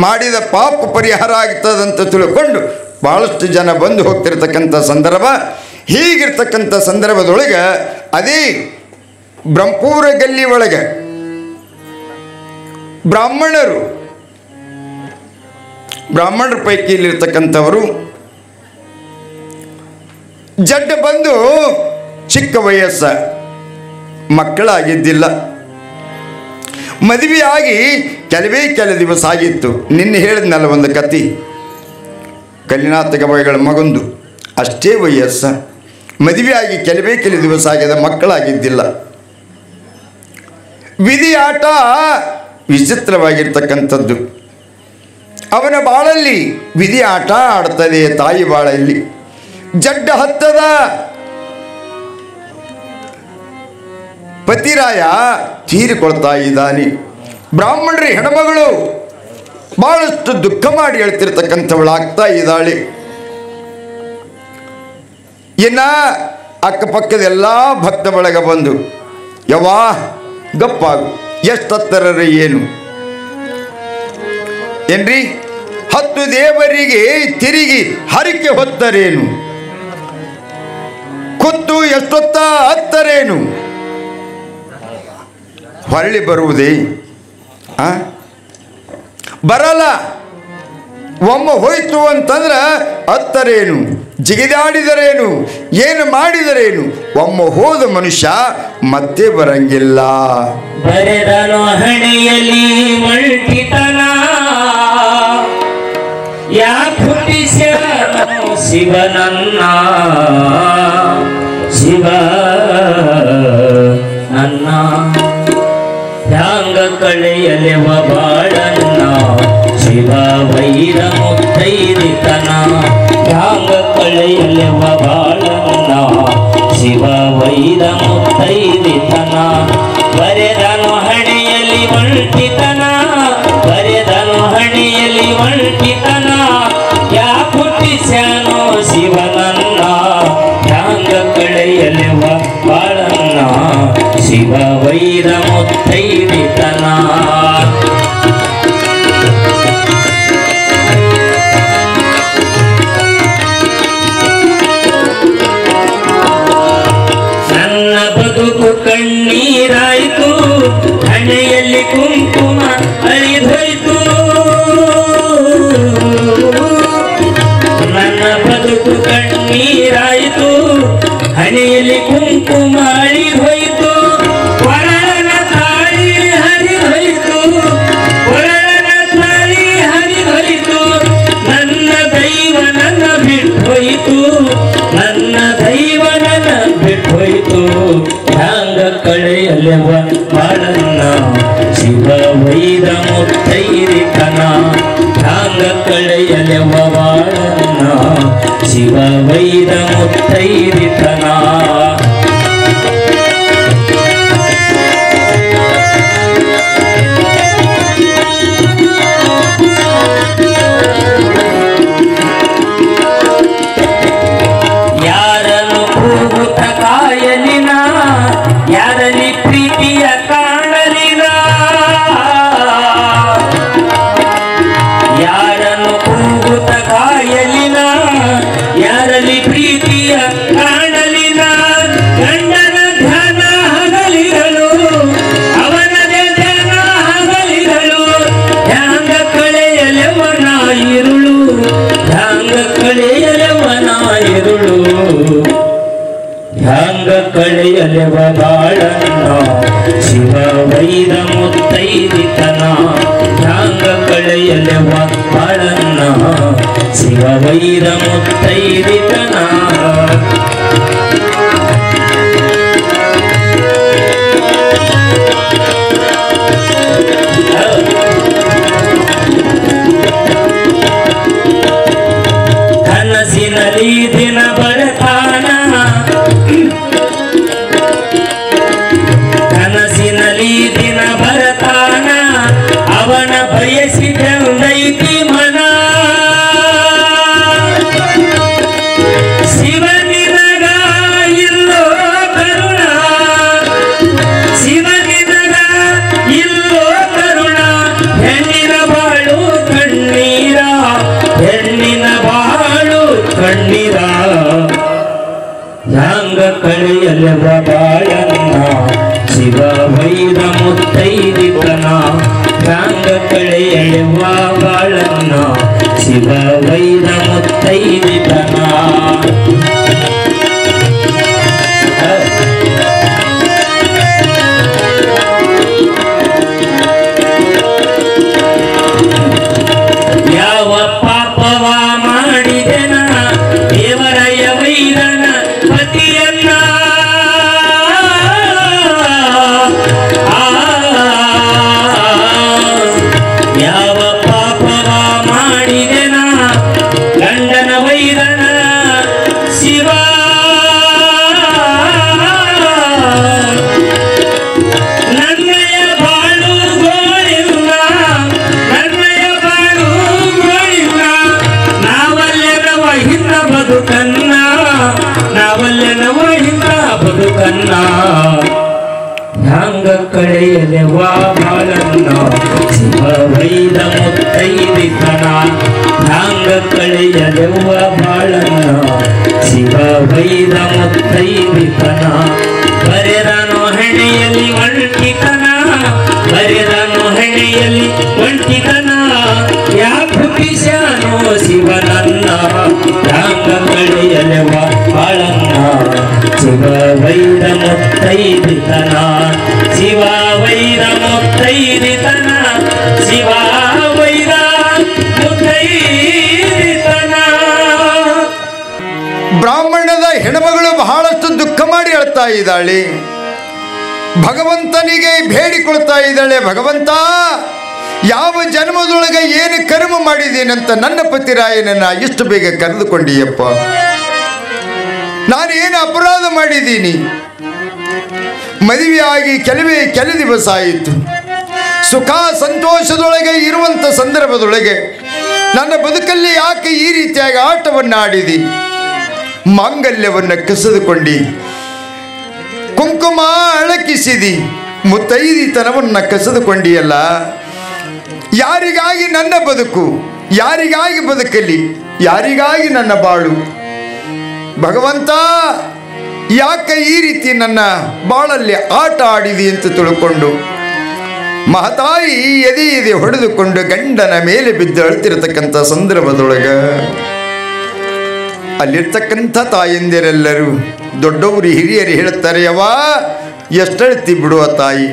ಮಾಡಿದ ಪಾಪ ಪರಿಹಾರ ಆಗ್ತದಂತ ತಿಳ್ಕೊಂಡು ಭಾಳಷ್ಟು ಜನ ಬಂದು ಹೋಗ್ತಿರ್ತಕ್ಕಂಥ ಸಂದರ್ಭ. ಹೀಗಿರ್ತಕ್ಕಂಥ ಸಂದರ್ಭದೊಳಗೆ ಅದೇ ಬ್ರಹ್ಮಪುರ ಗಲ್ಲಿ ಒಳಗೆ ಬ್ರಾಹ್ಮಣರ ಪೈಕಿ ಇಲ್ಲಿರ್ತಕ್ಕಂಥವರು ಜಡ್ಡ ಬಂದು ಚಿಕ್ಕ ವಯಸ್ಸ ಮಕ್ಕಳಾಗಿದ್ದಿಲ್ಲ, ಮದುವೆಯಾಗಿ ಕೆಲ ದಿವಸ ಆಗಿತ್ತು. ನಿನ್ನೆ ಹೇಳಿದ್ನಲ್ಲ ಒಂದು ಕತೆ, ಕಲಿನಾಥ ಗವಾಯಿಗಳ ಮಗಂದು ಅಷ್ಟೇ ವಯಸ್ಸ, ಮದುವೆಯಾಗಿ ಕೆಲ ದಿವಸ ಆಗಿದೆ, ಮಕ್ಕಳಾಗಿದ್ದಿಲ್ಲ. ವಿಧಿ ಆಟ ವಿಚಿತ್ರವಾಗಿರ್ತಕ್ಕಂಥದ್ದು. ಅವನ ಬಾಳಲ್ಲಿ ವಿಧಿ ಆಟ ಆಡ್ತದೆ, ತಾಯಿ ಬಾಳಲ್ಲಿ ಜಡ್ಡ ಹತ್ತದ. ಪತಿರಾಯ ತೀರಿಕೊಳ್ತಾ ಇದ್ದಾನೆ. ಬ್ರಾಹ್ಮಣರ ಹೆಣ್ಮಗಳು ಬಹಳಷ್ಟು ದುಃಖ ಮಾಡಿ ಹೇಳ್ತಿರ್ತಕ್ಕಂಥವಳು ಆಗ್ತಾ ಇದ್ದಾಳೆ. ಇನ್ನ ಅಕ್ಕಪಕ್ಕದ ಎಲ್ಲ ಭಕ್ತ ಬಳಗ ಬಂದು ಯವಾ ಗಪ್ಪಾಗು, ಎಷ್ಟತ್ತರರಿ ಏನು ಏನ್ರಿ, 10 ದೇವರಿಗೆ ತಿರುಗಿ ಹರಿಕೆ ಹೊತ್ತರೇನು, ಕುತ್ತು ಎಷ್ಟೊತ್ತ ಹತ್ತರೇನು, ಹೊರಳಿ ಬರುವುದೇ ಬರಲ್ಲ. ಒಮ್ಮ ಹೋಯ್ತು ಅಂತಂದ್ರೆ ಹತ್ತರೇನು, ಜಿಗಿದಾಡಿದರೇನು, ಏನು ಮಾಡಿದರೇನು, ಒಮ್ಮ ಹೋದ ಮನುಷ್ಯ ಮತ್ತೆ ಬರಂಗಿಲ್ಲ. ಬರೆದನು ಹಣೆಯಲ್ಲಿ ಮಲ್ಟಿತನ, ಯಾಕೆ ಹುಟ್ಟಿಸ್ಯಾನು ಶಿವನನ್ನ, ಶಿವ ನನ್ನ ಹ್ಯಾಂಗ ಕಳೆಯಲೆವ ಬಾಳನ್ನ, ಶಿವ ವೈರ ಮುತ್ತೈದಿತನ, ಹ್ಯಾಂಗ ಕಳೆಯಲೆವ ಬಾಳನ್ನ, ಶಿವ ವೈರ ಮುತ್ತೈದಿತನ. ಬರೆದನು ಹಣೆಯಲ್ಲಿ ಒಂಟಿತನ, ಬರೆದನು ಹಣೆಯಲ್ಲಿ ಒಂಟಿತನ, ಯಾಕೆ ಹುಟ್ಟಿಸ್ಯಾನೋ ಶಿವನನ್ನ, ಹ್ಯಾಂಗ ಕಳೆಯಲೆವ ಬಾಳನ್ನ, ಶಿವ ವೈರ ಮುತ್ತೈದಿತನ. ನನ್ನ ಬದುಕು ಕಣ್ಣೀರಾಯ್ತು, ಹಣೆಯಲ್ಲಿ ಕುಂಕುಮ ಹರಿದೋಯ್ತು, ಮುತ್ತೈರಿತನ ಹ್ಯಾಂಗ ಕಳೆಯಲೆವ ಬಾಳನ್ನ ಶಿವ ವೈರ ಮುತ್ತೈರಿತನ ಯಾರನ್ನು ಕೂಗುತ್ತ ಕಾಯಲಿನ ಯಾರಲ್ಲಿ ಪ್ರೀತಿಯ ಕಾಣಲಿನ ಯಾರನ್ನು ಕೂಗುತ್ತ ಕಾಯಲಿನ ಯಾರಲ್ಲಿ ಪ್ರೀತಿಯ ಕಾಣಲಿನ ಗಂಡನ ಧ್ಯಾನ ಹಗಲಿರಲು ಅವನದೇ ಧ್ಯಾನ ಹಗಲಿರಲು ಹ್ಯಾಂಗ ಕಳೆಯಲೆವನ ಇರುಳು ಹ್ಯಾಂಗ ಕಳೆಯಲೆವನ ಇರುಳು ಹ್ಯಾಂಗ ಕಳೆಯಲೆವ ಬಾಳನ್ನ ಶಿವ ವೈರ ಮುತ್ತೈರಿತನ ಹ್ಯಾಂಗ ಕಳೆಯಲೆವ ಬಾಳನ್ನ ಶಿವ ವೈರ ಮುತ್ತೈರಿತನ ಕನಸಿನಲ್ಲಿ ದಿನ ಬರ್ತಾನ ಕನಸಿನಲ್ಲಿ ದಿನ ಬರ್ತಾನ ಅವನ ಬಯಸಿದಂದೈತಿ ಮನ ಶಿವನಿನಗ ಇಲ್ಲೋ ಕರುಣ ಶಿವನಿನಗ ಇಲ್ಲೋ ಕರುಣ ಹೆಣ್ಣಿನ ಬಾಳು ಕಣ್ಣೀರ ಹೆಣ್ಣಿನ ಬಾಳು ಕಣ್ಣೀರ ಹ್ಯಾಂಗ ಕಳೆಯಲೆವ ಬಾಳನ್ನ ಶಿವ ವೈರ ಮುತ್ತೈರಿತನ ಹ್ಯಾಂಗ ಕಳೆಯಲೆವ ಬಾಳನ್ನ ಶಿವ ವೈರ ಮುತ್ತೈರಿತನ ಯಾವ ಪಾಪವ ಮಾಡಿದೆನ ದೇವರಯ ವೈರನ ಪತಿಯನ್ನ ಯಾವ ಪಾಪವ ಮಾಡಿದೆನ ಗಂಡನ ವೈರನ ಶಿವ ನನ್ನಯ ಬಾಳು ಗೋಳಿಲ್ಲ ನನ್ನಯ ಬಾಳು ಗೋಳಿಲ್ಲ ನಾವಲ್ಲೆನವ ಹಿಂದ ಬದುಕನ್ನ ನಾವಲ್ಲೆನವ ಹಿಂದ ಬದುಕನ್ನ ಹ್ಯಾಂಗ ಕಳೆಯಲೆವ ಬಾಳನ್ನ ಶಿವ ವೈರ ಮುತ್ತೈರಿತನ ಹ್ಯಾಂಗ ಕಳೆಯಲೆವ ಬಾಳನ್ನ ಶಿವ ವೈರ ಮುತ್ತೈರಿತನ ಬರೆದನು ಹೆಣೆಯಲ್ಲಿ ಒಂಟಿತನ ಬರೆದನು ಹೆಣೆಯಲ್ಲಿ ಒಂಟಿತನ ಯಾಕುಪಿಶಾನೋ ಶಿವನನ್ನ ಹ್ಯಾಂಗ ಕಳೆಯಲೆವ ಬಾಳನ್ನ ಶಿವ ವೈರ ಮುತ್ತೈರಿತನ ಶಿವ ವೈರ ಮುತ್ತೈರಿತನ ಶಿವ ವೈರ ಮುತ್ತೈರಿತನ ಬ್ರಾಹ್ಮಣದ ಹೆಣ್ಮಗಳು ಬಹಳಷ್ಟು ದುಃಖ ಮಾಡಿ ಅಳ್ತಾ ಇದ್ದಾಳೆ. ಭಗವಂತನಿಗೆ ಬೇಡಿಕೊಳ್ತಾ ಇದ್ದಾಳೆ, ಭಗವಂತ ಯಾವ ಜನ್ಮದೊಳಗೆ ಏನು ಕರ್ಮ ಮಾಡಿದ್ದೀನಂತ ನನ್ನ ಪತಿರಾಯನನ್ನ ಇಷ್ಟು ಬೇಗ ಕರೆದುಕೊಂಡಿಯಪ್ಪ. ನಾನೇನು ಅಪರಾಧ ಮಾಡಿದ್ದೀನಿ? ಮದುವೆಯಾಗಿ ಕೆಲ ದಿವಸ ಆಯಿತು. ಸುಖ ಸಂತೋಷದೊಳಗೆ ಇರುವಂಥ ಸಂದರ್ಭದೊಳಗೆ ನನ್ನ ಬದುಕಲ್ಲಿ ಯಾಕೆ ಈ ರೀತಿಯಾಗಿ ಆಟವನ್ನು ಆಡಿದಿ? ಮಾಂಗಲ್ಯವನ್ನು ಕಸಿದುಕೊಂಡು ಕುಂಕುಮ ಅಳಕಿಸಿದಿ, ಮುತ್ತೈದಿತನವನ್ನು ಕಸಿದುಕೊಂಡಿಯಲ್ಲ. ಯಾರಿಗಾಗಿ ನನ್ನ ಬದುಕು? ಯಾರಿಗಾಗಿ ಬದುಕಲಿ? ಯಾರಿಗಾಗಿ ನನ್ನ ಬಾಳು? ಭಗವಂತ ಯಾಕೆ ಈ ರೀತಿ ನನ್ನ ಬಾಳಲ್ಲಿ ಆಟ ಆಡಿದಿ ಅಂತ ತಿಳ್ಕೊಂಡು ಮಹತಾಯಿ ಎದೆ ಹೊಡೆದುಕೊಂಡು ಗಂಡನ ಮೇಲೆ ಬಿದ್ದು ಅಳ್ತಿರತಕ್ಕಂಥ ಸಂದರ್ಭದೊಳಗೆ ಅಲ್ಲಿರ್ತಕ್ಕಂಥ ತಾಯಂದಿರೆಲ್ಲರೂ ದೊಡ್ಡವರು ಹಿರಿಯರು ಹೇಳ್ತಾರೆ, ಯವ್ವ ಎಷ್ಟಳ್ತಿ ಬಿಡುವ ತಾಯಿ,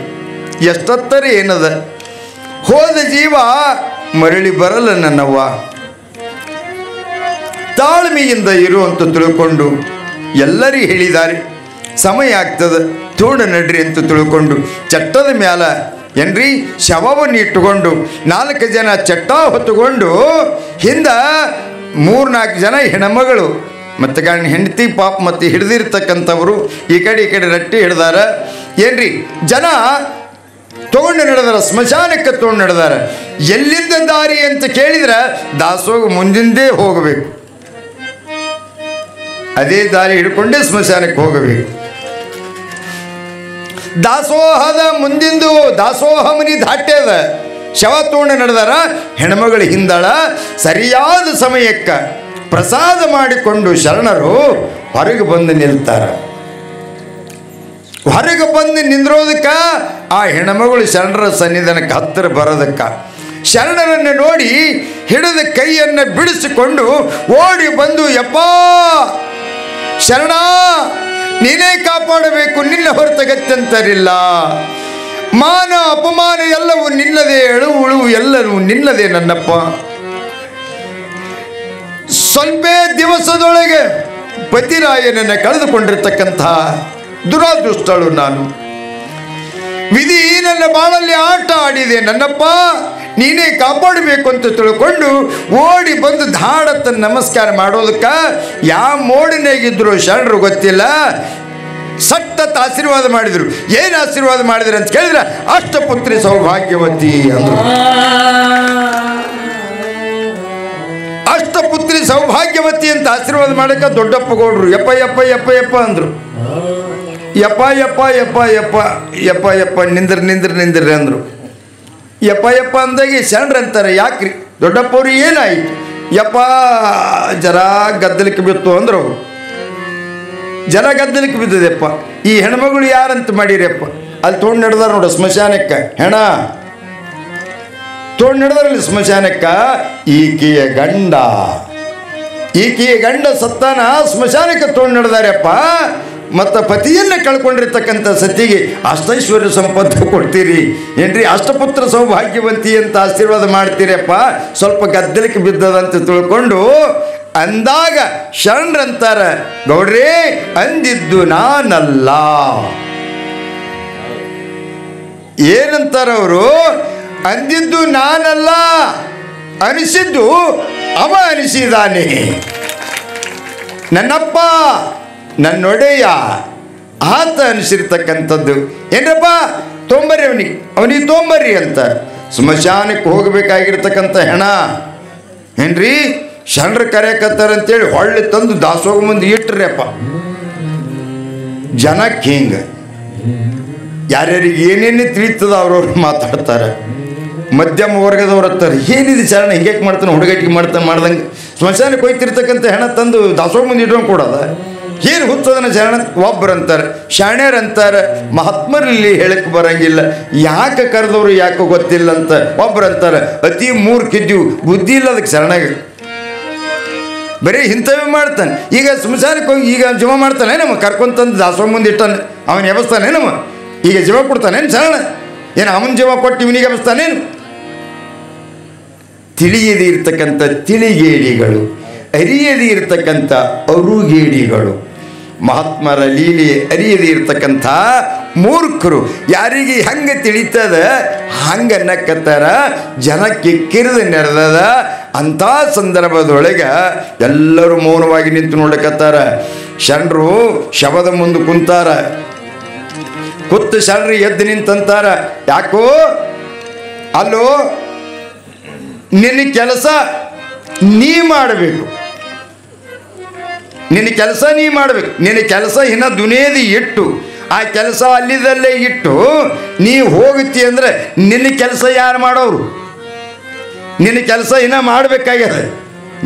ಎಷ್ಟತ್ತರೆ ಏನದ, ಹೋದ ಜೀವ ಮರಳಿ ಬರಲ್ಲ ನನ್ನವ್ವ, ತಾಳ್ಮೆಯಿಂದ ಇರು ಅಂತ ತಿಳ್ಕೊಂಡು ಎಲ್ಲರೂ ಹೇಳಿದ್ದಾರೆ. ಸಮಯ ಆಗ್ತದೆ, ತೋಡ ನಡ್ರಿ ಅಂತ ತಿಳ್ಕೊಂಡು ಚಟ್ಟದ ಮ್ಯಾಲ ಏನ್ರಿ ಶವವನ್ನು ಇಟ್ಟುಕೊಂಡು 4 ಜನ ಚಟ್ಟ ಹೊತ್ತುಕೊಂಡು ಹಿಂದ 3-4 ಜನ ಹೆಣ್ಮಗಳು ಮತ್ತು ಗಂಡ ಹೆಂಡತಿ ಪಾಪ ಮತ್ತು ಹಿಡಿದಿರ್ತಕ್ಕಂಥವರು ಈ ಕಡೆ ರಟ್ಟಿ ಹಿಡ್ದಾರ. ಏನ್ರಿ ಜನ ತೊಗೊಂಡು ನಡೆದಾರ, ಸ್ಮಶಾನಕ್ಕೆ ತೊಗೊಂಡು ನಡೆದಾರ. ಎಲ್ಲಿಂದ ದಾರಿ ಅಂತ ಕೇಳಿದ್ರೆ ದಾಸೋಗ ಮುಂದಿಂದೇ ಹೋಗಬೇಕು, ಅದೇ ದಾರಿ ಹಿಡ್ಕೊಂಡೇ ಸ್ಮಶಾನಕ್ಕೆ ಹೋಗಬೇಕು. ದಾಸೋಹದ ಮುಂದಿಂದು ದಾಸೋಹ ಮನಿ ದಾಟ್ಯದ, ಶವ ತೊಗೊಂಡು ನಡೆದಾರ. ಹೆಣ್ಮಗಳು ಹಿಂದಳ. ಸರಿಯಾದ ಸಮಯಕ್ಕೆ ಪ್ರಸಾದ ಮಾಡಿಕೊಂಡು ಶರಣರು ಹೊರಗೆ ಬಂದು ನಿಲ್ತಾರೆ. ಹೊರಗೆ ಬಂದು ನಿಂದ್ರೋದಕ್ಕ ಆ ಹೆಣ್ಮಗಳು ಶರಣರ ಸನ್ನಿಧಾನಕ್ಕೆ ಹತ್ತಿರ ಬರೋದಕ್ಕ ಶರಣರನ್ನು ನೋಡಿ ಹಿಡಿದ ಕೈಯನ್ನು ಬಿಡಿಸಿಕೊಂಡು ಓಡಿ ಬಂದು, ಯಪ್ಪ ಶರಣ, ನೀನೇ ಕಾಪಾಡಬೇಕು, ನಿನ್ನ ಹೊರತಗತ್ಯಂತರಿಲ್ಲ. ಮಾನ ಅಪಮಾನ ಎಲ್ಲವೂ ನಿನ್ನದೇ, ಎಳುವು ಉಳುವು ಎಲ್ಲವೂ ನಿನ್ನದೇ ನನ್ನಪ್ಪ. ಸ್ವಲ್ಪ ದಿವಸದೊಳಗೆ ಪತಿರಾಯನನ್ನು ಕಳೆದುಕೊಂಡಿರ್ತಕ್ಕಂಥ ದುರಾದೃಷ್ಟಳು ನಾನು. ವಿಧಿ ನನ್ನ ಬಾಳಲ್ಲಿ ಆಟ ಆಡಿದೆ ನನ್ನಪ್ಪ, ನೀನೇ ಕಾಪಾಡಬೇಕು ಅಂತ ತಿಳ್ಕೊಂಡು ಓಡಿ ಬಂದು ಧಾಡತ್ತ ನಮಸ್ಕಾರ ಮಾಡೋದಕ್ಕೆ ಯಾವ ಮೋಡಿನಾಗಿದ್ರು ಶರಣರು ಗೊತ್ತಿಲ್ಲ. ಸಟ್ಟತ್ತ ಆಶೀರ್ವಾದ ಮಾಡಿದ್ರು. ಏನು ಆಶೀರ್ವಾದ ಮಾಡಿದ್ರು ಅಂತ ಕೇಳಿದ್ರೆ ಅಷ್ಟಪುತ್ರಿ ಸೌಭಾಗ್ಯವತಿ ಅಂದ್ರು. ಅಷ್ಟಪುತ್ರಿ ಸೌಭಾಗ್ಯವತಿ ಅಂತ ಆಶೀರ್ವಾದ ಮಾಡಕ್ಕೆ ದೊಡ್ಡಪ್ಪ ಗೌಡ್ರು ಯಪ್ಪ ಯಪ್ಪ ಯಪ್ಪ ಯಪ್ಪ ಅಂದ್ರು. ಯಪ್ಪ ಯಪ್ಪ ಯಪ್ಪ ಯಪ್ಪ ಯಪ್ಪ ಯಪ್ಪ ನಿಂದ್ರಿ ಅಂದರು. ಯಪ್ಪ ಯಪ್ಪ ಅಂದಾಗೆ ಶರಣರು ಅಂತಾರೆ, ಯಾಕ್ರಿ ದೊಡ್ಡಪ್ಪವ್ರು ಏನಾಯಿತು? ಯಪ್ಪ ಜರ ಗದ್ದಲಕ್ಕೆ ಬಿತ್ತು ಅಂದ್ರು. ಜರ ಗದ್ದಲಕ್ಕೆ ಬಿದ್ದದೆಪ್ಪ. ಈ ಹೆಣ್ಮಗಳು ಯಾರಂತ ಮಾಡಿರಪ್ಪ? ಅಲ್ಲಿ ತೊಗೊಂಡು ನಡೆದಾರ ನೋಡು ಸ್ಮಶಾನಕ್ಕೆ, ಹೆಣ ತೊಗೊಂಡು ನಡೆದಾರಲ್ಲಿ ಸ್ಮಶಾನಕ್ಕೆ. ಈಕೆಯ ಗಂಡ ಸತ್ತಾನ, ಸ್ಮಶಾನಕ್ಕೆ ತೊಗೊಂಡು ನಡೆದಾರಪ್ಪ. ಮತ್ತು ಪತಿಯನ್ನು ಕಳ್ಕೊಂಡಿರ್ತಕ್ಕಂಥ ಸತಿಗೆ ಅಷ್ಟೈಶ್ವರ್ಯ ಸಂಪತ್ತು ಕೊಡ್ತೀರಿ ಏನ್ರಿ, ಅಷ್ಟಪುತ್ರ ಸೌಭಾಗ್ಯವಂತಿ ಅಂತ ಆಶೀರ್ವಾದ ಮಾಡ್ತೀರಪ್ಪ. ಸ್ವಲ್ಪ ಗದ್ದಲಕ್ಕೆ ಬಿದ್ದದಂತ ತಿಳ್ಕೊಂಡು ಅಂದಾಗ ಶರಣರಂತಾರ, ಗೌಡ್ರೇ ಅಂದಿದ್ದು ನಾನಲ್ಲ. ಏನಂತಾರ ಅವರು? ಅಂದಿದ್ದು ನಾನಲ್ಲ, ಅನಿಸಿದ್ದು ಅವ ಅನಿಸಿದಾನೆ. ನನ್ನಪ್ಪ ನನ್ನೊಡೆಯ ಆತ ಅನಿಸಿರ್ತಕ್ಕಂಥದ್ದು. ಏನಪ್ಪ ತೊಂಬರ್ರಿ ಅವನಿಗೆ ತೊಂಬರ್ರಿ ಅಂತ ಸ್ಮಶಾನಕ್ಕೆ ಹೋಗಬೇಕಾಗಿರ್ತಕ್ಕಂಥ ಹೆಣ ಏನ್ರಿ ಶರಣರು ಕರೆಯಕತ್ತಾರಂತೇಳಿ ಹೊಳ್ಳಿ ತಂದು ದಾಸೋಗ ಮುಂದೆ ಇಟ್ರಪ್ಪ. ಜನಕ್ಕೆ ಹಿಂಗೆ ಯಾರ್ಯಾರಿಗೆ ಏನೇನೇ ತಿಳಿತದ ಅವ್ರವ್ರು ಮಾತಾಡ್ತಾರೆ. ಮಧ್ಯಮ ವರ್ಗದವ್ರು ಹತ್ತಾರೆ, ಏನಿದೆ ಶರಣ ಹಿಂಗೆ ಮಾಡ್ತಾನೆ, ಹುಡುಗಟ್ಟಿಗೆ ಮಾಡ್ದಂಗೆ ಸ್ಮಶಾನಕ್ಕೆ ಹೋಗ್ತಿರ್ತಕ್ಕಂಥ ಹೆಣ ತಂದು ದಾಸೋಗ ಮುಂದೆ ಇಟ್ಕೊಂಡು ಕೊಡೋದ ಏನು ಹುಚ್ಚದನ ಶರಣ? ಒಬ್ಬರಂತಾರೆ, ಶಾಣ್ಯರಂತಾರೆ, ಮಹಾತ್ಮರಲ್ಲಿ ಹೇಳಕ್ಕೆ ಬರಂಗಿಲ್ಲ, ಯಾಕೆ ಕರೆದವರು ಯಾಕೆ ಗೊತ್ತಿಲ್ಲ ಅಂತ ಒಬ್ಬರಂತಾರೆ. ಅತಿ ಮೂರ್ಖಿದ್ದೀವು, ಬುದ್ಧಿ ಇಲ್ಲ ಅದಕ್ಕೆ ಶರಣಗೆ, ಬರೀ ಇಂಥವೇ ಮಾಡ್ತಾನೆ. ಈಗ ಸ್ಮಶಾನಕ್ಕೆ ಹೋಗಿ ಈಗ ಜೀವ ಮಾಡ್ತಾನೆ, ನಮ್ಮ ಕರ್ಕೊಂತಂದು ದಾಸೋಗ ಮುಂದೆ ಇಟ್ಟಾನೆ, ಅವನು ಎಬಸ್ತಾನೆ, ನಮ್ಮ ಈಗ ಜೀವ ಕೊಡ್ತಾನೇನು ಶರಣ? ಏನು ಅವನ ಜೀವ ಕೊಟ್ಟು ಇವನಿಗೆ ಎಬಸ್ತಾನೇನು? ತಿಳಿಯದೇ ಇರ್ತಕ್ಕಂಥ ತಿಳಿಗೇಡಿಗಳು, ಅರಿಯದೇ ಇರ್ತಕ್ಕಂಥ ಅರುಗೇಡಿಗಳು, ಮಹಾತ್ಮರ ಲೀಲೆ ಅರಿಯದೇ ಇರ್ತಕ್ಕಂಥ ಮೂರ್ಖರು. ಯಾರಿಗೆ ಹಂಗೆ ತಿಳಿತದ ಹಂಗೆ ಅನ್ನಕತ್ತಾರ, ಜನಕ್ಕೆ ಕಿರಿದು ನೆರೆದದ. ಅಂಥ ಸಂದರ್ಭದೊಳಗೆ ಎಲ್ಲರೂ ಮೌನವಾಗಿ ನಿಂತು ನೋಡಕತ್ತಾರ. ಶರಣರು ಶವದ ಮುಂದೆ ಕುಂತಾರ. ಕೂತು ಶರಣರು ಎದ್ದು ನಿಂತಂತಾರ, ಯಾಕೋ ಅಲ್ಲೋ ನಿನ್ನ ಕೆಲಸ ನೀ ಮಾಡಬೇಕು, ನಿನ್ನ ಕೆಲಸ ನೀ ಮಾಡಬೇಕು. ನಿನ್ನ ಕೆಲಸ ಇನ್ನ ದುನಿಯದಿ ಇಟ್ಟು ಆ ಕೆಲಸ ಅಲ್ಲಿದಲ್ಲೇ ಇಟ್ಟು ನೀ ಹೋಗುತ್ತಿ ಅಂದರೆ ನಿನ್ನ ಕೆಲಸ ಯಾರು ಮಾಡೋರು? ನಿನ್ನ ಕೆಲಸ ಇನ್ನ ಮಾಡಬೇಕಾಗ್ಯದ,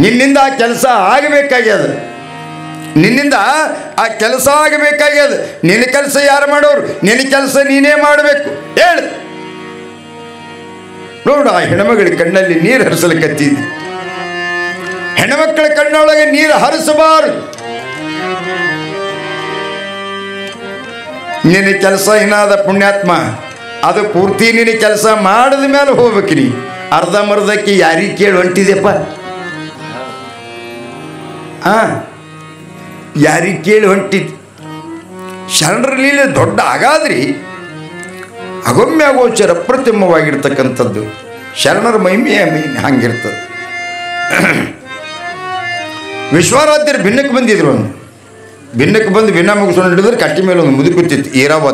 ನಿನ್ನಿಂದ ಆ ಕೆಲಸ ಆಗಬೇಕಾಗ್ಯದ, ನಿನ್ನಿಂದ ಆ ಕೆಲಸ ಆಗಬೇಕಾಗ್ಯದ. ನಿನ್ನ ಕೆಲಸ ಯಾರು ಮಾಡೋರು? ನಿನ್ನ ಕೆಲಸ ನೀನೇ ಮಾಡಬೇಕು. ಹೇಳು ನೋಡು, ಆ ಹೆಣ್ಮಗಳ ಕಣ್ಣಲ್ಲಿ ನೀರು ಹರಿಸಲಿಕ್ಕತ್ತಿದ್ದೆ. ಹೆಣ್ಮಕ್ಕಳ ಕಣ್ಣೊಳಗೆ ನೀರು ಹರಿಸಬಾರದು. ನಿನ್ನ ಕೆಲಸ ಏನಾದ ಪುಣ್ಯಾತ್ಮ, ಅದು ಪೂರ್ತಿ ನಿನ್ನ ಕೆಲಸ ಮಾಡಿದ ಮೇಲೆ ಹೋಗ್ಬೇಕು. ನೀ ಅರ್ಧಂಬರ್ಧಕ್ಕೆ ಯಾರಿಗೆ ಕೇಳಿ ಹೊಂಟಿದೆಪ್ಪ? ಯಾರಿಗೆ ಕೇಳಿ ಹೊಂಟಿದ್? ಶರಣರಲ್ಲಿ ದೊಡ್ಡ ಆಗಾದ್ರಿ ಅಗಮ್ಯ ಗೋಚರ ಅಪ್ರತಿಮವಾಗಿರ್ತಕ್ಕಂಥದ್ದು. ಶರಣರ ಮಹಿಮೆಯ ಹಂಗಿರ್ತದೆ. ವಿಶ್ವಾರಾಧ್ಯರು ಭಿನ್ನಕ್ಕೆ ಬಂದಿದ್ರು. ಒಂದು ಭಿನ್ನಕ್ಕೆ ಬಂದು ಭಿನ್ನ ಮುಗಿಸ್ಕೊಂಡು ಹಿಡಿದ್ರೆ ಕಟ್ಟಿ ಮೇಲೆ ಒಂದು ಮುದುಕಿ ಕೂತಿತ್ತು, ಈರಾಮ್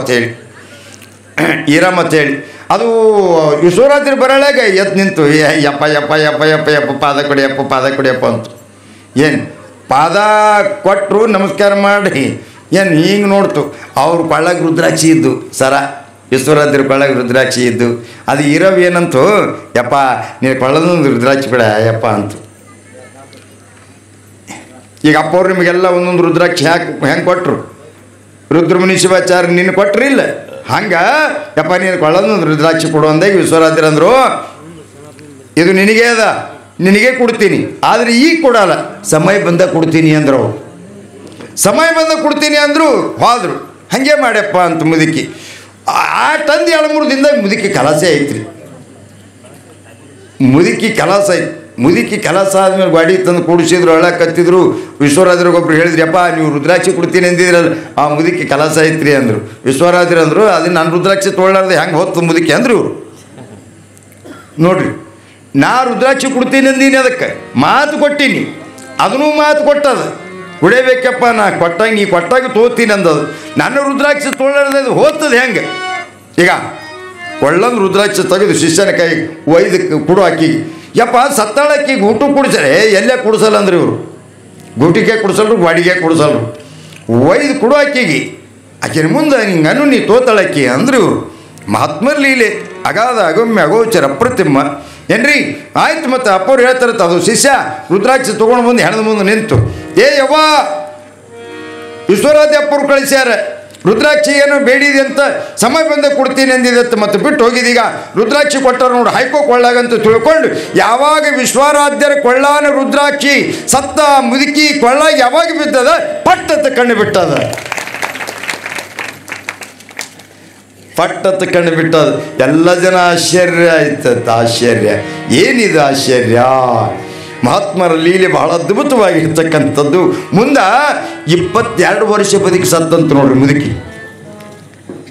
ಅಂತ ಹೇಳಿ. ಅದು ವಿಶ್ವರಾತ್ರಿ ಬರಳಾಗ ಎದ್ದು ನಿಂತು ಯಪ್ಪ ಯಪ್ಪ ಯಪ್ಪ ಯಪ್ಪ ಯಪ್ಪ ಪಾದ ಕೊಡಿಯಪ್ಪ ಅಂತ. ಏನು ಪಾದ ಕೊಟ್ಟರು ನಮಸ್ಕಾರ ಮಾಡಿ ಏನು ಹಿಂಗೆ ನೋಡ್ತು. ಅವ್ರ ಕೊಳ್ಳಾಗ ರುದ್ರಾಕ್ಷಿ ಇದ್ದು ಸರ, ವಿಶ್ವರಾತ್ರಿ ಕೊಳ್ಳಾಗ ರುದ್ರಾಕ್ಷಿ ಇದ್ದು. ಅದು ಈರವ್ ಏನಂತು, ಯಪ್ಪ ನೀನು ಕೊಳ್ಳದೊಂದು ರುದ್ರಾಕ್ಷಿ ಬಿಡ ಯಪ್ಪ ಅಂತು. ಈಗ ಅಪ್ಪವ್ರು ನಿಮಗೆಲ್ಲ ಒಂದೊಂದು ರುದ್ರಾಕ್ಷಿ ಹೆಂಗೆ ಕೊಟ್ಟರು, ರುದ್ರಮುನಿ ಶಿವಾಚಾರ್ಯ ನಿನ್ನ ಕೊಟ್ಟರು ಇಲ್ಲ, ಹಂಗೆ ಯಪ್ಪ ನೀನು ಕೊಳ್ಳದೊಂದು ರುದ್ರಾಕ್ಷಿ ಕೊಡು ಅಂದಾಗ ವಿಶ್ವರಾತ್ರಿ ಅಂದರು, ಇದು ನಿನಗೇ ಅದ, ನಿನಗೆ ಕೊಡ್ತೀನಿ, ಆದರೆ ಈಗ ಕೊಡಲ್ಲ, ಸಮಯ ಬಂದಾಗ ಕೊಡ್ತೀನಿ ಅಂದರು. ಅವ್ರು ಸಮಯ ಬಂದಾಗ ಕೊಡ್ತೀನಿ ಅಂದರು, ಹೋದರು. ಹಾಗೆ ಮಾಡ್ಯಪ್ಪ ಅಂತ ಮುದುಕಿ ಆ ತಂದು 2-3 ದಿನದಾಗ ಮುದುಕಿ ಕಲಾಸೆ ಐತ್ರಿ. ಮುದುಕಿ ಕಲಾಸ ಆದ್ಮೇಲೆ ಗಾಡಿ ತಂದು ಕೂಡಿಸಿದ್ರು, ಕತ್ತಿದ್ರು. ವಿಶ್ವರಾತ್ರಿಗೊಬ್ರು ಹೇಳಿದ್ರಿ, ಯಪ್ಪ ನೀವು ರುದ್ರಾಕ್ಷಿ ಕೊಡ್ತೀನಿ ಅಂದಿದ್ರಲ್ಲ, ಆ ಮುದುಕಿ ಕಲಾಸ ಐತ್ರಿ ಅಂದರು. ವಿಶ್ವರಾತ್ರಿ ಅಂದರು, ಅದನ್ನು ನಾನು ರುದ್ರಾಕ್ಷಿ ತೊಗೊಳ್ಳಾರ್ದೆ ಹೆಂಗೆ ಹೊತ್ತು ಮುದುಕಿ ಅಂದರು ಇವರು. ನೋಡ್ರಿ, ನಾ ರುದ್ರಾಕ್ಷಿ ಕೊಡ್ತೀನಿ ಅಂದೀನಿ, ಅದಕ್ಕೆ ಮಾತು ಕೊಟ್ಟೀನಿ, ಅದನ್ನೂ ಮಾತು ಕೊಟ್ಟದ ಕುಡಿಯಬೇಕಪ್ಪ, ನಾ ಕೊಟ್ಟಾಗ ನೀ ಕೊಟ್ಟಾಗ ತೋತೀನಿ ಅಂದದು. ನನ್ನ ರುದ್ರಾಕ್ಷಿ ತೊಗೊಳ್ಳಾರ್ದೆ ಅದು ಹೋಗ್ತದೆ ಹೆಂಗೆ? ಈಗ ಒಳ್ಳೊಂದು ರುದ್ರಾಕ್ಷಿ ತೆಗೆದು ಶಿಷ್ಯನ ಕೈ ಒಯ್ದಕ್ಕೆ ಕೊಡು ಅಕ್ಕಿಗೆ. ಯಪ್ಪ ಸತ್ತಾಳಕ್ಕಿಗೆ ಊಟ ಕುಡಿಸ್ರೆ ಎಲ್ಲೇ ಕುಡಿಸಲ್ಲ ಅಂದ್ರೆ ಇವರು, ಗೂಟಿಗೆ ಕುಡಿಸಲ್ರು, ಗಾಡಿಗೆ ಕುಡಿಸಲ್ರು. ಒಯ್ದು ಕೊಡು ಅಕ್ಕಿಗೆ, ಆಕಿನ ಮುಂದೆ ಹಿಂಗನ್ನು ನೀ ತೋತಾಳಕ್ಕಿ ಅಂದ್ರೆ ಇವರು. ಮಹಾತ್ಮರ ಲೀಲೆ ಅಗಾಧ ಅಗಮ್ಯ ಅಗೋಚರ ಅಪ್ರತಿಮ ಏನ್ರಿ. ಆಯ್ತು, ಮತ್ತು ಅಪ್ಪವ್ರು ಹೇಳ್ತಾರತ್ತ, ಅದು ಶಿಷ್ಯ ರುದ್ರಾಕ್ಷಿ ತೊಗೊಂಡು ಬಂದು ಹೆಣದ ಮುಂದೆ ನಿಂತು, ಯವ್ವ ವಿಶ್ವರಾಧ್ಯ ಅಪ್ಪವ್ರು ಕಳಿಸ್ಯಾರ, ರುದ್ರಾಕ್ಷಿ ಏನೋ ಬೇಡಿದೆ ಅಂತ, ಸಮಯ ಬಂದ ಕೊಡ್ತೀನಿ ಅಂದಿದತ್ತು, ಮತ್ತು ಬಿಟ್ಟು ಹೋಗಿದೀಗ ರುದ್ರಾಕ್ಷಿ ಕೊಟ್ಟರು ನೋಡಿ, ಹಾಯ್ಕೋ ಕೊಳ್ಳಾಗಂತ ತಿಳ್ಕೊಂಡು ಯಾವಾಗ ವಿಶ್ವರಾಧ್ಯರ ಕೊಳ್ಳಾನ ರುದ್ರಾಕ್ಷಿ ಸತ್ತ ಮುದುಕಿ ಕೊಳ್ಳಾಗ ಯಾವಾಗ ಬಿದ್ದದ, ಪಟ್ಟತ್ತ ಕಣ್ಣು ಬಿಟ್ಟದ, ಪಟ್ಟತ್ತ ಕಣ್ಣು ಬಿಟ್ಟದ. ಎಲ್ಲ ಜನ ಆಶ್ಚರ್ಯ ಆಯ್ತದ. ಆಶ್ಚರ್ಯ ಏನಿದು ಆಶ್ಚರ್ಯ? ಮಹಾತ್ಮರ ಲೀಲೆ ಬಹಳ ಅದ್ಭುತವಾಗಿರ್ತಕ್ಕಂಥದ್ದು. ಮುಂದೆ 22 ವರ್ಷ ಬದುಕಿ ಸತ್ತಂತ ನೋಡ್ರಿ ಮುದುಕಿ,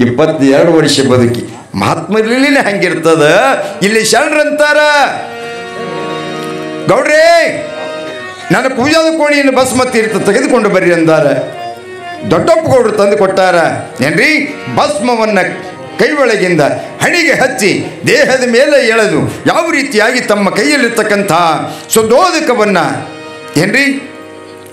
22 ವರ್ಷ ಬದುಕಿ. ಮಹಾತ್ಮರ ಲೀಲೆನೇ ಹಂಗಿರ್ತದ. ಇಲ್ಲಿ ಶರಣರಂತಾರ, ಗೌಡ್ರೇ ನನ್ನ ಪೂಜಾದ ಕೋಣಿಯನ್ನು ಭಸ್ಮ ತೀರ್ಥ ತೆಗೆದುಕೊಂಡು ಬರ್ರಿ ಅಂದಾರ. ದೊಡ್ಡಪ್ಪ ಗೌಡ್ರು ತಂದು ಕೊಟ್ಟಾರ. ಏನ್ರಿ, ಭಸ್ಮವನ್ನು ಕೈ ಒಳಗಿಂದ ಹಣಿಗೆ ಹಚ್ಚಿ ದೇಹದ ಮೇಲೆ ಎಳೆದು ಯಾವ ರೀತಿಯಾಗಿ ತಮ್ಮ ಕೈಯಲ್ಲಿರ್ತಕ್ಕಂಥ ಸುಧೋದಕವನ್ನು ಏನ್ರಿ,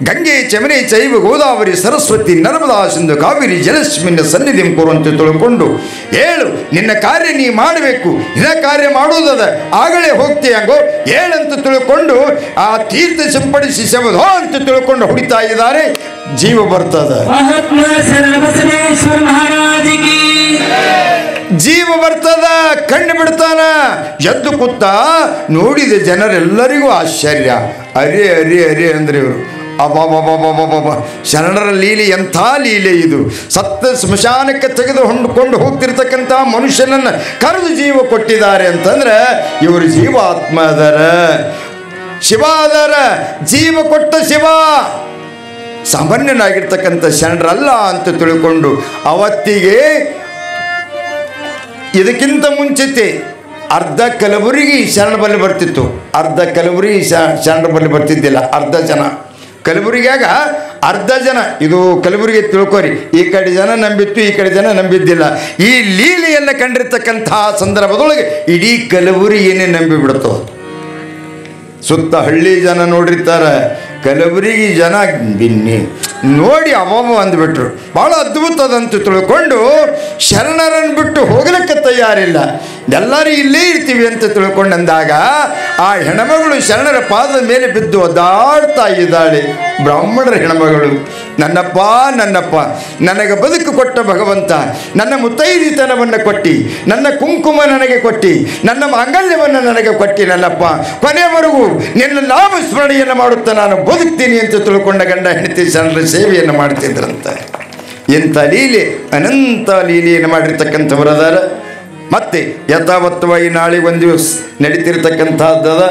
ಗಂಗೆ ಚಮನೆ ಚೈವ ಗೋದಾವರಿ ಸರಸ್ವತಿ ನರ್ಮದಾ ಸಿಂಧು ಕಾವೇರಿ ಜಲಸ್ಮಿನ್ನ ಸನ್ನಿಧಿ ಕೊರುವಂತೆ ತಿಳ್ಕೊಂಡು, ಹೇಳು ನಿನ್ನ ಕಾರ್ಯ ನೀ ಮಾಡಬೇಕು, ನಿನ್ನ ಕಾರ್ಯ ಮಾಡುವುದದ ಆಗಲೇ ಹೋಗ್ತೀಯಂಗೋ ಹೇಳಂತ ತಿಳ್ಕೊಂಡು ಆ ತೀರ್ಥ ಸಿಂಪಡಿಸಿ ಶವಧೋ ಅಂತ ತಿಳ್ಕೊಂಡು ಹೊಡಿತಾ ಇದ್ದಾರೆ. ಜೀವ ಬರ್ತದ, ಜೀವ ಬರ್ತದ, ಕಣ್ಣು ಬಿಡ್ತಾನ. ಎದ್ದು ಕೂತ ನೋಡಿದ ಜನರೆಲ್ಲರಿಗೂ ಆಶ್ಚರ್ಯ. ಅರೆ ಅರೆ ಅರೆ ಅಂದ್ರೆ ಇವರು, ಅಬ್ಬಬ್ಬಬ್ಬಬ್ಬಬ್ಬ, ಶರಣರ ಲೀಲೆ ಎಂಥ ಲೀಲೆ ಇದು! ಸತ್ತ ಸ್ಮಶಾನಕ್ಕೆ ತೆಗೆದು ಹೊಂದ್ಕೊಂಡು ಹೋಗ್ತಿರ್ತಕ್ಕಂಥ ಮನುಷ್ಯನನ್ನು ಕರೆದು ಜೀವ ಕೊಟ್ಟಿದ್ದಾರೆ ಅಂತಂದ್ರೆ ಇವರು ಜೀವಾತ್ಮ ಅದರ, ಶಿವ ಅದರ, ಜೀವ ಕೊಟ್ಟ ಶಿವ, ಸಾಮಾನ್ಯನಾಗಿರ್ತಕ್ಕಂಥ ಶರಣರಲ್ಲ ಅಂತ ತಿಳ್ಕೊಂಡು ಅವತ್ತಿಗೆ ಇದಕ್ಕಿಂತ ಮುಂಚಿತೆ ಅರ್ಧ ಕಲಬುರಗಿ ಶರಣ ಬಲ್ಲಿ ಬರ್ತಿತ್ತು, ಅರ್ಧ ಕಲಬುರಗಿ ಶರಣರ ಬಲ್ಲಿ ಬರ್ತಿದ್ದಿಲ್ಲ. ಅರ್ಧ ಜನ ಕಲಬುರಗಿಯಾಗ, ಅರ್ಧ ಜನ ಇದು ಕಲಬುರಗಿ ತಿಳ್ಕೊರಿ, ಈ ಕಡೆ ಜನ ನಂಬಿತ್ತು, ಈ ಕಡೆ ಜನ ನಂಬಿದ್ದಿಲ್ಲ. ಈ ಲೀಲೆಯನ್ನು ಕಂಡಿರ್ತಕ್ಕಂತಹ ಸಂದರ್ಭದೊಳಗೆ ಇಡೀ ಕಲಬುರಗಿಯನ್ನೇ ನಂಬಿಬಿಡ್ತು. ಸುತ್ತ ಹಳ್ಳಿ ಜನ ನೋಡಿರ್ತಾರೆ, ಕಲಬುರಗಿ ಜನ ಬಿನ್ನಿ ನೋಡಿ ಅವಾಮ ಅಂದ್ಬಿಟ್ರು. ಭಾಳ ಅದ್ಭುತದಂತ ತಿಳ್ಕೊಂಡು ಶರಣರನ್ನು ಬಿಟ್ಟು ಹೋಗ್ಲಿಕ್ಕೆ ತಯಾರಿಲ್ಲ, ಎಲ್ಲರೂ ಇಲ್ಲೇ ಇರ್ತೀವಿ ಅಂತ ತಿಳ್ಕೊಂಡು ಅಂದಾಗ ಆ ಹೆಣ್ಮಗಳು ಶರಣರ ಪಾದದ ಮೇಲೆ ಬಿದ್ದು ಒದ್ದಾಡ್ತಾ ಇದ್ದಾಳೆ. ಬ್ರಾಹ್ಮಣರ ಹೆಣ್ಮಗಳು, ನನ್ನಪ್ಪ ನನ್ನಪ್ಪ, ನನಗೆ ಬದುಕು ಕೊಟ್ಟ ಭಗವಂತ, ನನ್ನ ಮುತ್ತೈದಿತನವನ್ನು ಕೊಟ್ಟು, ನನ್ನ ಕುಂಕುಮ ನನಗೆ ಕೊಟ್ಟು, ನನ್ನ ಮಾಂಗಲ್ಯವನ್ನು ನನಗೆ ಕೊಟ್ಟು, ನನ್ನಪ್ಪ ಕೊನೆಯವರೆಗೂ ನಿನ್ನ ನಾಮ ಸ್ಮರಣೆಯನ್ನು ಮಾಡುತ್ತಾ ನಾನು ಬದುಕ್ತೀನಿ ಅಂತ ತಿಳ್ಕೊಂಡ ಗಂಡ ಹೆಂಡತಿ ಶರಣರ ಸೇವೆಯನ್ನು ಮಾಡ್ತಿದ್ರಂತ. ಇಂಥ ಲೀಲೆ, ಅನಂತ ಲೀಲೆಯನ್ನು ಮಾಡಿರ್ತಕ್ಕಂಥವರದಾರ. ಮತ್ತೆ ಯಥಾವತ್ತವಾಗಿ ನಾಳೆ ಒಂದು ದಿವಸ ನಡೀತಿರ್ತಕ್ಕಂಥದ್ದದ.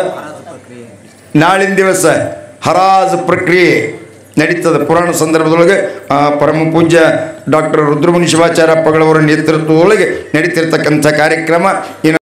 ನಾಳಿನ ದಿವಸ ಹರಾಜು ಪ್ರಕ್ರಿಯೆ ನಡೀತದೆ. ಪುರಾಣ ಸಂದರ್ಭದೊಳಗೆ ಪರಮ ಪೂಜ್ಯ ಡಾಕ್ಟರ್ ರುದ್ರಮುನಿ ಶಿವಾಚಾರ್ಯಪ್ಪಗಳವರ ನೇತೃತ್ವದೊಳಗೆ ನಡೀತಿರ್ತಕ್ಕಂಥ ಕಾರ್ಯಕ್ರಮ.